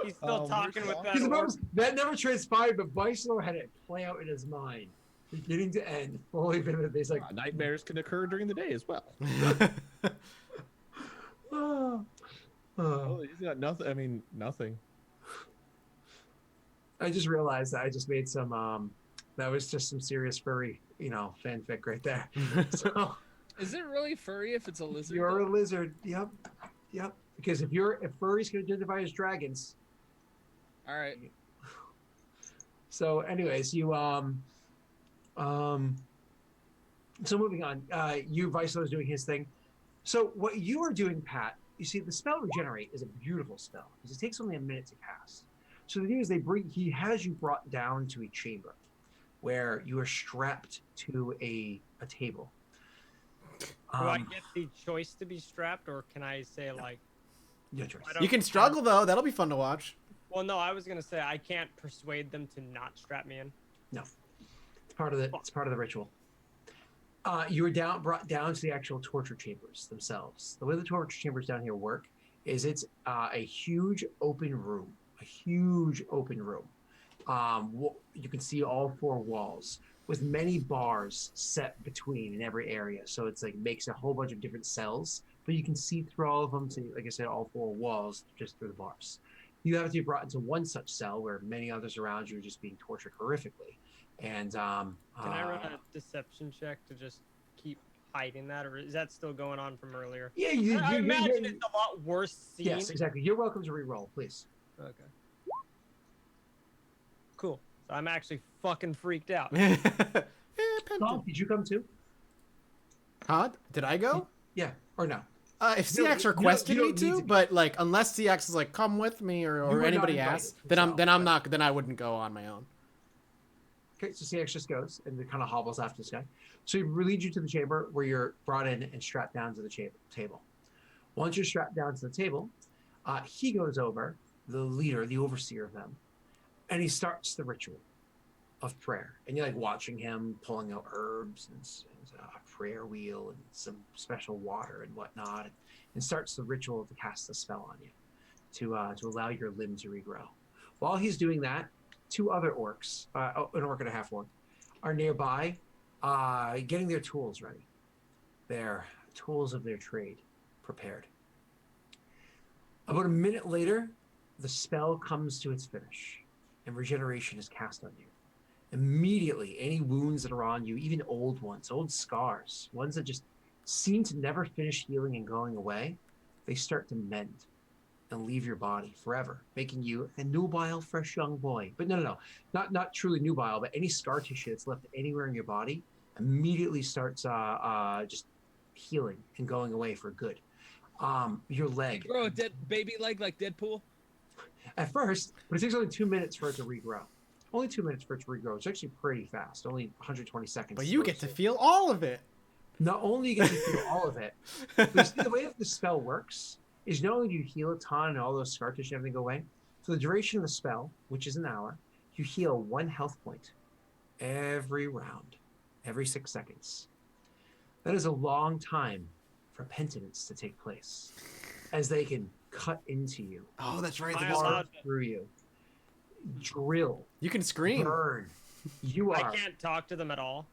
He's still talking with that. Because orc. that never transpired, but Vice Lord had it play out in his mind, beginning to end. Fully vivid. He's like, Nightmares can occur during the day as well. oh. Oh, he's got nothing. I mean, nothing. I just realized that I just made some. That was just some serious furry, fanfic right there. So Is it really furry if it's a lizard? you're though? a lizard. Yep. Because if furries can identify as dragons. All right. So, anyways, you So moving on, you Viceroy is doing his thing. So what you are doing, Pat, you see, the spell Regenerate is a beautiful spell because it takes only a minute to cast. So the thing is, he has you brought down to a chamber where you are strapped to a table. Do I get the choice to be strapped, or can I say like? No choice. I don't- You can struggle though. That'll be fun to watch. Well, no, I was gonna say I can't persuade them to not strap me in. No. It's part of the ritual. You were brought down to the actual torture chambers themselves. The way the torture chambers down here work is it's a huge open room. You can see all four walls with many bars set between in every area. So it's like makes a whole bunch of different cells, but you can see through all of them. So like I said, all four walls just through the bars. You have to be brought into one such cell where many others around you are just being tortured horrifically. And Can I run a deception check to just keep hiding that, or is that still going on from earlier? Yeah, I imagine it's a lot worse scene. Yes, exactly. You're welcome to re-roll, please. Okay. Cool. So I'm actually fucking freaked out. Tom, did you come too? Huh? Did I go? Yeah, or no? If CX requested me to, but like unless CX is like come with me or anybody asks, then I wouldn't go on my own. Okay, so CX just goes and it kind of hobbles after this guy. So he leads you to the chamber where you're brought in and strapped down to the table. Once you're strapped down to the table, he goes over, the leader, the overseer of them, and he starts the ritual of prayer. And you're like watching him pulling out herbs and a prayer wheel and some special water and whatnot, and starts the ritual to cast the spell on you to allow your limb to regrow. While he's doing that, two other orcs, an orc and a half orc, are nearby, getting their tools ready. Their tools of their trade prepared. About a minute later, the spell comes to its finish, and regeneration is cast on you. Immediately, any wounds that are on you, even old ones, old scars, ones that just seem to never finish healing and going away, they start to mend and leave your body forever, making you a nubile, fresh young boy. But no, not truly nubile, but any scar tissue that's left anywhere in your body immediately starts just healing and going away for good. Your leg. Grow a dead baby leg like Deadpool? At first, but it takes only 2 minutes for it to regrow. Only 2 minutes for it to regrow. It's actually pretty fast, only 120 seconds. But you get to feel all of it. Not only you get to feel all of it, but the way that the spell works is not only do you heal a ton and all those scar tissue and everything go away, for the duration of the spell, which is an hour, you heal 1 health point every round, every 6 seconds. That is a long time for penitence to take place, as they can cut into you. Oh, that's right. Carve through you, drill. You can scream. Burn. I can't talk to them at all.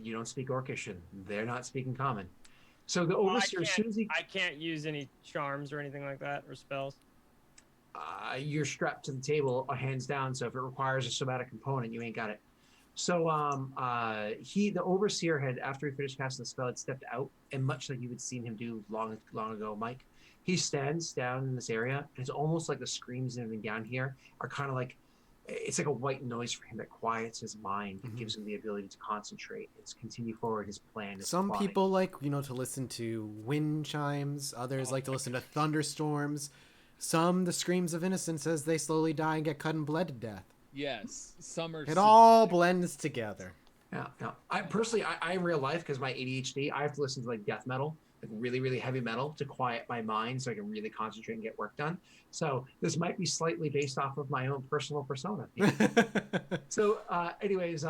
You don't speak Orcish. They're not speaking Common. So the overseer, as soon as I can't use any charms or anything like that, or spells. You're strapped to the table, hands down. So if it requires a somatic component, you ain't got it. So the overseer had, after he finished casting the spell, had stepped out, and much like you had seen him do long ago, Mike, he stands down in this area, and it's almost like the screams and everything down here are kind of like, it's like a white noise for him that quiets his mind and gives him the ability to concentrate and to continue forward his plan. Some people like, to listen to wind chimes. Others like to listen to thunderstorms. Some, the screams of innocence as they slowly die and get cut and bled to death. Yes. Summer. It all blends together. Yeah. I personally, in real life, because my ADHD, I have to listen to like death metal, like really, really heavy metal to quiet my mind so I can really concentrate and get work done. So this might be slightly based off of my own personal persona. So anyways,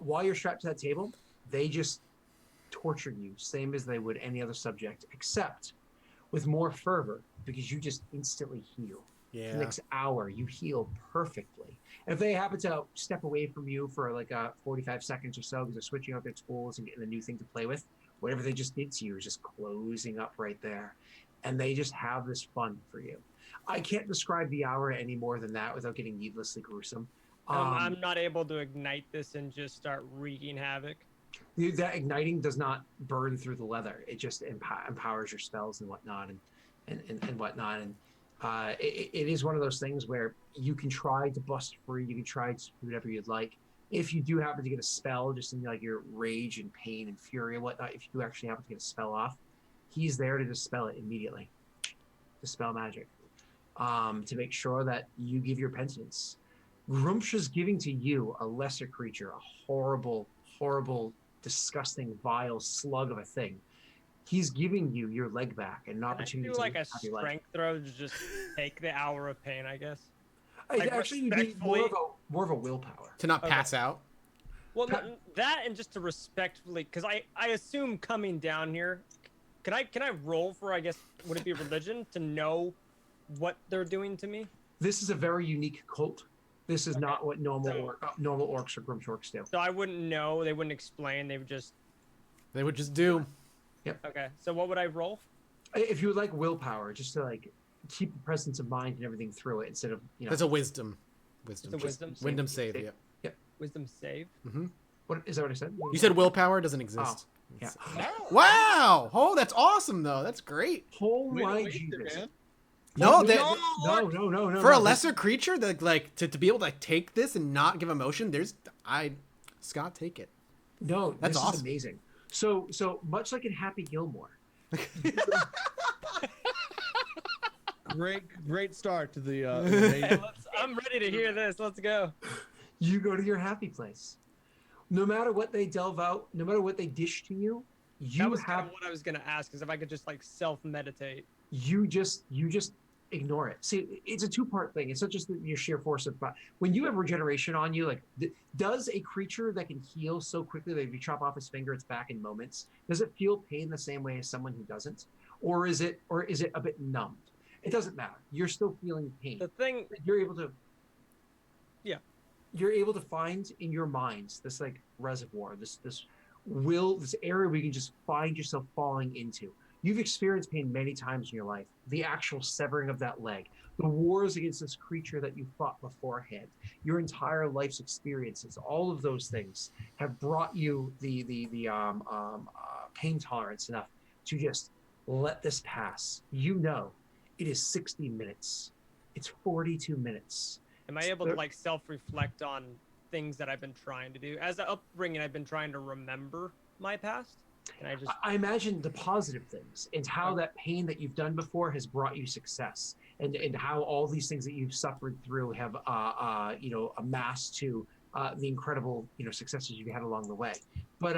while you're strapped to that table, they just torture you, same as they would any other subject, except with more fervor, because you just instantly heal. Yeah. The next hour, you heal perfectly. And if they happen to step away from you for like 45 seconds or so because they're switching out their tools and getting a new thing to play with, whatever they just did to you is just closing up right there. And they just have this fun for you. I can't describe the hour any more than that without getting needlessly gruesome. I'm not able to ignite this and just start wreaking havoc. That igniting does not burn through the leather. It just empowers your spells and whatnot and whatnot. And it is one of those things where you can try to bust free. You can try to do whatever you'd like. If you do happen to get a spell, just in like your rage and pain and fury and whatnot, if you do actually happen to get a spell off, he's there to dispel it immediately. Dispel magic. To make sure that you give your penitence. Grumsha's giving to you a lesser creature, a horrible, disgusting, vile slug of a thing. He's giving you your leg back and an opportunity to like a have your life. strength throw to just take the hour of pain, I guess. It actually would be more of a willpower. To not pass out? Well, no, that and just to respectfully, because I assume coming down here, can I roll for, I guess, would it be religion to know what they're doing to me? This is a very unique cult. This is not what normal orcs or Grimshorks do. So I wouldn't know. They wouldn't explain. They would just. They would just do. Okay. So what would I roll? If you would like willpower, just to like keep the presence of mind and everything through it, instead of That's a wisdom. It's a wisdom. Wisdom save. Yeah. Wisdom save. Mm-hmm. What is that? What I said? You said willpower doesn't exist. Yeah. Wow. Oh, that's awesome though. That's great. Oh Way to my waste it, Jesus! man. No, No. for a lesser creature, that like to be able to like, take this and not give emotion. Scott, take it. No, That's this awesome. is amazing. So much like in Happy Gilmore, Great start to the. I'm ready to hear this. Let's go. you go to your happy place. No matter what they delve out, no matter what they dish to you, That you was kind have of what I was gonna ask, is if I could just like self-meditate. you just ignore it. See, it's a two-part thing. It's not just your sheer force of, but when you have regeneration on you, like does a creature that can heal so quickly that if you chop off his finger, it's back in moments, does it feel pain the same way as someone who doesn't? Or is it a bit numbed? It doesn't matter. You're still feeling pain. The thing, You're able to yeah, you're able to find in your minds this like reservoir, this area where you can just find yourself falling into. You've experienced pain many times in your life. The actual severing of that leg, the wars against this creature that you fought beforehand, your entire life's experiences, all of those things have brought you the pain tolerance enough to just let this pass. You know, it is 60 minutes. It's 42 minutes. am I able to like self-reflect on things that I've been trying to do? As an upbringing, I've been trying to remember my past. And I just I imagine the positive things and how that pain that you've done before has brought you success, and how all these things that you've suffered through have amassed to the incredible successes you've had along the way. But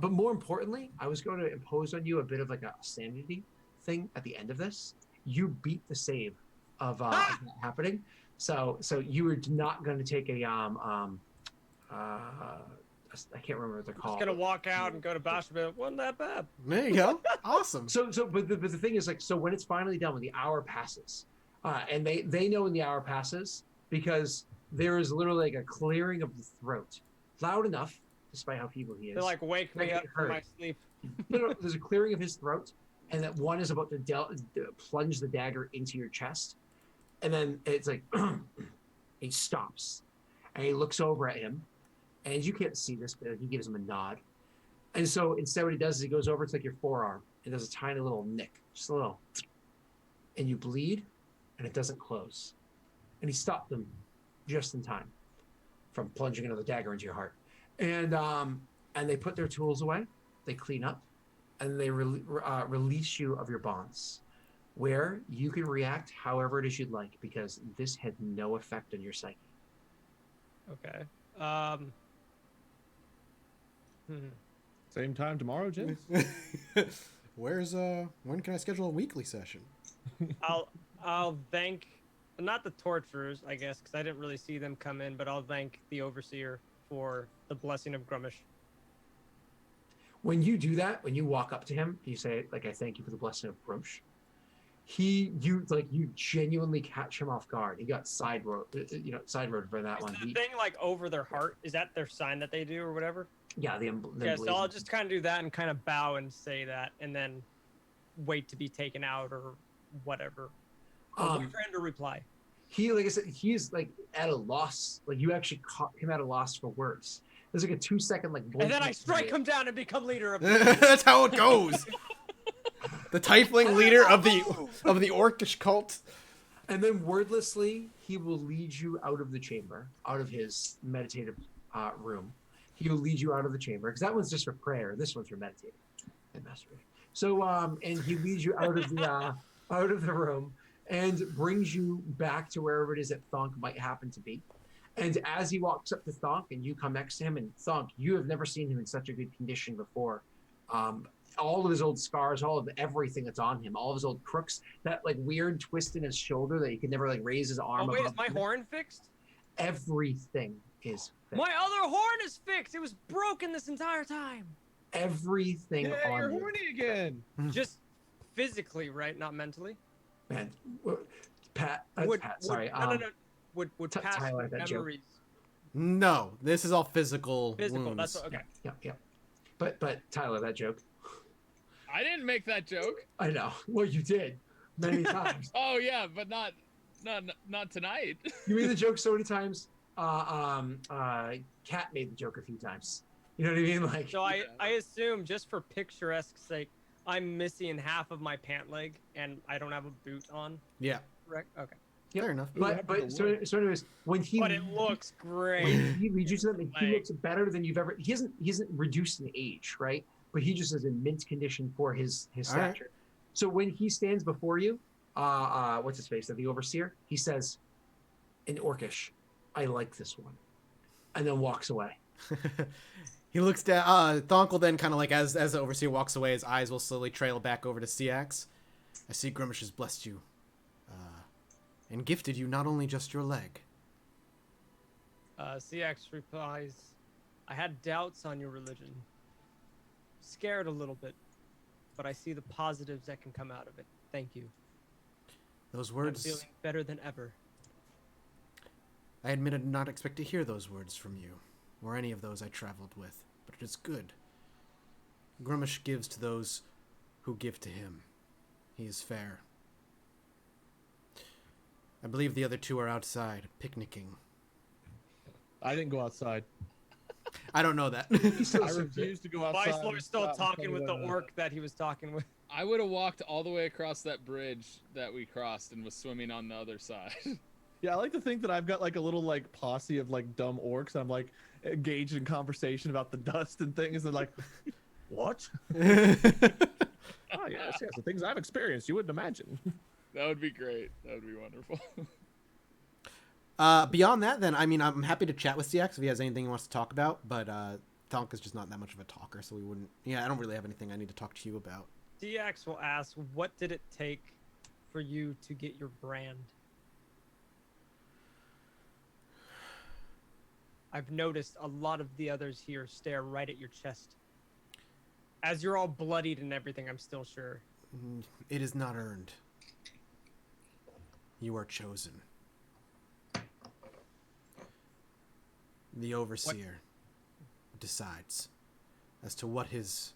more importantly, I was going to impose on you a bit of like a sanity thing at the end of this. You beat the save of that happening, so you were not going to take a I can't remember what they're I'm called. just gonna walk out and go to Bash and be like, wasn't that bad. There you go. Awesome. But the thing is, like, so when it's finally done, when the hour passes, and they know when the hour passes because there is literally like a clearing of the throat, loud enough, despite how feeble he is. They like wake me Make up it from hurt. my sleep. No, there's a clearing of his throat, and that one is about to plunge the dagger into your chest, and then it's like he stops, and he looks over at him. And you can't see this, but he gives him a nod. And so instead what he does is he goes over to like your forearm and does a tiny little nick, just a little. And you bleed, and it doesn't close. And he stopped them just in time from plunging another dagger into your heart. And they put their tools away, they clean up, and they release you of your bonds, where you can react however it is you'd like, because this had no effect on your psyche. Okay. Same time tomorrow, Jim? Where's when can I schedule a weekly session? I'll thank, not the torturers, I guess, because I didn't really see them come in, but I'll thank the overseer for the blessing of Grumish. When you do that, when you walk up to him, you say, like, I thank you for the blessing of Grumsh. You genuinely catch him off guard. He got side road for that Is one. the thing like over their heart? Is that their sign that they do or whatever? Yeah, the Yeah, so I'll just kind of do that and kind of bow and say that, and then wait to be taken out or whatever. Or wait for him to reply. He, like I said, he's like at a loss. Like you actually caught him at a loss for words. There's like a 2-second like. And then I strike him down and become leader of. That's how it goes. The tiefling leader of the orcish cult. And then wordlessly, he will lead you out of the chamber, out of his meditative room. He will lead you out of the chamber because that one's just for prayer. This one's for meditating and masturbation. So, and he leads you out of the room and brings you back to wherever it is that Thonk might happen to be. And as he walks up to Thonk and you come next to him, and Thonk, you have never seen him in such a good condition before. All of his old scars, all of everything that's on him, all of his old crooks, that like weird twist in his shoulder that he could never like raise his arm. Oh wait, above is my horn fixed? Everything is fixed. My other horn is fixed. It was broken this entire time. Everything Yeah, on you're you. horny again. Just physically, right? Not mentally. Man, Pat, Pat, sorry. No. Would past Tyler, that joke. memories No, this is all physical, physical? wounds. That's what, okay. Yeah. But Tyler, that joke. I didn't make that joke. I know. Well, you did many times. Oh yeah, but not tonight. You made the joke so many times. Kat made the joke a few times. You know what I mean? Like. So I assume, just for picturesque sake, I'm missing half of my pant leg and I don't have a boot on. Yeah, Correct? Okay. fair enough. But so anyways, when he But it looks great. when he leads you to them, he Like- looks better than you've ever. He isn't reduced in age, right? But he just is in mint condition for his All right. stature. So when he stands before you, what's his face? The overseer. He says, in Orcish, "I like this one," and then walks away. He looks down. Thonk will then kind of like, as the overseer walks away, his eyes will slowly trail back over to Siax. I see Grimish has blessed you, and gifted you not only just your leg. CX replies, I had doubts on your religion. Scared a little bit, but I see the positives that can come out of it. Thank you. Those I'm words, feeling better than ever. I admit I did not expect to hear those words from you, or any of those I traveled with, but it is good. Grimish gives to those who give to him. He is fair. I believe the other two are outside, picnicking. I didn't go outside. I don't know that. I refuse to go outside. Vicelor's still talking with the orc that he was talking with. I would have walked all the way across that bridge that we crossed and was swimming on the other side. Yeah, I like to think that I've got like a little like posse of like dumb orcs. I'm like engaged in conversation about the dust and things, and like, what? Oh yes, the things I've experienced you wouldn't imagine. That would be great. That would be wonderful. Beyond that, then, I mean, I'm happy to chat with CX if he has anything he wants to talk about, but Thonk is just not that much of a talker, so we wouldn't... Yeah, I don't really have anything I need to talk to you about. DX will ask, what did it take for you to get your brand? I've noticed a lot of the others here stare right at your chest. As you're all bloodied and everything, I'm still sure. It is not earned. You are chosen. The overseer decides as to what his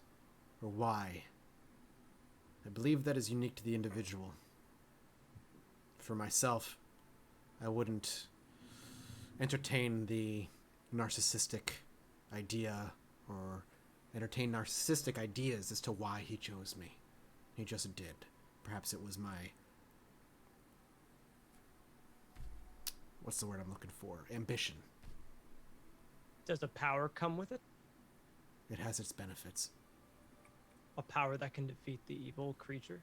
or why. I believe that is unique to the individual. For myself, I wouldn't entertain the narcissistic idea or entertain narcissistic ideas as to why he chose me. He just did. Perhaps it was my... What's the word I'm looking for? Ambition. Does a power come with it? It has its benefits. A power that can defeat the evil creature?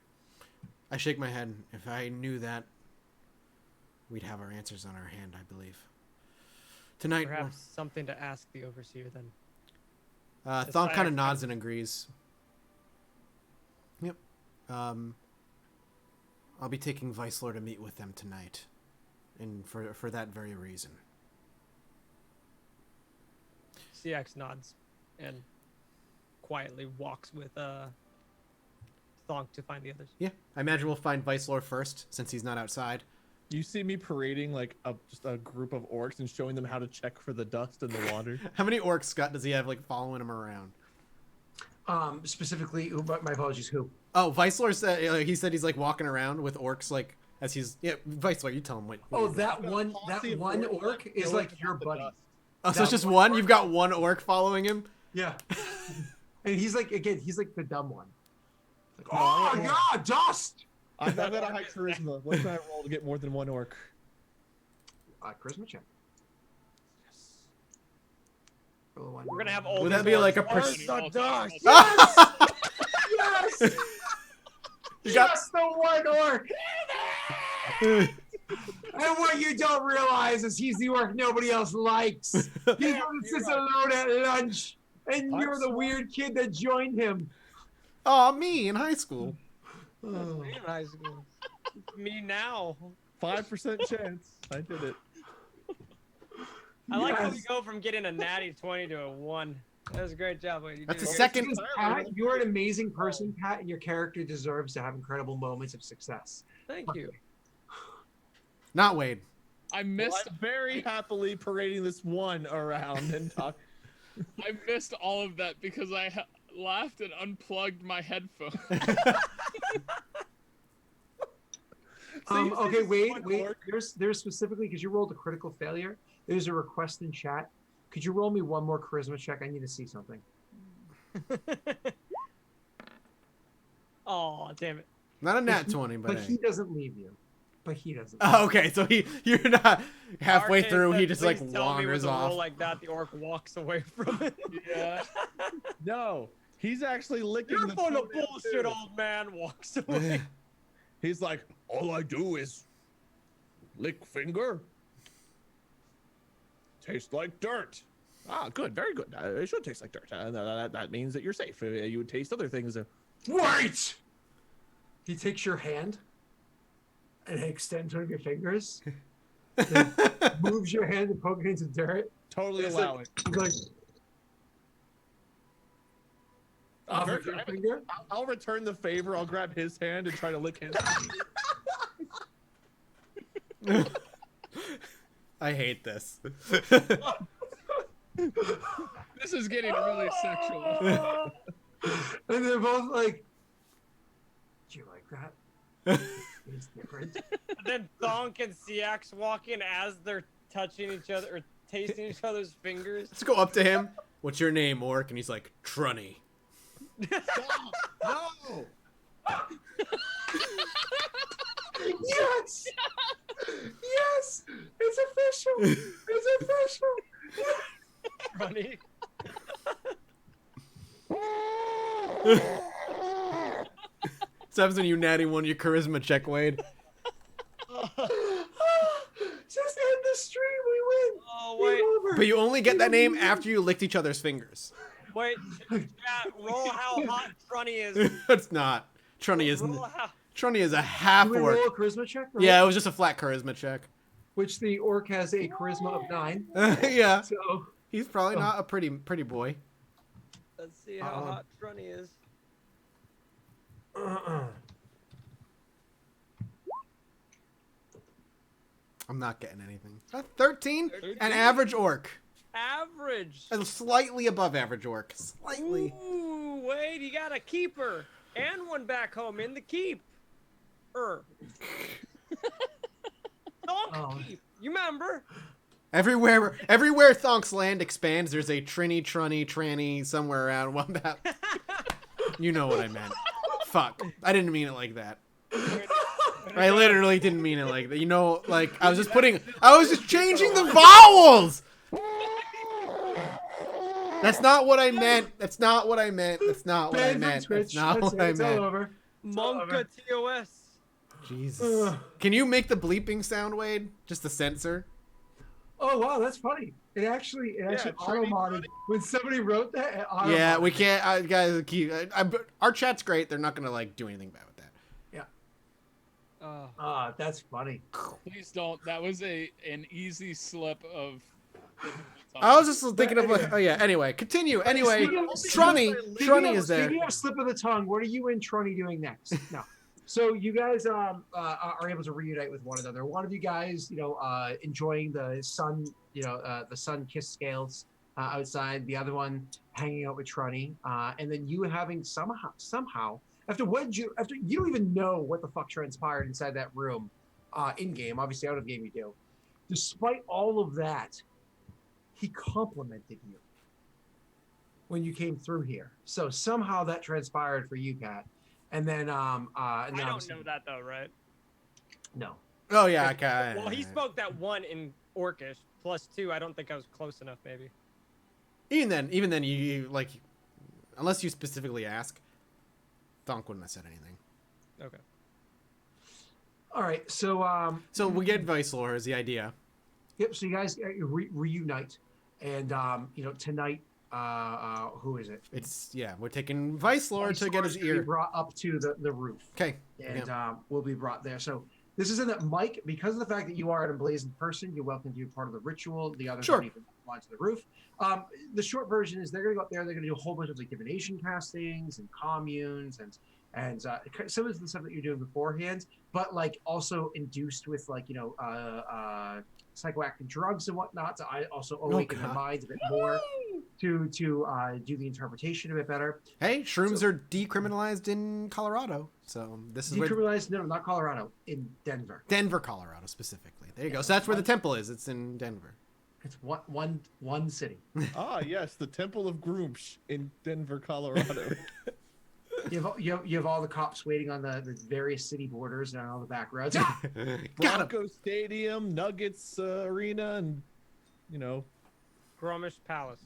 I shake my head. If I knew that, we'd have our answers on our hand, I believe. Tonight, Perhaps something to ask the overseer then. Thonk kind of nods and agrees. Yep. I'll be taking Vicelor to meet with them tonight. And for that very reason. CX nods and quietly walks with Thonk to find the others. Yeah, I imagine we'll find Vicelor first, since he's not outside. You see me parading like just a group of orcs and showing them how to check for the dust in the water. How many orcs, Scott, does he have, like, following him around? Specifically, my apologies, who? Oh, Vicelor said, he said he's, like, walking around with orcs, like, as he's... Yeah, Vicelor, you tell him what... Oh, what that got a one posse of one orcs, orc like, is going like your about the buddy. dust. Oh, so that it's just one one? orc- You've got one orc following him? Yeah. And he's like, again, he's like the dumb one. Like, No, oh, I- yeah, dust! I've got a high charisma. What can I roll to get more than one orc? Charisma check. Roll a one. We're gonna have all Would these that be like a orcs. pers- Where's the dust? Yes! You got- Just the one orc! And what you don't realize is he's the orc nobody else likes. He's the one that sits alone at lunch. And I'm you're the sorry. weird kid that joined him. Oh, me in high school. Oh. Me in high school. Me now. 5% chance. I did it. I like how we Yes. go from getting a natty 20 to a 1. That was a great job. Wade. You That's did a it. second- Because, Pat, you're an amazing person, Pat, and your character deserves to have incredible moments of success. Thank you. Not Wade. I Well, missed I'm very happily parading this one around and talk. I missed all of that because I laughed and unplugged my headphones. So you see Okay, this wait. one orc- There's specifically because you rolled a critical failure. There's a request in chat. Could you roll me one more charisma check? I need to see something. Oh, damn it. Not a nat 20, but, But he doesn't leave you. But he doesn't. Oh, okay, so you're not halfway Arcane through. said, He just like "Please tell me wanders with a roll off. like that, the orc walks away from it. Yeah. No, he's actually licking You're the full of toenail, bullshit, too. old man. Walks away. He's like, all I do is lick finger. Tastes like dirt. Ah, good, very good. It should taste like dirt. That means that you're safe. You would taste other things. Wait! He takes your hand and extends one of your fingers. Then moves your hand and poke it into dirt. Totally It's allow like- it. He's like, off Very of your good. finger. I'll return the favor. I'll grab his hand and try to lick his. I hate this. This is getting really sexual. And they're both like, do you like that? It's different. And then Thonk and Siax walk in as they're touching each other or tasting each other's fingers. Let's go up to him. What's your name, Orc? And he's like, Trunny. No. Yes! Yes! It's official! It's official! Funny. So happens when you natty one your charisma check, Wade. Just end the stream, we win! Oh, Game wait. over. But you only get that name after you licked each other's fingers. Wait. Chat, roll how hot Trunny is. It's not. Trunny is Roll how. Trunny is a half Do we orc. roll a charisma check? or Yeah, what? it was just a flat charisma check. Which the orc has a charisma of 9. Yeah, So, he's probably not a pretty boy. Let's see how hot Trunny is. I'm not getting anything. 13? An average orc. Average. Slightly above average orc. Slightly. Ooh, Wade, you got a keeper and one back home in the keep. Oh. Keep. You remember? Everywhere Thonk's land expands, there's a Trinny, Trunny, Tranny somewhere around Wombat. You know what I meant. Fuck. I didn't mean it like that. I literally didn't mean it like that. You know, like, I was just changing the vowels! That's not what I meant. That's not what I meant. That's not what I banned from meant. Twitch. That's not That's what it. I It's all meant. over. Monka TOS. Jesus. Can you make the bleeping sound, Wade? Just the censor? Oh wow, that's funny. It actually auto-modded. When somebody wrote that, it auto-modded. Yeah, we can't, guys. Our chat's great. They're not gonna like do anything bad with that. That's funny. Please don't. That was an easy slip of. I was just thinking of like, oh yeah. Anyway, continue. Anyway, Trunny is there. Speaking of slip of the tongue, what are you and Trunny doing next? No. So you guys are able to reunite with one another. One of you guys, enjoying the sun, the sun-kissed scales outside. The other one hanging out with Trunny, and then you having somehow after you don't even know what the fuck transpired inside that room, in game. Obviously, out of game you do. Despite all of that, he complimented you when you came through here. So somehow that transpired for you, Pat. And then I don't know that though, right? No. Oh yeah, okay. Well, he spoke that one in Orcish plus 2. I don't think I was close enough, maybe. Even then, you like, unless you specifically ask, Thonk wouldn't have said anything. Okay. All right. So So we get Vicelor is the idea. yep. So you guys reunite, and tonight, who is it? We're taking Vicelor to get his Vicelor's gonna be ear. brought up to the roof, Okay. and will be brought there. So This is in that Mike, because of the fact that you are an emblazoned person, you're welcome to be part of the ritual. The others Sure. don't even fly to the roof. The short version is they're going to go up there. They're going to do a whole bunch of like divination castings and communes and some of the stuff that you're doing beforehand, but like also induced with like psychoactive drugs and whatnot to also awaken their God. minds a bit more to do the interpretation a bit better. Hey, shrooms are decriminalized in Colorado, so this is where Decriminalized? No, not Colorado. In Denver. Denver, Colorado, specifically. There you go. Yeah, So that's where the one- temple is. It's in Denver. It's one city. Ah, yes, the Temple of Groomsh in Denver, Colorado. You have all the cops waiting on the various city borders and on all the back roads. Got him. Bronco Stadium, Nuggets Arena, and Gromish Palace.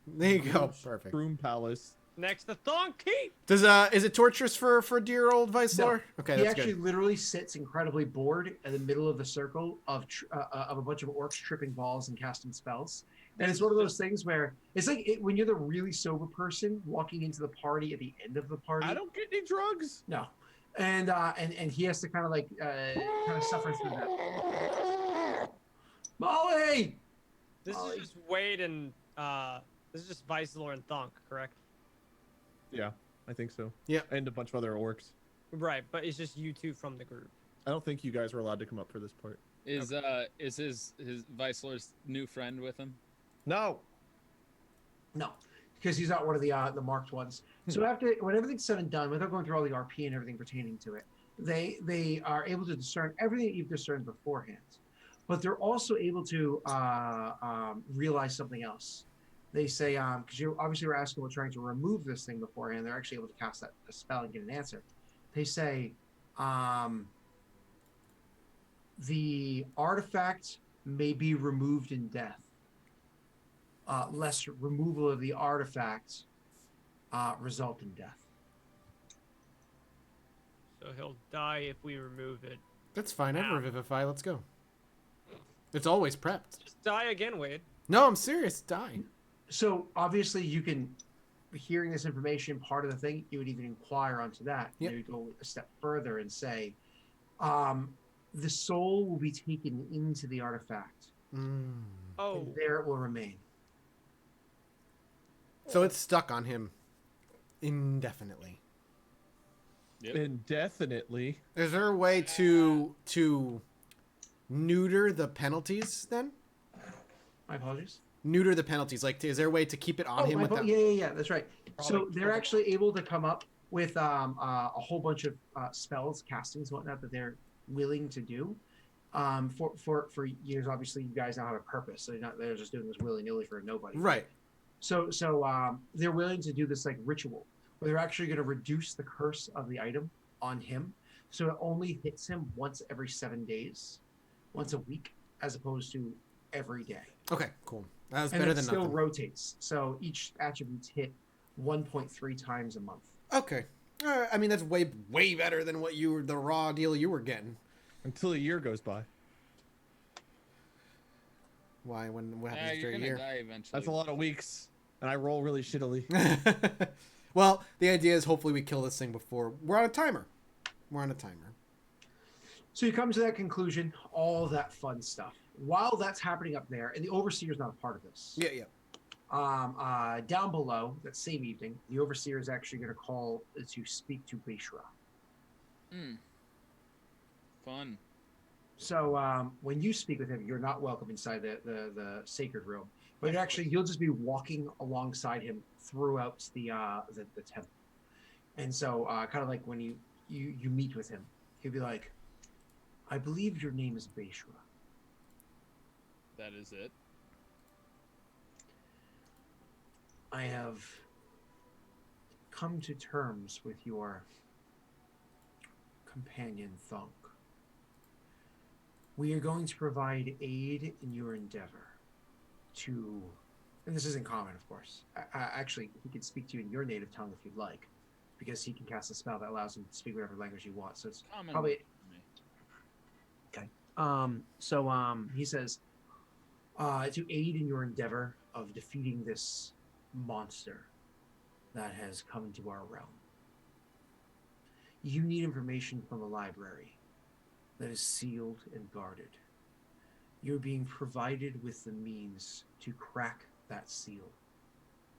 There you go. Perfect. Broom Palace. Next to Thonk Keep. Does is it torturous for dear old Vice No. Lord? Okay, He that's actually good. literally sits incredibly bored in the middle of the circle of a bunch of orcs tripping balls and casting spells. And it's one of those things where it's like when you're the really sober person walking into the party at the end of the party. I don't get any drugs. No, and he has to kind of suffer through that. Molly. This Molly. is just Wade and this is just Vice Lord and Thonk, correct? Yeah, I think so. Yeah. And a bunch of other orcs. Right, but it's just you two from the group. I don't think you guys were allowed to come up for this part. Is his Vice Lord's new friend with him? No. No, because he's not one of the marked ones. So when everything's said and done, without going through all the RP and everything pertaining to it, they are able to discern everything that you've discerned beforehand, but they're also able to realize something else. They say, because you obviously were asking about trying to remove this thing beforehand, they're actually able to cast that spell and get an answer. They say, the artifact may be removed in death. Less removal of the artifact result in death. So he'll die if we remove it. That's fine. I'd Ow. revivify. Let's go. It's always prepped. Just die again, Wade. No, I'm serious. Die. So obviously you can, hearing this information, part of the thing, you would even inquire onto that. Yep. You would go a step further and say, the soul will be taken into the artifact, Oh, and there it will remain. So it's stuck on him indefinitely. Yep. Indefinitely. Is there a way to neuter the penalties then? My apologies. Neuter the penalties. Like, is there a way to keep it on him without? Yeah, that's right. So Probably- they're actually able to come up with a whole bunch of spells, castings, whatnot that they're willing to do. For years, obviously, you guys now have a purpose. So they're just doing this willy nilly for nobody. Right. So they're willing to do this like ritual where they're actually going to reduce the curse of the item on him, so it only hits him once every 7 days, once a week, as opposed to every day. Okay. Cool. That was And better it than still nothing. rotates, so each attribute's hit 1.3 times a month. Okay. I mean, that's way better than what the raw deal you were getting. Until a year goes by. Why? What Yeah, happens you're after a gonna year? die eventually. That's a lot of weeks. And I roll really shittily. Well, the idea is hopefully we kill this thing before we're on a timer. We're on a timer. So you come to that conclusion, all that fun stuff. While that's happening up there, and the overseer's not a part of this. Yeah. Down below, that same evening, the overseer is actually going to call to speak to Bishra. Fun. So when you speak with him, you're not welcome inside the sacred room, but you'll just be walking alongside him throughout the temple. And so kind of like when you meet with him, he'll be like, "I believe your name is Bishra." That is it. I have come to terms with your companion Thunk. We are going to provide aid in your endeavor to, and this isn't common, of course. Actually, he can speak to you in your native tongue if you'd like, because he can cast a spell that allows him to speak whatever language you want. So it's Common probably for me. okay. He says to aid in your endeavor of defeating this monster that has come into our realm. You need information from the library that is sealed and guarded. You're being provided with the means to crack that seal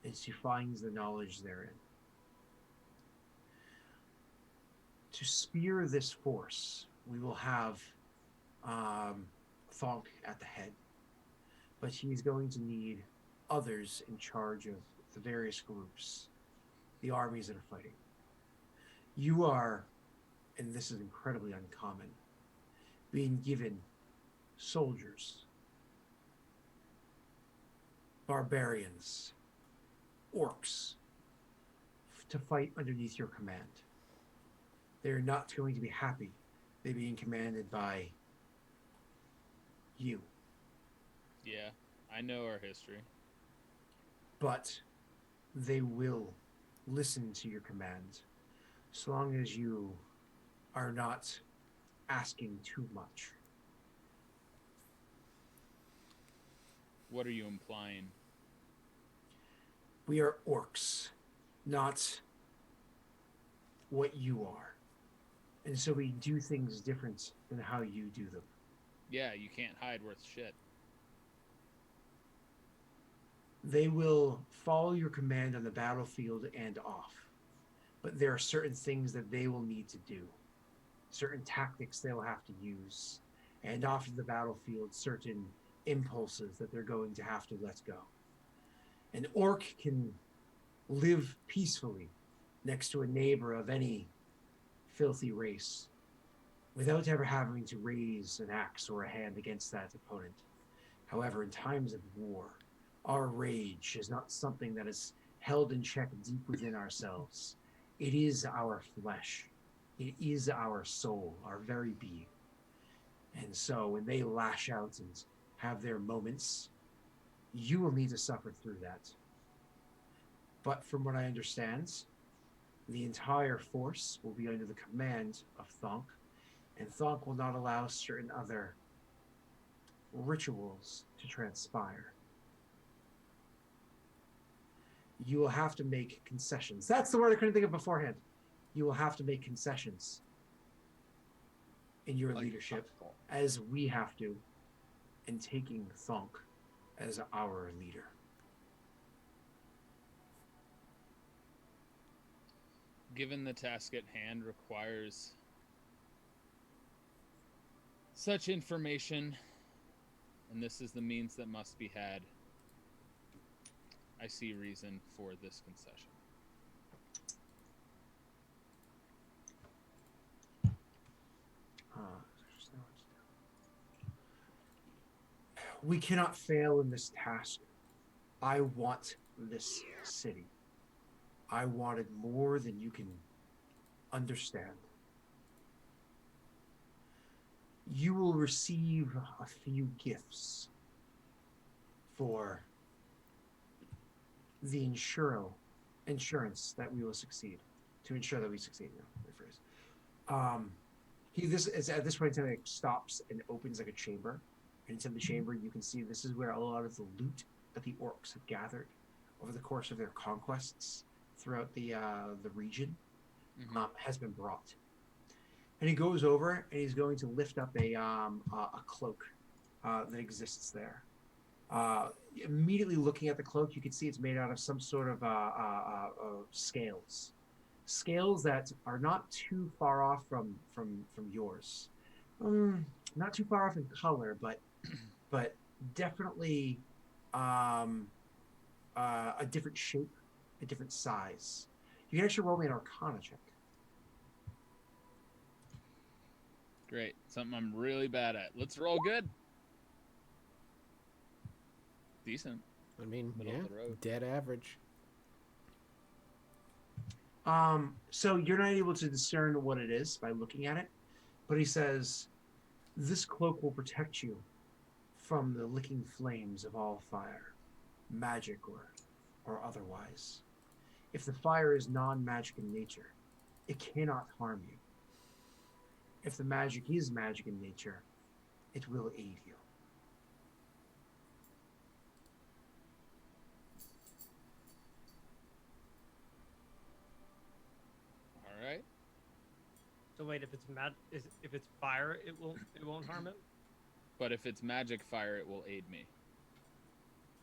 and to find the knowledge therein. To spear this force, we will have Thonk at the head, but he's going to need others in charge of the various groups, the armies that are fighting. You are, and this is incredibly uncommon, being given soldiers, barbarians, orcs to fight underneath your command. They're not going to be happy. They're being commanded by you. Yeah, I know our history. But they will listen to your command so long as you are not asking too much. What are you implying? We are orcs, not what you are. And so we do things different than how you do them. Yeah, you can't hide worth shit. They will follow your command on the battlefield and off. But there are certain things that they will need to do, certain tactics they will have to use, and off of the battlefield, certain impulses that they're going to have to let go. An orc can live peacefully next to a neighbor of any filthy race without ever having to raise an axe or a hand against that opponent. However, in times of war, our rage is not something that is held in check deep within ourselves. It is our flesh. It is our soul, our very being. And so when they lash out and have their moments, you will need to suffer through that. But from what I understand, the entire force will be under the command of Thonk, and Thonk will not allow certain other rituals to transpire. You will have to make concessions. That's the word I couldn't think of beforehand. You will have to make concessions in your leadership, as we have to, in taking Thonk as our leader. Given the task at hand requires such information, and this is the means that must be had, I see reason for this concession. We cannot fail in this task. I want this city. I want it more than you can understand. You will receive a few gifts for the insurance that we will succeed. To ensure that we succeed, rephrase. At this point in time, it stops and opens like a chamber. And inside the chamber, you can see this is where a lot of the loot that the orcs have gathered over the course of their conquests throughout the region has been brought. And he goes over and he's going to lift up a cloak that exists there. Immediately looking at the cloak, you can see it's made out of some sort of scales. Scales that are not too far off from yours. Not too far off in color, but definitely a different shape, a different size. You can actually roll me an Arcana check. Great. Something I'm really bad at. Let's roll good. Decent. I mean, Middle yeah, of the road. dead average. So you're not able to discern what it is by looking at it, but he says, this cloak will protect you from the licking flames of all fire, magic or otherwise. If the fire is non-magic in nature, it cannot harm you. If the magic is magic in nature, it will aid you. All right. So wait, if it's fire, it won't harm him. But if it's magic fire, it will aid me.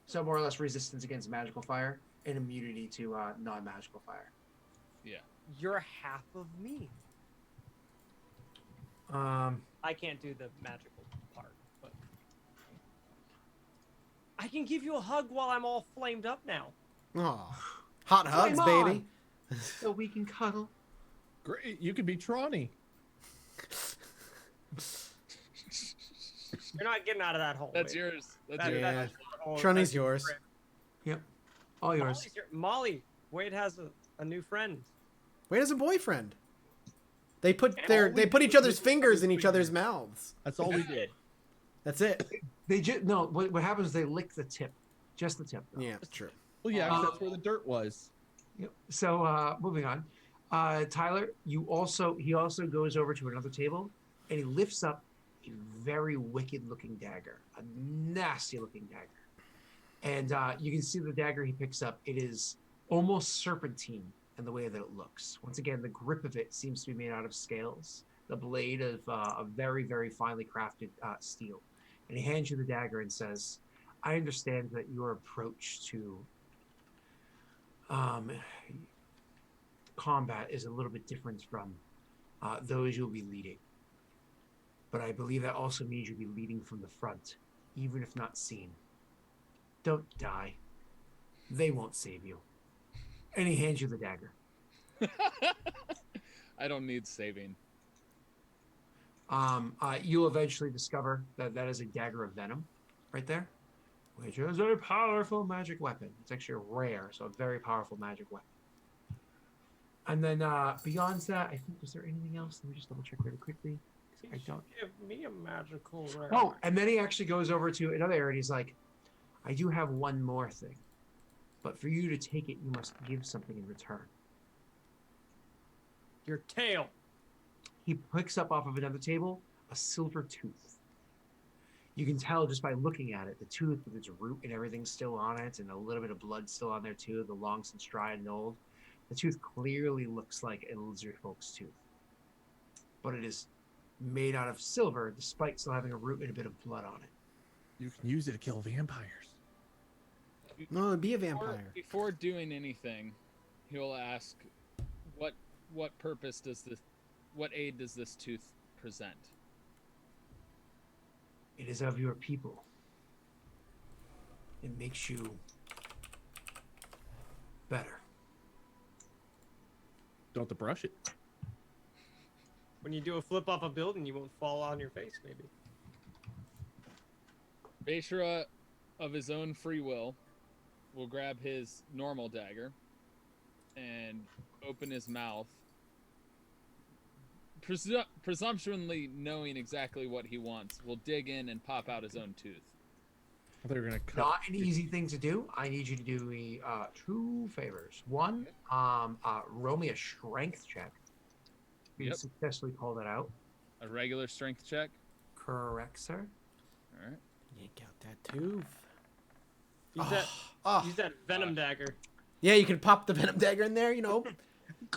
So more or less resistance against magical fire and immunity to non-magical fire. Yeah. You're half of me. I can't do the magical part, but I can give you a hug while I'm all flamed up now. Oh, hot hugs, Flame on! baby. So we can cuddle. Great. You could be Tronny. You're not getting out of that hole. That's Wade. yours. That's That- yours. Yeah. that's your hole. Trunny's That's your yours. friend. Yep. All yours. Molly's here. Molly, Wade has a new friend. Wait, as a boyfriend. They put Yeah, they put each other's fingers in each other's mouths. That's all we did. That's it. They just no. What happens? They lick the tip, just the tip. Though. Yeah, true. Well, yeah, 'cause that's where the dirt was. Yep. So moving on. Tyler, he also goes over to another table and he lifts up a very wicked looking dagger, a nasty looking dagger. And you can see the dagger he picks up. It is almost serpentine in the way that it looks. Once again, the grip of it seems to be made out of scales. The blade of a very, very finely crafted steel. And he hands you the dagger and says, I understand that your approach to combat is a little bit different from those you'll be leading. But I believe that also means you'll be leading from the front, even if not seen. Don't die. They won't save you. And he hands you the dagger. I don't need saving. You'll eventually discover that that is a dagger of venom right there, which is a powerful magic weapon. It's actually rare, so a very powerful magic weapon. And then beyond that, I think, was there anything else? Let me just double check really quickly. I don't. Give me a magical rare. Oh, and then he actually goes over to another area and he's like, I do have one more thing. But for you to take it, you must give something in return. Your tail. He picks up off of another table a silver tooth. You can tell just by looking at it, the tooth with its root and everything still on it, and a little bit of blood still on there too, the long since dried and old. The tooth clearly looks like a lizard folk's tooth. But it is made out of silver, despite still having a root and a bit of blood on it. You can use it to kill vampires. No, be a vampire. Before doing anything, he'll ask, "What purpose does this? What aid does this tooth present?" It is of your people. It makes you better. Don't have to brush it. When you do a flip off a building, you won't fall on your face, maybe. Beishra, of his own free will, will grab his normal dagger and open his mouth, presumptuously knowing exactly what he wants, will dig in and pop out his own tooth. I thought you were gonna cut. Not an easy thing to do. I need you to do me two favors. One, roll me a strength check. You Yep. successfully pull that out. A regular strength check. Correct, sir. All right. You got that tooth. Use that venom dagger. Yeah, you can pop the venom dagger in there, you know.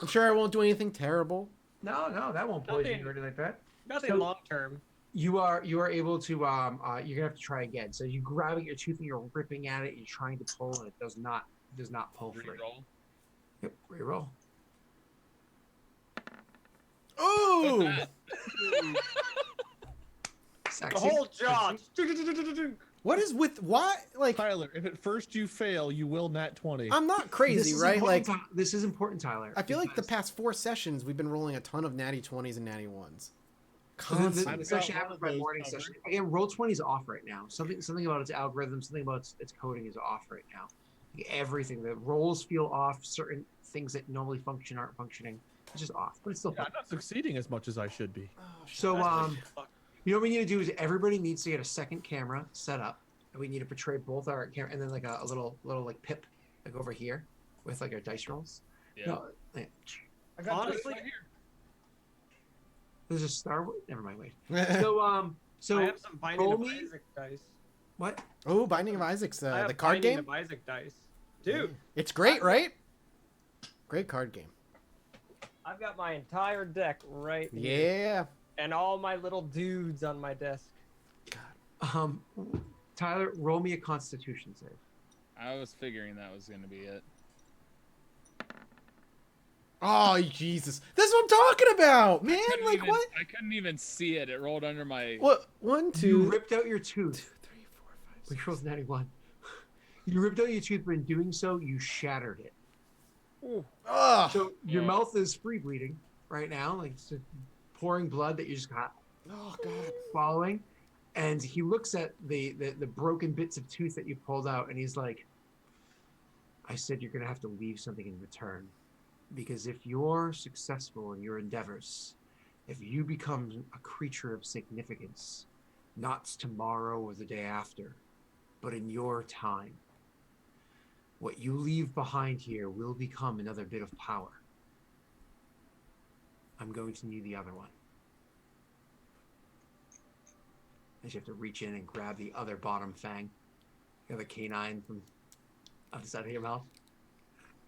I'm sure I won't do anything terrible. No, that won't poison Nothing. you or anything like that. Nothing So- long term. You are able to you're gonna have to try again. So you grab at your tooth and you're ripping at it, you're trying to pull, and it does not pull free. Reroll. Yep, reroll. Ooh! The Sexy. whole jaw. What is with why? Like, Tyler, if at first you fail, you will nat 20. I'm not crazy, is right? important, Like, this is important, Tyler. I feel like the because past 4 sessions we've been rolling a ton of natty 20s and natty 1s. this Constantly. actually got happens one by of morning those session. Again, roll 20 is off right now. Something about its algorithm, something about its coding is off right now. Everything, the rolls feel off. Certain things that normally function aren't functioning. It's just off, but it's still Yeah, fun. I'm not succeeding as much as I should be. So you know what we need to do is everybody needs to get a second camera set up, and we need to portray both our camera, and then like a little like pip like over here with like our dice rolls. Yeah. No, yeah. I got Honestly- right here. There's a Star Wars. Never mind. Wait. I So have some Binding of roll me- Isaac dice. what? Oh, Binding of Isaac's I have the card Binding game. of Isaac dice. Dude, It's great, right? Great card game. I've got my entire deck right here. Yeah. And all my little dudes on my desk. Tyler, roll me a Constitution save. I was figuring that was going to be it. Oh, Jesus. That's what I'm talking about, man. Like, Even, what? I couldn't even see it. It rolled under my. What? 1, 2. You ripped out your 2, tooth. 3, 4, 5, Which 6. rolls 91. You ripped out your tooth, but in doing so, you shattered it. Ugh. So your Yeah. mouth is free bleeding right now, like it's just pouring blood that you just got Oh, God. swallowing. And he looks at the broken bits of tooth that you pulled out, and he's like, I said you're going to have to leave something in return. Because if you're successful in your endeavors, if you become a creature of significance, not tomorrow or the day after, but in your time, what you leave behind here will become another bit of power. I'm going to need the other one. And you have to reach in and grab the other bottom fang, the other canine from on the side of your mouth.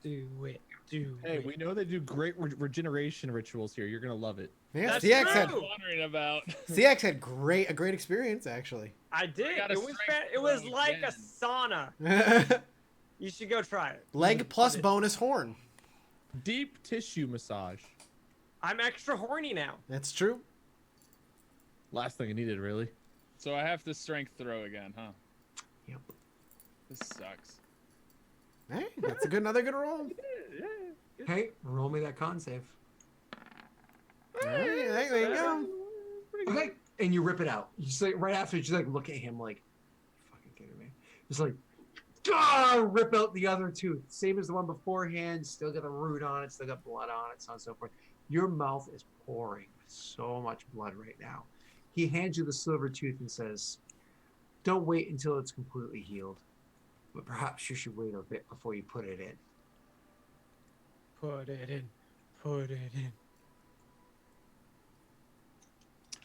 Do it. Do Hey, it. we know they do great regeneration rituals here. You're gonna love it. Yeah, That's CX I had was wondering about. CX had a great experience actually. I did. got a It was strength it was throw like again. a sauna. Leg You should go try it. plus bonus horn. Deep tissue massage. I'm extra horny now. That's true. Last thing I needed, really. So I have to strength throw again, huh? Yep. This sucks. Hey, that's another good roll. Hey, roll me that con save. Hey, there you go. Okay. And you rip it out. You just like right after, you just like look at him like, you fucking kidding me? Just like, rip out the other tooth. Same as the one beforehand. Still got the root on it. Still got blood on it. So on and so forth. Your mouth is pouring with so much blood right now. He hands you the silver tooth and says, "Don't wait until it's completely healed, but perhaps you should wait a bit before you put it in." Put it in. Put it in.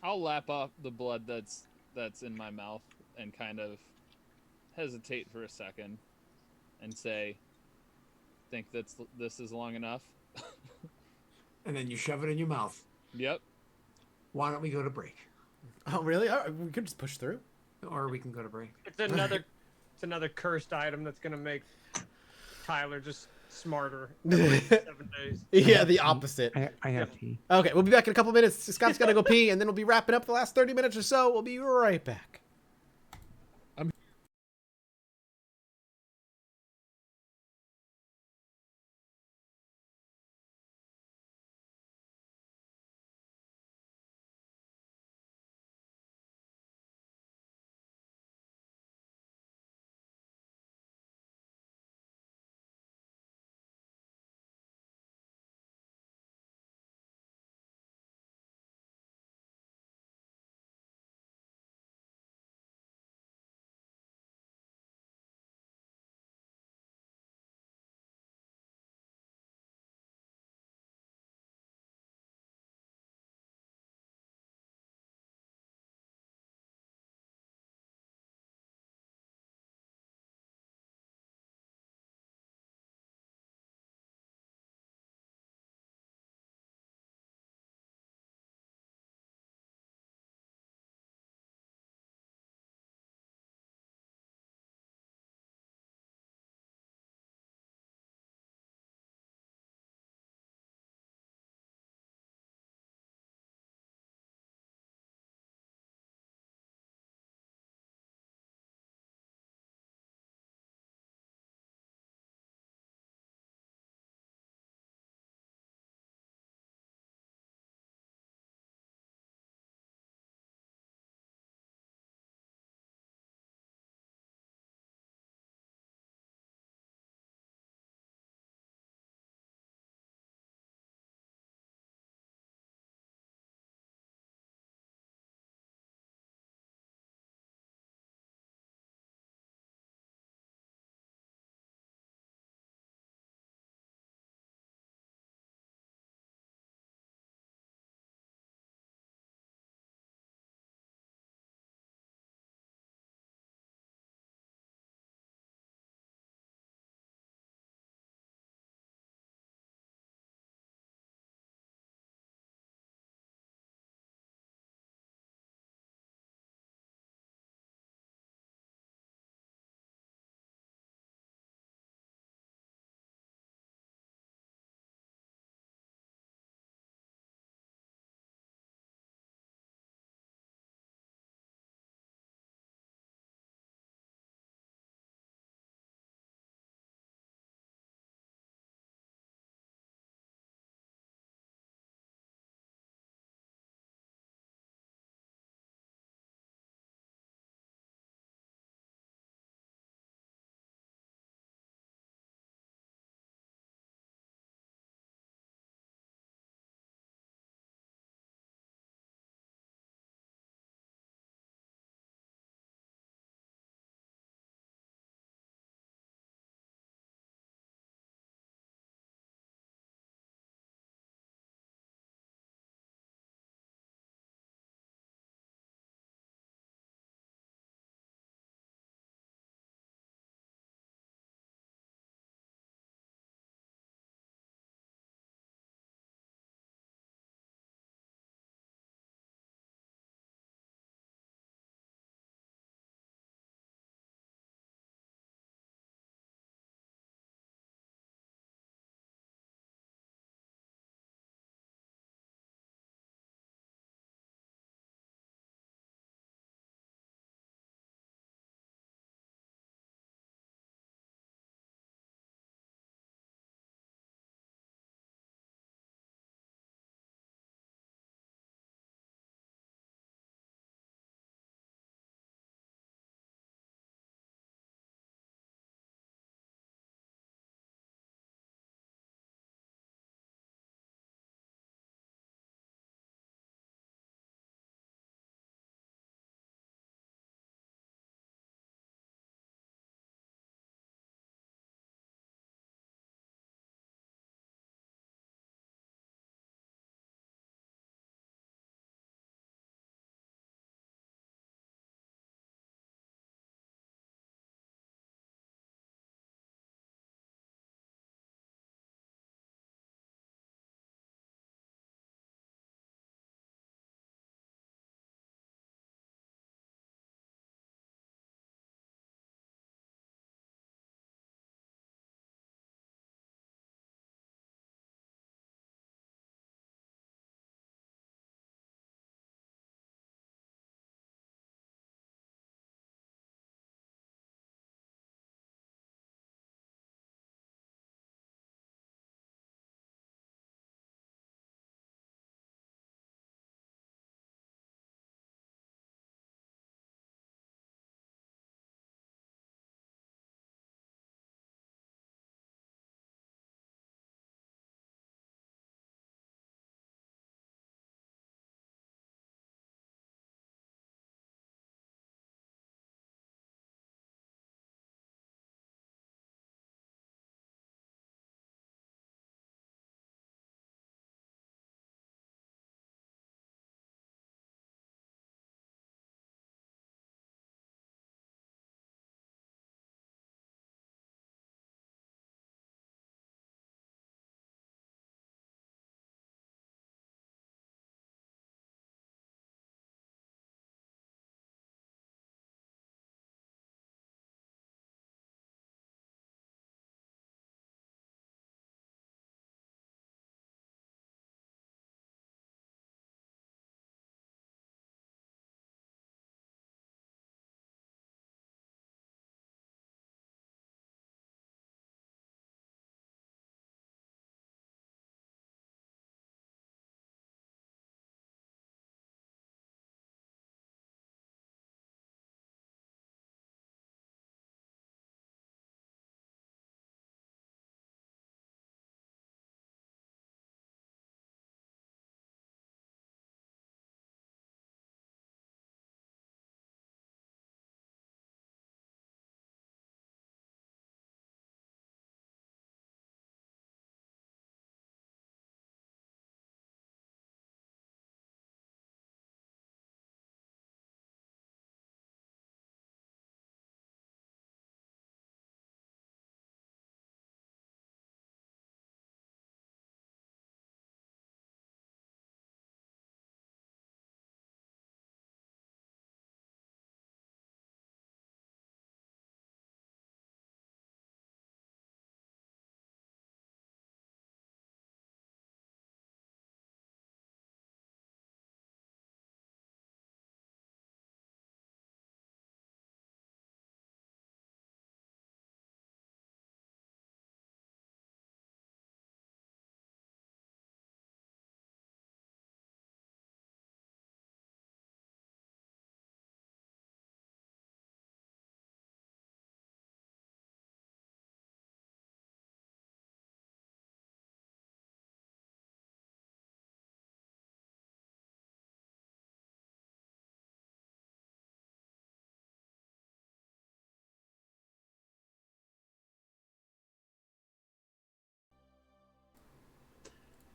I'll lap up the blood that's in my mouth and kind of hesitate for a second and say, "Think this is long enough?" And then you shove it in your mouth. Yep. Why don't we go to break? Oh, really? All right, we could just push through. Or we can go to break. It's another cursed item that's gonna make Tyler just smarter every 7 days. Yeah, the opposite. I have tea. Okay, we'll be back in a couple minutes. Scott's got to go pee, and then we'll be wrapping up the last 30 minutes or so. We'll be right back.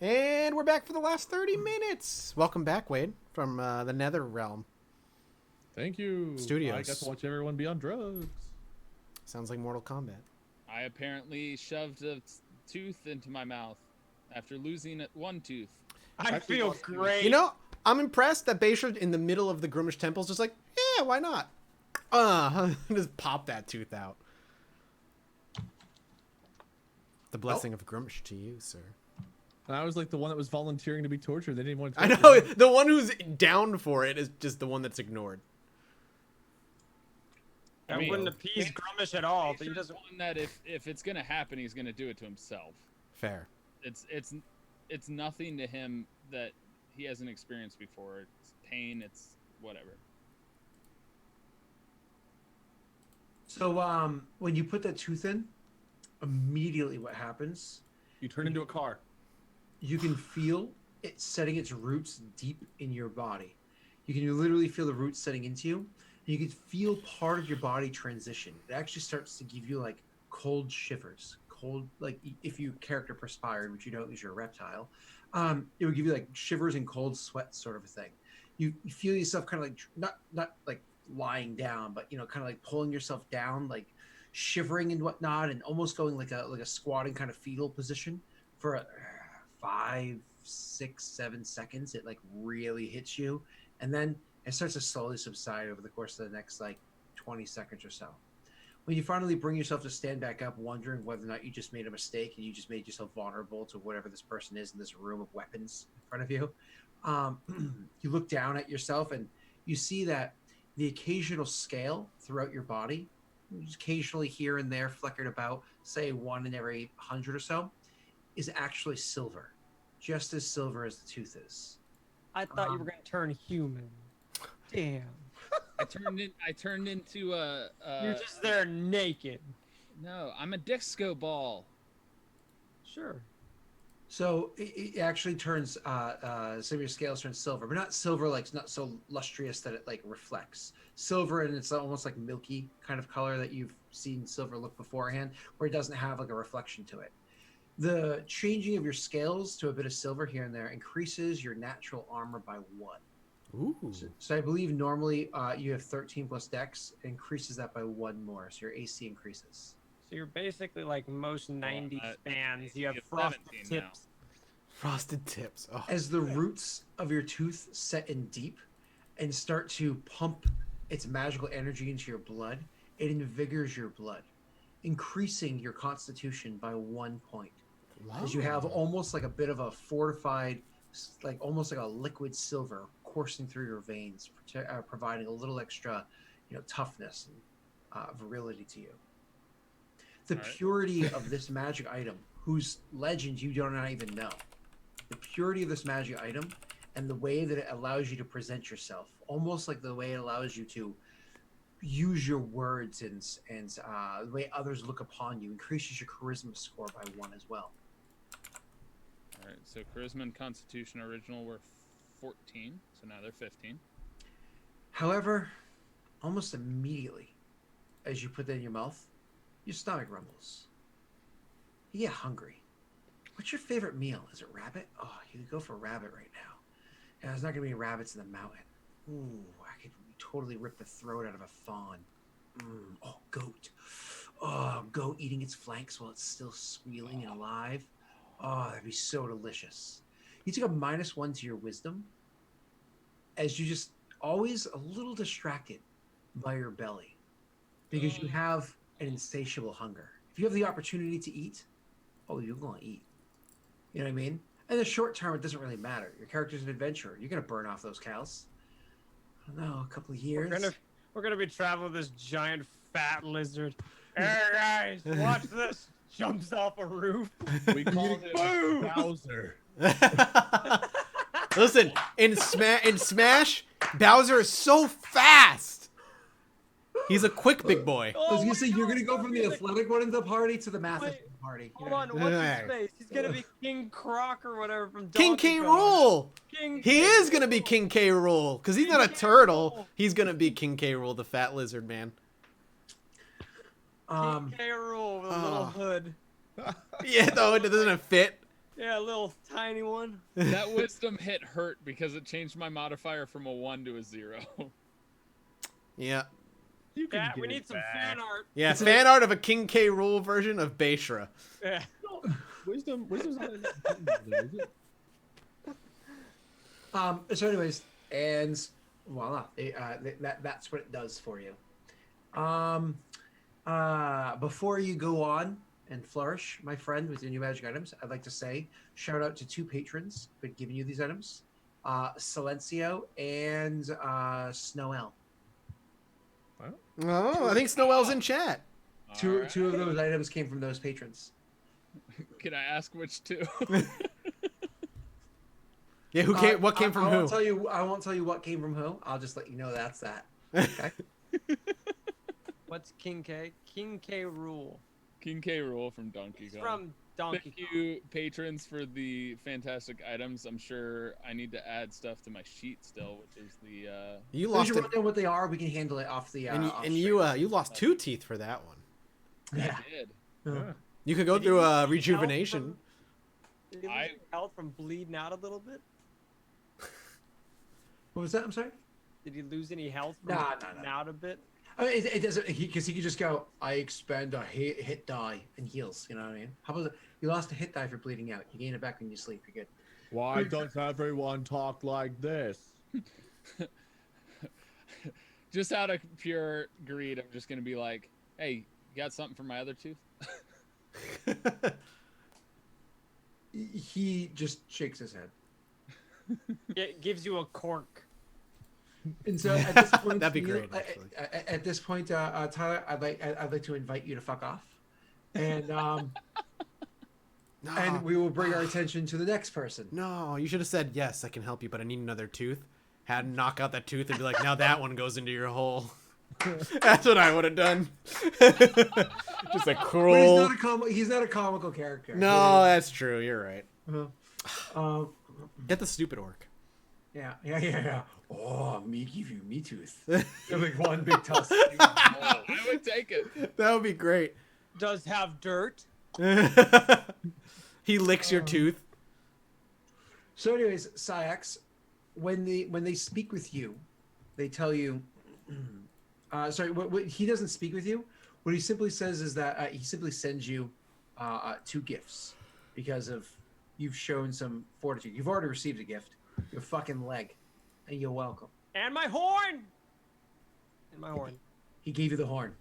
And we're back for the last 30 minutes. Welcome back, Wade, from the Nether Realm. Thank you. Studios. I guess watch everyone be on drugs. Sounds like Mortal Kombat. I apparently shoved a tooth into my mouth after losing one tooth. I Actually, feel lost two. great. You know, I'm impressed that Beisha in the middle of the Grimish Temple is just like, yeah, why not? Just pop that tooth out. The blessing of Grimish to you, sir. And I was like the one that was volunteering to be tortured. They didn't want to. I know, the one who's down for it is just the one that's ignored. I That mean, wouldn't appease Grummish at all. But he He's doesn't. one that if it's gonna happen, he's gonna do it to himself. Fair. It's nothing to him that he hasn't experienced before. It's pain. It's whatever. So when you put that tooth in, immediately what happens? You turn into a car. You can feel it setting its roots deep in your body. You can literally feel the roots setting into you. And you can feel part of your body transition. It actually starts to give you like cold shivers. Cold, like if you character perspired, which you don't because you're a reptile, it would give you like shivers and cold sweats sort of a thing. You feel yourself kind of like not like lying down, but kind of like pulling yourself down, like shivering and whatnot, and almost going like a squatting kind of fetal position for 5, 6, 7 seconds. It like really hits you, and then it starts to slowly subside over the course of the next like 20 seconds or so. When you finally bring yourself to stand back up, wondering whether or not you just made a mistake and you just made yourself vulnerable to whatever this person is in this room of weapons in front of you, you look down at yourself and you see that the occasional scale throughout your body, just occasionally here and there flickered about, say 1 in every 100 or so, is actually silver, just as silver as the tooth is. I thought you were gonna turn human. Damn. I turned into a. You're just there naked. No, I'm a disco ball. Sure. So it actually turns some of your scales turn silver, but not silver like it's not so lustrous that it like reflects. Silver, and it's almost like milky kind of color that you've seen silver look beforehand, where it doesn't have like a reflection to it. The changing of your scales to a bit of silver here and there increases your natural armor by 1. Ooh. So I believe normally you have 13 plus dex, increases that by 1 more, so your AC increases. So you're basically like most 90s fans. You have you have frosted 17 now. tips. Frosted tips. Oh. As the roots of your tooth set in deep and start to pump its magical energy into your blood, it invigorates your blood, increasing your constitution by 1 point. Wow. As you have almost like a bit of a fortified, like almost like a liquid silver coursing through your veins, providing a little extra, toughness and virility to you. The All right. purity of this magic item, whose legend you do not even know, the purity of this magic item and the way that it allows you to present yourself, almost like the way it allows you to use your words and the way others look upon you, increases your charisma score by 1 as well. All right, so charisma and constitution original were 14, so now they're 15. However, almost immediately as you put that in your mouth, your stomach rumbles. You get hungry. What's your favorite meal? Is it rabbit? Oh, you could go for rabbit right now. Yeah, there's not going to be rabbits in the mountain. Ooh, I could totally rip the throat out of a fawn. Oh, goat. Oh, goat eating its flanks while it's still squealing and alive. Oh, that'd be so delicious. You took a -1 to your wisdom as you just always a little distracted by your belly because you have an insatiable hunger. If you have the opportunity to eat, you're going to eat. You know what I mean? In the short term, it doesn't really matter. Your character's an adventurer. You're going to burn off those cows. I don't know, a couple of years. We're gonna be traveling with this giant fat lizard. Hey guys, watch this! Jumps off a roof. We call him Bowser. Listen, in Smash, Bowser is so fast. He's a quick big boy. I was going to say, you're going to go from the athletic one in the party to the massive party. Hold on, what's his face? He's gonna be King Croc or whatever from King Donkey K. Kong. Rool. King He K. is gonna be King K. Rool because he's not a King K. turtle. Rool. He's gonna be King K. Rool, the fat lizard man. King K. Rool with a little hood. Yeah, though it doesn't fit. Yeah, a little tiny one. That wisdom hit hurt because it changed my modifier from a 1 to a 0. Yeah. You can Yeah, get we it need some back. fan art. Yeah, fan art of a King K. Rool version of Beishra. Yeah. Wisdom's not that important, is it? So, anyways, and voila, that's what it does for you. Before you go on and flourish, my friend, with your new magic items, I'd like to say shout out to 2 patrons for giving you these items, Silencio and Snoel. Oh, I think Snowell's in chat. Two Alright. of those items came from those patrons. Can I ask which two? Yeah, who came? What came from I who? won't tell you. I won't tell you what came from who. I'll just let you know that's that. Okay. What's King K? King K Rule. King K. Rool from Donkey He's Kong. from Donkey Thank Kong. you, patrons, for the fantastic items. I'm sure I need to add stuff to my sheet still, which is the. You As lost you it, run down what they are, we can handle it off the. and off you lost 2 teeth for that one. Yeah. I did. Yeah. You could go Did he through lose a any rejuvenation. health from- Did he lose I- any health from bleeding out a little bit? What was that? I'm sorry. Did he lose any health from Nah, bleeding nah. out a bit? I mean, it doesn't because he could just go. I expend a hit die and heals. You know what I mean? How about it? You lost a hit die for bleeding out. You gain it back when you sleep. You're good. Why does everyone talk like this? Just out of pure greed, I'm just gonna be like, "Hey, you got something for my other tooth?" He just shakes his head. It gives you a cork. And so at this point, That'd be Neil, great, actually. At this point, Tyler, I'd like to invite you to fuck off, and and we will bring our attention to the next person. No, you should have said yes. I can help you, but I need another tooth. Had him knock out that tooth and be like, now that one goes into your hole. That's what I would have done. Just a But cruel. he's not a comical character. No, that's true. You're right. Um, Get the stupid orc. yeah. Oh, me give you me tooth. They're like one big tusk. I would take it. That would be great. Does have dirt. He licks your tooth. So, anyways, Syax, when they speak with you, they tell you. Sorry, what he doesn't speak with you. What he simply says is that he simply sends you 2 gifts because of you've shown some fortitude. You've already received a gift, your fucking leg, and you're welcome. And my horn. And my horn. He gave you the horn,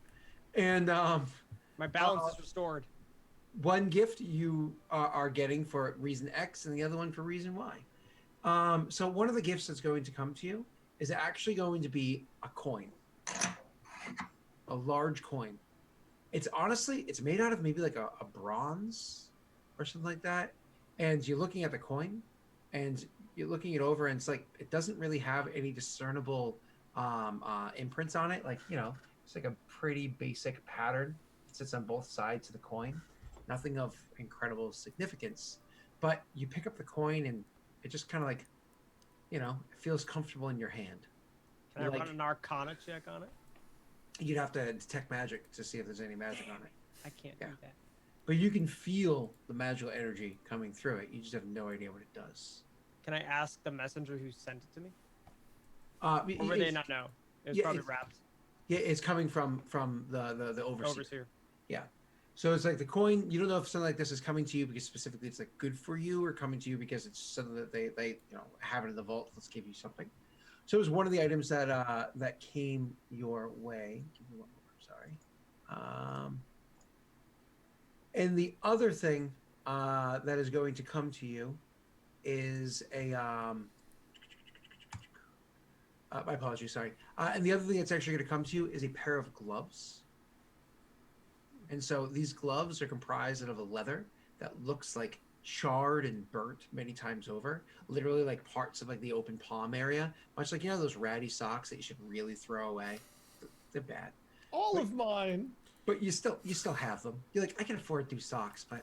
and My balance is restored. one gift you are getting for reason X, and the other one for reason Y. So one of the gifts that's going to come to you is actually going to be a coin, a large coin. It's made out of maybe like a bronze or something like that. And you're looking at the coin, and you're looking it over, and it's like it doesn't really have any discernible imprints on it. Like, it's like a pretty basic pattern. It sits on both sides of the coin. Nothing of incredible significance. But you pick up the coin, and it just kind of like, it feels comfortable in your hand. Can I Like- run an Arcana check on it? You'd have to detect magic to see if there's any magic on it. I can't Yeah. do that. But you can feel the magical energy coming through it. You just have no idea what it does. Can I ask the messenger who sent it to me? Or Or would they not know? It was yeah, probably it's- wrapped Yeah, it's coming from the overseer. overseer. So it's like the coin. You don't know if something like this is coming to you because specifically it's like good for you, or coming to you because it's something that they have it in the vault. Let's give you something. So it was one of the items that came your way. Give me one more. Sorry. And the other thing that is going to come to you is a. My apologies. Sorry. And the other thing that's actually going to come to you is a pair of gloves. And so these gloves are comprised of a leather that looks like charred and burnt many times over, literally like parts of like the open palm area, much like those ratty socks that you should really throw away. They're bad, All of mine. but you still have them. You're like, I can afford new socks, but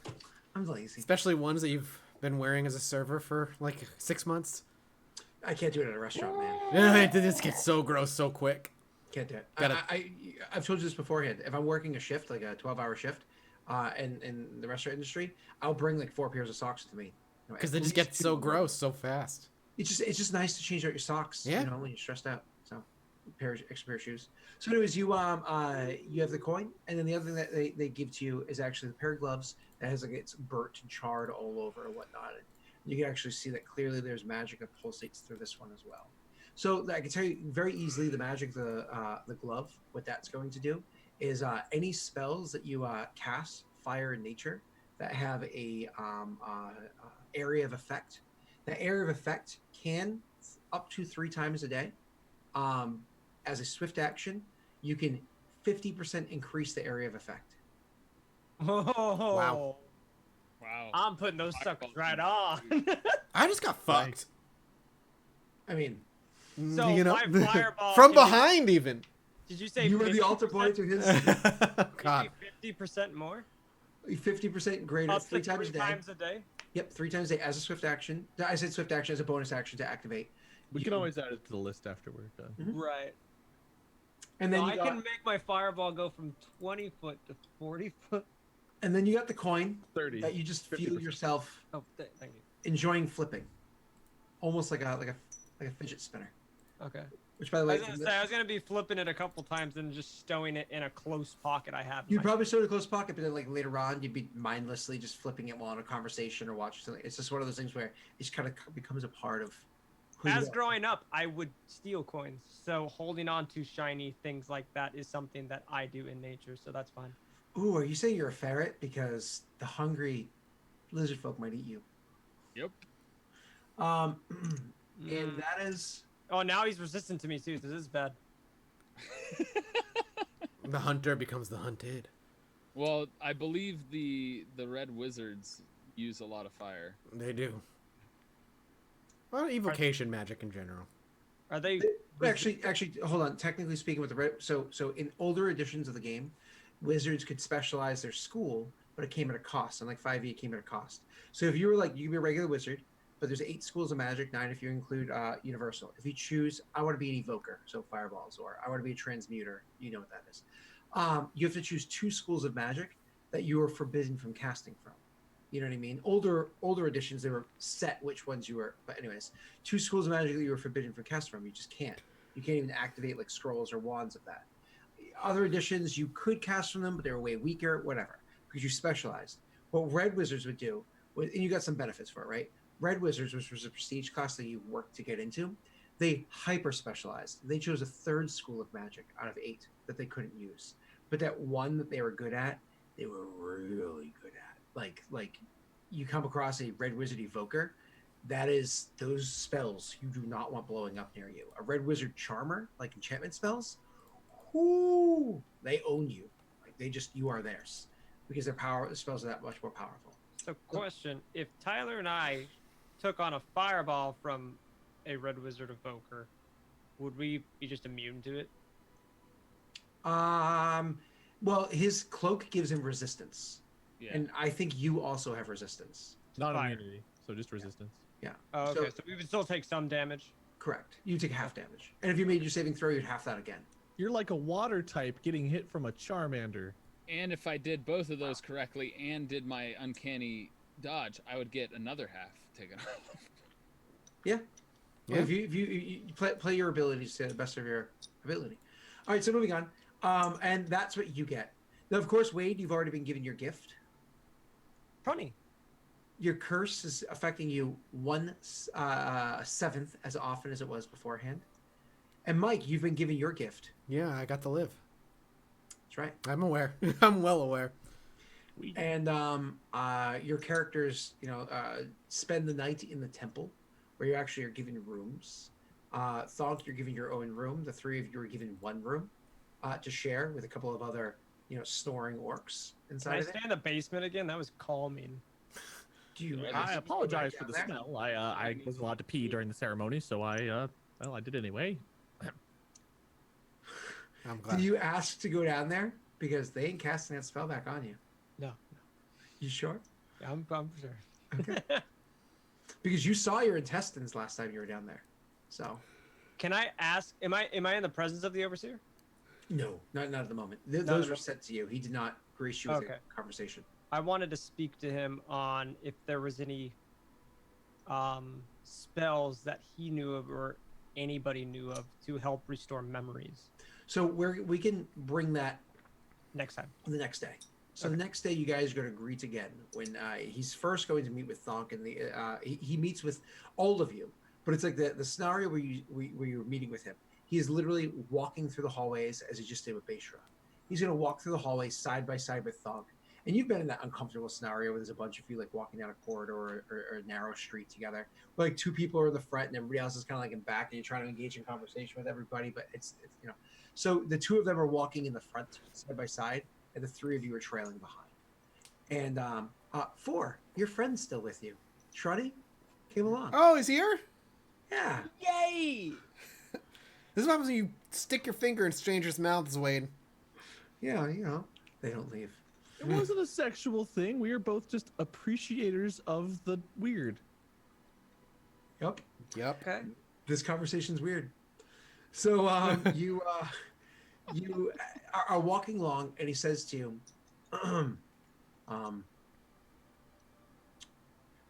I'm lazy. Especially ones that you've been wearing as a server for like 6 months. I can't do it at a restaurant, man. Yeah, it just gets so gross so quick. Can't do it. Gotta- I've told you this beforehand. If I'm working a shift, like a 12-hour shift, in the restaurant industry, I'll bring like 4 pairs of socks with me Because they at just least get so 2. gross so fast. It's just nice to change out your socks. Yeah. You know, when you're stressed out. So, extra pair of shoes. So, anyways, you have the coin, and then the other thing that they give to you is actually the pair of gloves that has like it's burnt and charred all over and whatnot. And you can actually see that clearly there's magic that pulsates through this one as well. So I can tell you very easily the magic, the glove, what that's going to do is any spells that you cast, fire and nature, that have a area of effect. That area of effect can up to 3 times a day. As a swift action, you can 50% increase the area of effect. Oh, Wow. Wow. I'm putting those suckers right on. I just got fucked. I mean, So my fireball from can be- behind even. Did you say you were the 50%? altar point to his God. 50% more? 50% greater Up 3 to times a 3 day. times a day? Yep, 3 times a day as a swift action. I said swift action as a bonus action to activate. We can always add it to the list after we're done. Right. And then So you I got, can make my fireball go from 20 foot to 40 foot. and then you got the coin 30. that you just feel 50%. yourself Oh, thank you. enjoying flipping, almost like a fidget spinner. Okay. Which, by the I way, was gonna say I was gonna be flipping it a couple times and just stowing it in a close pocket I have. in you'd my- probably show it in a close pocket, but then like later on, you'd be mindlessly just flipping it while in a conversation or watching something. It's just one of those things where it just kind of becomes a part of who you As are. growing up, I would steal coins, so holding on to shiny things like that is something that I do in nature, so that's fine. Ooh, are you saying you're a ferret? Because the hungry lizard folk might eat you. Yep. And Mm. that is Oh, now he's resistant to me too. This is bad. The hunter becomes the hunted. Well, I believe the red wizards use a lot of fire. They do. Well, evocation magic in general. Are they? actually hold on. Technically speaking, with the red, so in older editions of the game, wizards could specialize their school, but it came at a cost. And like 5e, it came at a cost. So if you were like, you could be a regular wizard, but there's 8 schools of magic, 9 if you include universal. If you choose, I want to be an evoker, so fireballs, or I want to be a transmuter, you know what that is. You have to choose 2 schools of magic that you are forbidden from casting from. You know what I mean? Older editions, they were set which ones you were. But anyways, 2 schools of magic that you were forbidden from casting from. You just can't. You can't even activate like scrolls or wands of that. Other editions, you could cast from them, but they were way weaker, whatever, because you specialized. What red wizards would do, and you got some benefits for it, right? Red wizards, which was a prestige class that you worked to get into, they hyper specialized. They chose a 3rd school of magic out of 8 that they couldn't use, but that one that they were good at, they were really good at. Like you come across a red wizard evoker, that is those spells you do not want blowing up near you. A red wizard charmer, like enchantment spells, whoo, they own you. Like you are theirs because their spells are that much more powerful. So, question: if Tyler and I took on a fireball from a red wizard evoker, would we be just immune to it? Well, his cloak gives him resistance, Yeah. and I think you also have resistance. Not Fire. immunity, so just resistance. Yeah. Oh, okay. So- So we would still take some damage. Correct. You take half damage, and if you made your saving throw, you'd half that again. You're like a water type getting hit from a Charmander. And if I did both of those correctly and did my uncanny dodge, I would get another half taken off. Yeah. Yeah. If you play your abilities to the best of your ability. All right, so moving on. And that's what you get. Now, of course, Wade, you've already been given your gift. Funny. Your curse is affecting you 1/7 as often as it was beforehand. And Mike, you've been given your gift. Yeah, I got to live. That's right. I'm aware. I'm well aware. And your characters, spend the night in the temple, where you actually are given rooms. Thonk, you're given your own room. The 3 of you are given one room to share with a couple of other, snoring orcs Can inside I of stay it. in the basement again? That was calming. Do you? I apologize for down the there? smell. I was allowed to pee during the ceremony, so I did anyway. I'm glad. Did you ask to go down there? Because they ain't casting that spell back on you. No. You sure? I'm sure. Okay. Because you saw your intestines last time you were down there. So Can I ask? Am I in the presence of the overseer? no, not at the moment. Not Those at were the- sent to you. He did not grace you with Okay. a conversation. I wanted to speak to him on if there was any spells that he knew of or anybody knew of to help restore memories So we can bring that next time. the next day. So the next day, you guys are going to greet again when he's first going to meet with Thonk, and he meets with all of you. But it's like the scenario where you're meeting with him. He is literally walking through the hallways as he just did with Bayshra. He's going to walk through the hallways side by side with Thonk. And you've been in that uncomfortable scenario where there's a bunch of you like walking down a corridor or a narrow street together. Where, like 2 people are in the front and everybody else is kind of like in back, and you're trying to engage in conversation with everybody. But it's you know, so the 2 of them are walking in the front side by side, and the 3 of you are trailing behind. And 4, your friend's still with you. Shreddy came along. Oh, he's here? Yeah. Yay! This is what happens when you stick your finger in strangers' mouths, Wade. Yeah, you know, they don't leave. It wasn't a sexual thing. We are both just appreciators of the weird. Yep. Okay. This conversation's weird. So you are walking along, and he says to you,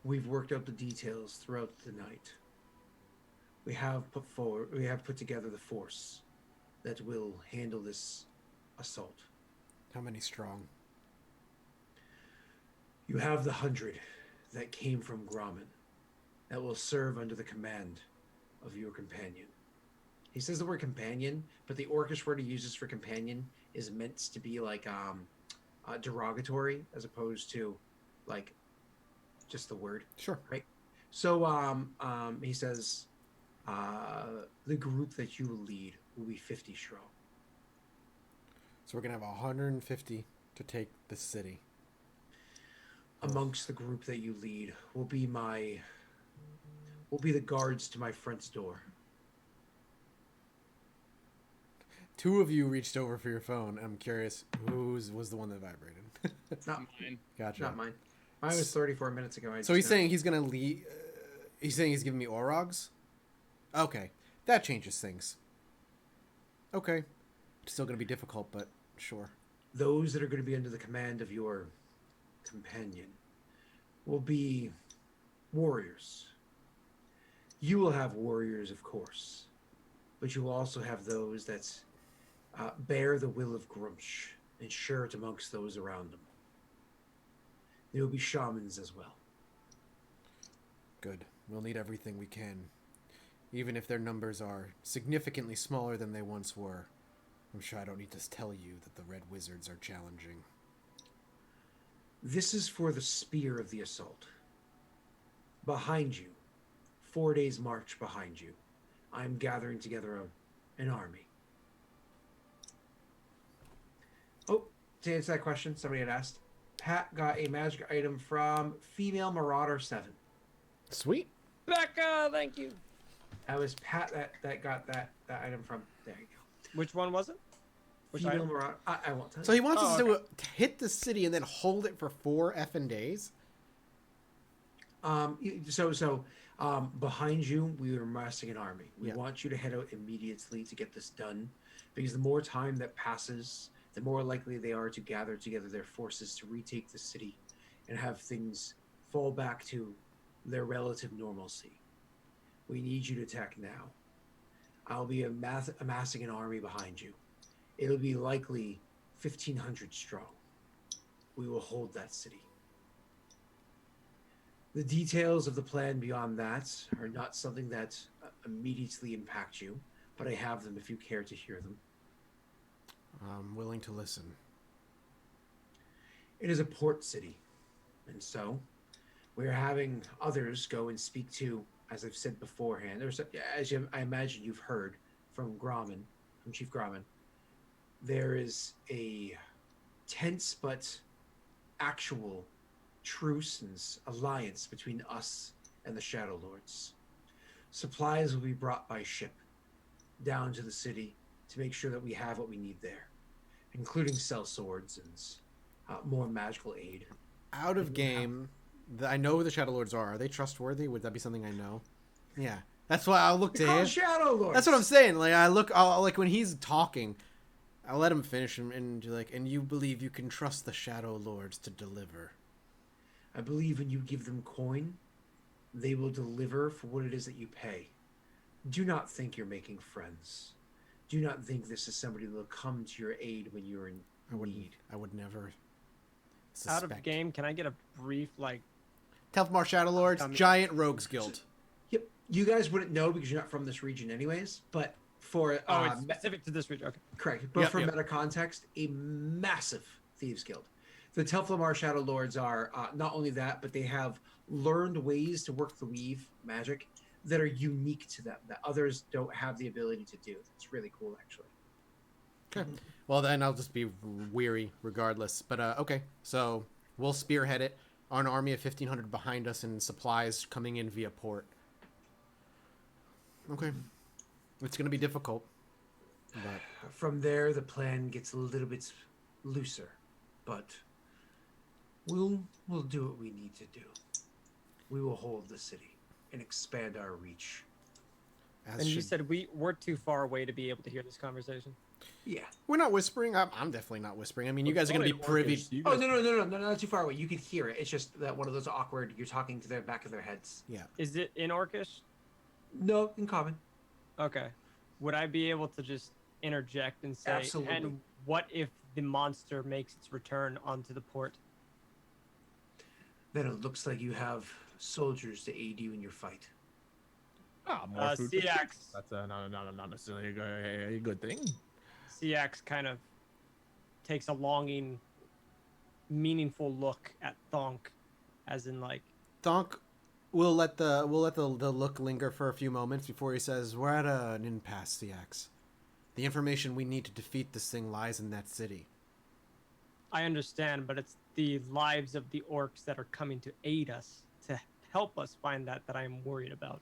we've worked out the details throughout the night. We have put together the force that will handle this assault. How many strong? You have the 100 that came from Grommen that will serve under the command of your companion. He says the word companion, but the Orcish word he uses for companion is meant to be like derogatory as opposed to like just the word. Sure. Right. So he says the group that you will lead will be 50 strong. So we're going to have 150 to take the city. Amongst the group that you lead will be the guards to my front door. 2 of you reached over for your phone. I'm curious, whose was the one that vibrated? Not Mine. Gotcha. Not mine. Mine was 34 minutes ago. So he's saying he's going to lead... he's saying he's giving me Orogs? Okay. That changes things. Okay. It's still going to be difficult, but sure. Those that are going to be under the command of your companion will be warriors. You will have warriors, of course, but you will also have those that bear the will of Grumsh and share it amongst those around them. There will be shamans as well. Good. We'll need everything we can. Even if their numbers are significantly smaller than they once were. I'm sure I don't need to tell you that the Red Wizards are challenging. This is for the spear of the assault. Behind you, 4 days' march behind you, I'm gathering together an army. Oh, to answer that question, somebody had asked. Pat got a magic item from Female Marauder 7. Sweet. Becca, thank you. That was Pat that got that item from. There you go. Which one was it? Which Female item? Marauder. I won't tell you. So he wants us okay. to hit the city and then hold it for 4 effing days? Behind you, we are amassing an army. We Yeah. want you to head out immediately to get this done, because the more time that passes, the more likely they are to gather together their forces to retake the city and have things fall back to their relative normalcy. We need you to attack now. I'll be amassing an army behind you. It'll be likely 1,500 strong. We will hold that city. The details of the plan beyond that are not something that immediately impact you, but I have them if you care to hear them. I'm willing to listen. It is a port city, and so we're having others go and speak to, as I've said beforehand, I imagine you've heard from Chief Grommen, there is a tense but actual truce and alliance between us and the Shadow Lords. Supplies will be brought by ship down to the city to make sure that we have what we need there, including cell swords and more magical aid. Out of game, I know who the Shadow Lords are. Are they trustworthy? Would that be something I know? Yeah. That's why I'll look to him. Shadow Lords. That's what I'm saying. Like I'll like when he's talking, I'll let him finish and like, and you believe you can trust the Shadow Lords to deliver. I believe when you give them coin, They will deliver for what it is that you pay. Do not think you're making friends. Do not think this is somebody that will come to your aid when you're in need. I would never Out suspect. of game, can I get a brief like? Telfmar Shadow Lords, giant rogues guild. Yep. You guys wouldn't know because you're not from this region anyways, but for Oh, it's specific to this region. Okay. correct. But for meta context, a massive thieves guild. The Telfmar Shadow Lords are not only that, but they have learned ways to work the weave magic that are unique to them that others don't have the ability to do. It's really cool, actually. Okay. Well, then I'll just be weary regardless. But okay, so we'll spearhead it. An army of 1,500 behind us and supplies coming in via port. Okay. It's going to be difficult. But From there, the plan gets a little bit looser, but we'll do what we need to do. We will hold the city and expand our reach. And you said we're too far away to be able to hear this conversation. Yeah. We're not whispering. I'm definitely not whispering. I mean, you guys are going to be privy. Oh, no, not too far away. You can hear it. It's just that one of those awkward, you're talking to the back of their heads. Yeah. Is it in Orcish? No, in common. Okay. Would I be able to just interject and say, Absolutely. and what if the monster makes its return onto the port? Then it looks like you have soldiers to aid you in your fight. More food. CX. That's not necessarily a good thing. CX kind of takes a longing, meaningful look at Thonk, as in like, Thonk, we'll let the look linger for a few moments before he says, "We're at an impasse, CX. The information we need to defeat this thing lies in that city." I understand, but it's the lives of the orcs that are coming to aid us, to help us find that I am worried about.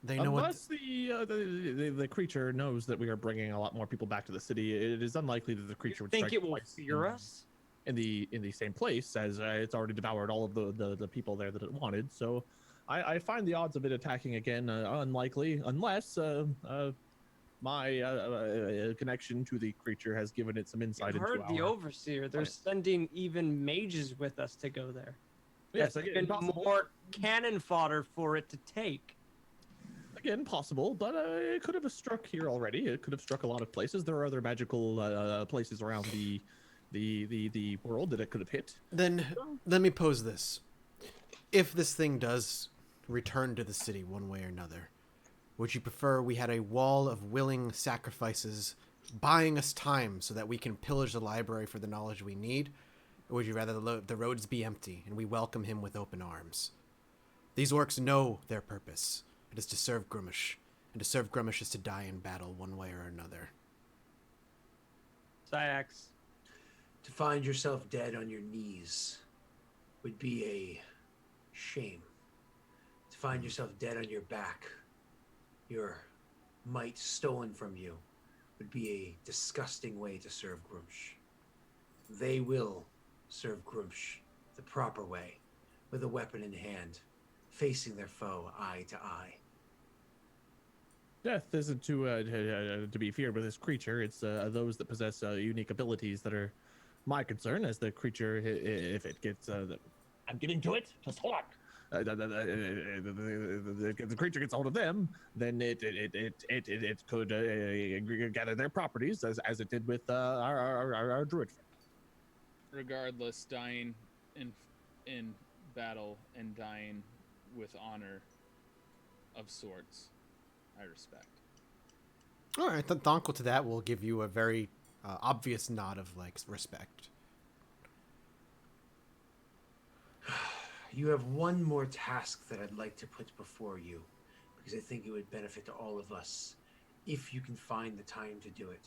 They know Unless the creature knows that we are bringing a lot more people back to the city, it is unlikely that the creature would Think strike it will twice fear us? in the same place, as it's already devoured all of the people there that it wanted. So I find the odds of it attacking again unlikely, unless my connection to the creature has given it some insight You've into heard the overseer. They're sending even mages with us to go there. Yes, That's again, been more cannon fodder for it to take. Again, possible, but it could have struck here already. It could have struck a lot of places. There are other magical places around the world that it could have hit. Then let me pose this: if this thing does return to the city one way or another, would you prefer we had a wall of willing sacrifices buying us time so that we can pillage the library for the knowledge we need, or would you rather the roads be empty and we welcome him with open arms? These orcs know their purpose. It is to serve Grumish, and to serve Grumish is to die in battle one way or another. Syax. To find yourself dead on your knees would be a shame. To find yourself dead on your back, your might stolen from you, would be a disgusting way to serve Grumsh. They will serve Grumsh the proper way, with a weapon in hand, facing their foe eye to eye. Death isn't to be feared with this creature. It's those that possess unique abilities that are my concern. As the creature, if it gets, I'm getting to it. Just hold on. The creature gets hold of them, then it could gather their properties as it did with our druid friend. Regardless, dying in battle and dying with honor of sorts, I respect. All right, Thonk to that will give you a very obvious nod of like respect. You have one more task that I'd like to put before you, because I think it would benefit to all of us if you can find the time to do it.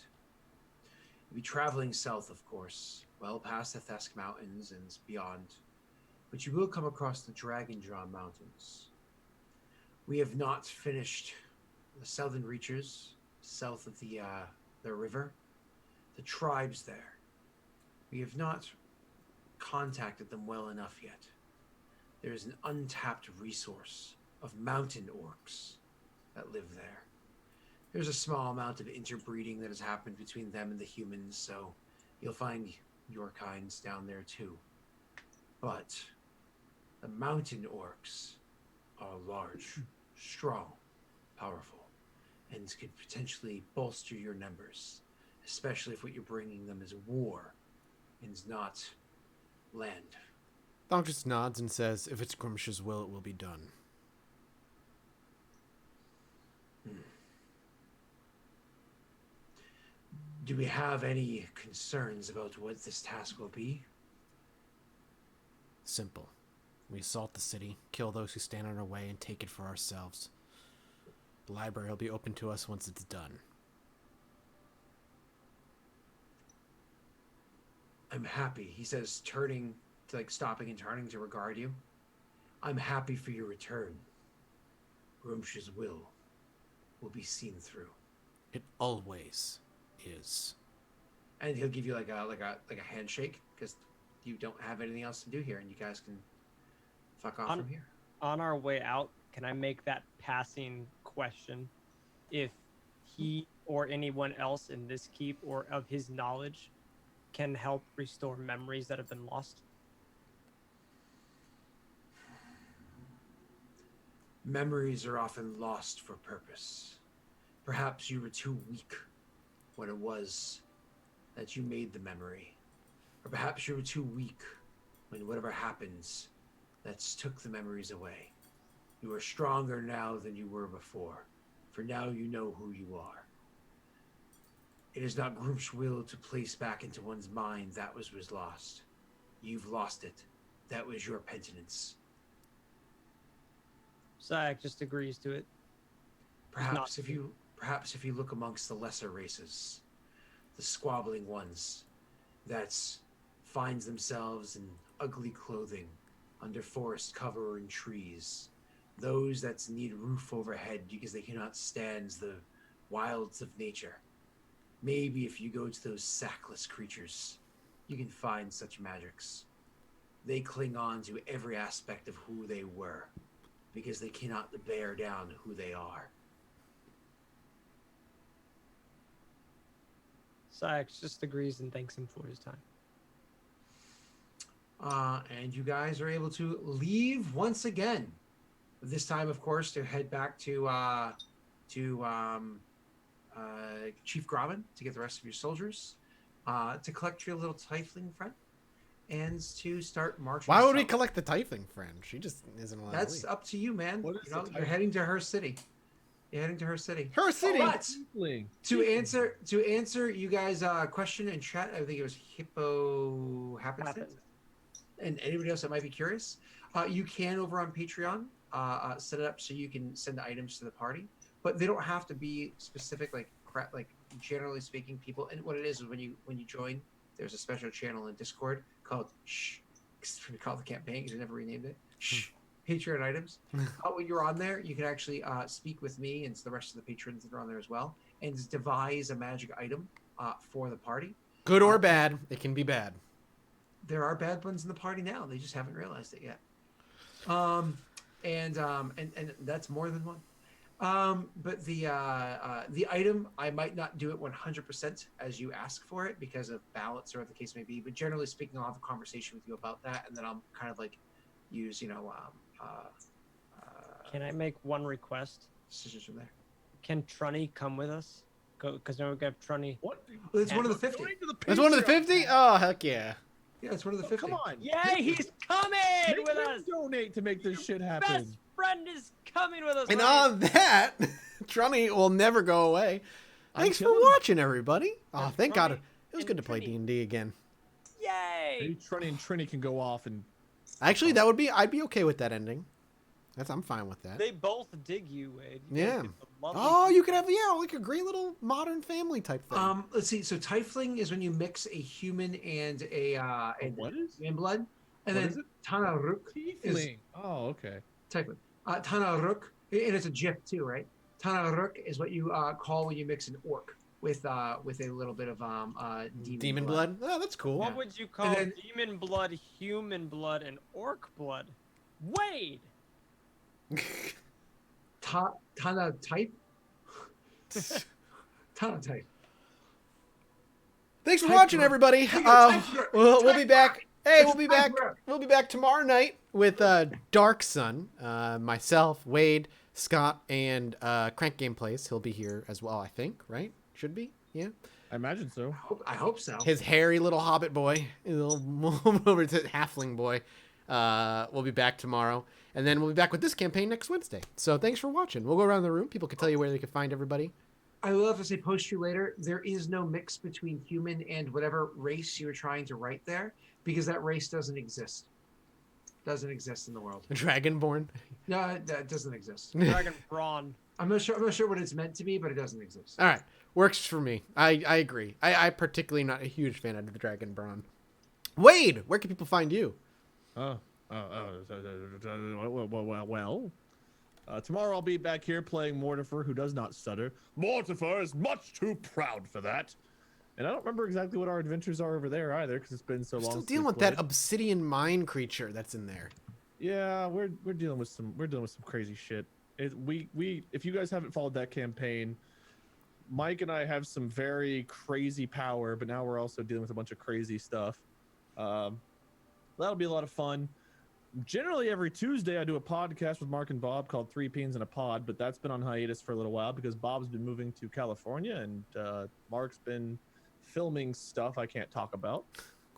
You'll be traveling south, of course, well past the Thesk Mountains and beyond, but you will come across the Dragonjaw Mountains. We have not finished the southern reaches, south of the river, the tribes there. We have not contacted them well enough yet. There is an untapped resource of mountain orcs that live there. There's a small amount of interbreeding that has happened between them and the humans, so you'll find your kinds down there too. But the mountain orcs are large, strong, powerful, and could potentially bolster your numbers, especially if what you're bringing them is war and not land. Thonk just nods and says, if it's Grimsh's will, it will be done. Do we have any concerns about what this task will be? Simple. We assault the city, kill those who stand in our way, and take it for ourselves. The library will be open to us once it's done. I'm happy, he says, turning to like stopping and turning to regard you. I'm happy for your return. Grumsh's will be seen through. It always is. And he'll give you like a handshake because you don't have anything else to do here, and you guys can fuck off from here. On our way out, can I make that passing question? If he or anyone else in this keep or of his knowledge can help restore memories that have been lost? Memories are often lost for purpose. Perhaps you were too weak when it was that you made the memory. Or perhaps you were too weak when whatever happens that's took the memories away. You are stronger now than you were before, for now you know who you are. It is not Group's will to place back into one's mind that was lost. You've lost it. That was your penitence. Sayak just agrees to it. Perhaps if you look amongst the lesser races, the squabbling ones that finds themselves in ugly clothing under forest cover and trees, those that need roof overhead because they cannot stand the wilds of nature. Maybe if you go to those sackless creatures, you can find such magics. They cling on to every aspect of who they were because they cannot bear down who they are. Sayak just agrees and thanks him for his time. And you guys are able to leave once again. This time, of course, to head back to Chief Grommen to get the rest of your soldiers, to collect your little tiefling friend, and to start marching. Why would we south. collect the tiefling friend? She just isn't allowed That's to leave. up to you, man. What is You know, the you're heading to her city. You're heading to her city. Her city! But Tiefling. to answer you guys' question in chat, I think it was Hippo Happenstance. And anybody else that might be curious, you can over on Patreon set it up so you can send items to the party, but they don't have to be specific. Like generally speaking, people. And what it is when you join, there's a special channel in Discord called Shh. We call it the campaign because we never renamed it. Shh. Patreon items. When you're on there, you can actually speak with me and the rest of the patrons that are on there as well, and devise a magic item for the party. Good or bad, it can be bad. There are bad ones in the party now. They just haven't realized it yet. And that's more than one. But the item, I might not do it 100% as you ask for it because of balance or what the case may be. But generally speaking, I'll have a conversation with you about that, and then I'll kind of like use Can I make one request? decisions from there. Can Trunny come with us? Because now we've got Trunny. What? Well, it's one of the 50. Donate to the That's one of the Patreon. 50? Oh, heck yeah. Yeah, it's one of the 50. Come on. Yay, he's coming Make with him us! donate to make this shit happen. Best friend is coming with us! And Ryan. on that, Trunny will never go away. Thanks for Until- watching, everybody. Oh, thank God. Trunny It was and good to play Trini. D&D again. Maybe Yay! Trunny and Trini can go off and Actually, I'd be okay with that ending. I'm fine with that. They both dig you, Wade. You guys Yeah. get the lovely- Oh, you could have, like a great little modern family type thing. Let's see. So Tiefling is when you mix a human and a what is human blood, and What then is it? Tanaruk is Tiefling. Oh, okay. Tiefling. Tanaruk, and it's a GIF too, right? Tanaruk is what you call when you mix an orc with a little bit of Demon blood. Oh, that's cool. What would you call then- demon blood, human blood, and orc blood? Wade! Tana type. Tana type. Thanks for Type watching, rook. everybody. Type rook. We'll be Type back. rook. Hey, we'll be Type back. rook. We'll be back tomorrow night with Dark Sun, myself, Wade, Scott, and Crank Gameplays. He'll be here as well, I think, right? Should be, yeah. I imagine so. I hope so. His hairy little hobbit boy, little halfling boy, will be back tomorrow. And then we'll be back with this campaign next Wednesday. So thanks for watching. We'll go around the room. People can tell you where they can find everybody. I will have to say, post you later, there is no mix between human and whatever race you were trying to write there, because that race doesn't exist. Doesn't exist in the world. Dragonborn. No, that doesn't exist. Dragon Brawn. I'm not sure what it's meant to be, but it doesn't exist. All right. Works for me. I agree. I particularly not a huge fan of the Dragonborn. Wade, where can people find you? Well, tomorrow I'll be back here playing Mortifer, who does not stutter. Mortifer is much too proud for that. And I don't remember exactly what our adventures are over there either, because it's been so long. Still since dealing we with that played. obsidian mine creature that's in there. Yeah, we're dealing with some crazy shit. If you guys haven't followed that campaign, Mike and I have some very crazy power, but now we're also dealing with a bunch of crazy stuff. That'll be a lot of fun. Generally, every Tuesday I do a podcast with Mark and Bob called Three Peens in a Pod, but that's been on hiatus for a little while because Bob's been moving to California and Mark's been filming stuff I can't talk about.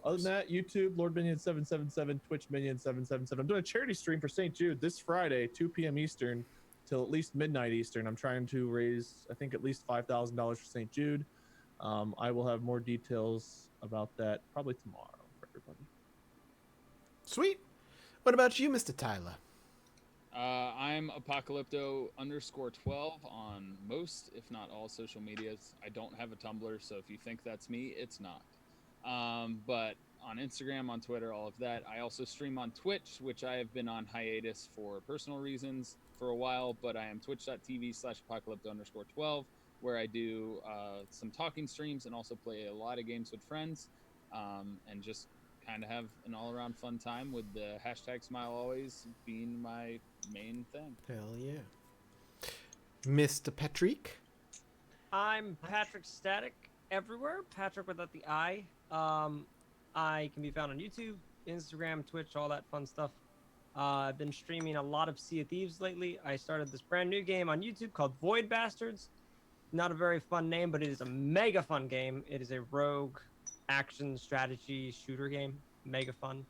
Other than that, YouTube, Lord Minion 777, Twitch Minion 777. I'm doing a charity stream for St. Jude this Friday, 2 p.m. Eastern till at least midnight Eastern. I'm trying to raise, I think, at least $5,000 for St. Jude. I will have more details about that probably tomorrow for everybody. Sweet. What about you, Mr. Tyler? I'm Apocalypto_12 on most, if not all, social medias. I don't have a Tumblr, so if you think that's me, it's not. But on Instagram, on Twitter, all of that. I also stream on Twitch, which I have been on hiatus for personal reasons for a while, but I am twitch.tv/Apocalypto_12, where I do some talking streams and also play a lot of games with friends, and just kind of have an all-around fun time with the #SmileAlways being my main thing. Hell yeah. Mr. Patrick? I'm Patrick Static everywhere. Patrick without the I. I can be found on YouTube, Instagram, Twitch, all that fun stuff. I've been streaming a lot of Sea of Thieves lately. I started this brand new game on YouTube called Void Bastards. Not a very fun name, but it is a mega fun game. It is a rogue action strategy shooter game. Mega fun.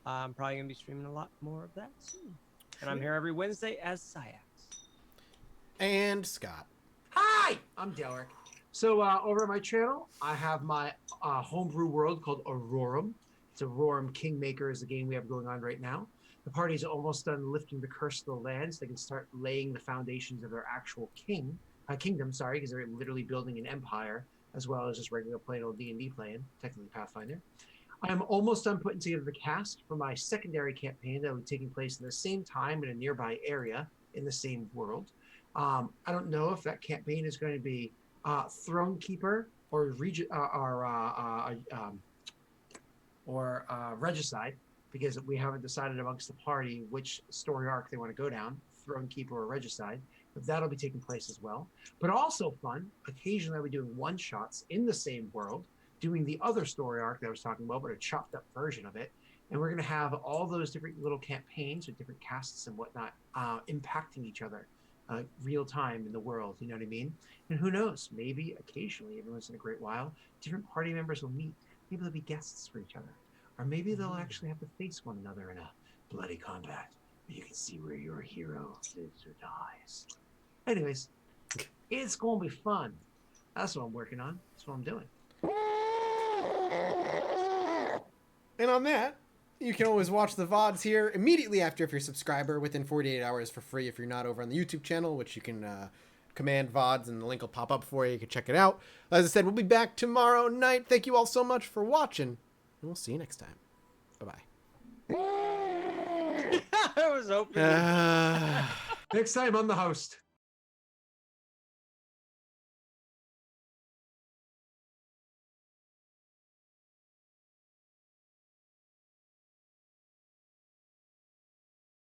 I'm probably going to be streaming a lot more of that soon. And I'm here every Wednesday as Syax. And Scott. Hi, I'm Delric. So over at my channel, I have my homebrew world called Aurorum. It's Aurorum Kingmaker is the game we have going on right now. The party's almost done lifting the curse of the land, so they can start laying the foundations of their actual kingdom, because they're literally building an empire, as well as just regular plain old D&D playing, technically Pathfinder. I'm almost done putting together the cast for my secondary campaign that will be taking place in the same time in a nearby area in the same world. I don't know if that campaign is going to be Throne Keeper or Regicide, because we haven't decided amongst the party which story arc they want to go down, Throne Keeper or Regicide. But that'll be taking place as well. But also fun, occasionally I'll be doing one-shots in the same world, doing the other story arc that I was talking about, but a chopped up version of it. And we're going to have all those different little campaigns with different casts and whatnot impacting each other real time in the world, you know what I mean? And who knows, maybe occasionally, every once in a great while, different party members will meet. Maybe they'll be guests for each other. Or maybe they'll actually have to face one another in a bloody combat where you can see where your hero lives or dies. Anyways, it's going to be fun. That's what I'm working on. That's what I'm doing. And on that, you can always watch the VODs here immediately after if you're a subscriber, within 48 hours for free if you're not over on the YouTube channel, which you can command VODs and the link will pop up for you. You can check it out. As I said, we'll be back tomorrow night. Thank you all so much for watching, and we'll see you next time. Bye-bye. I was hoping. Next time, I'm the host.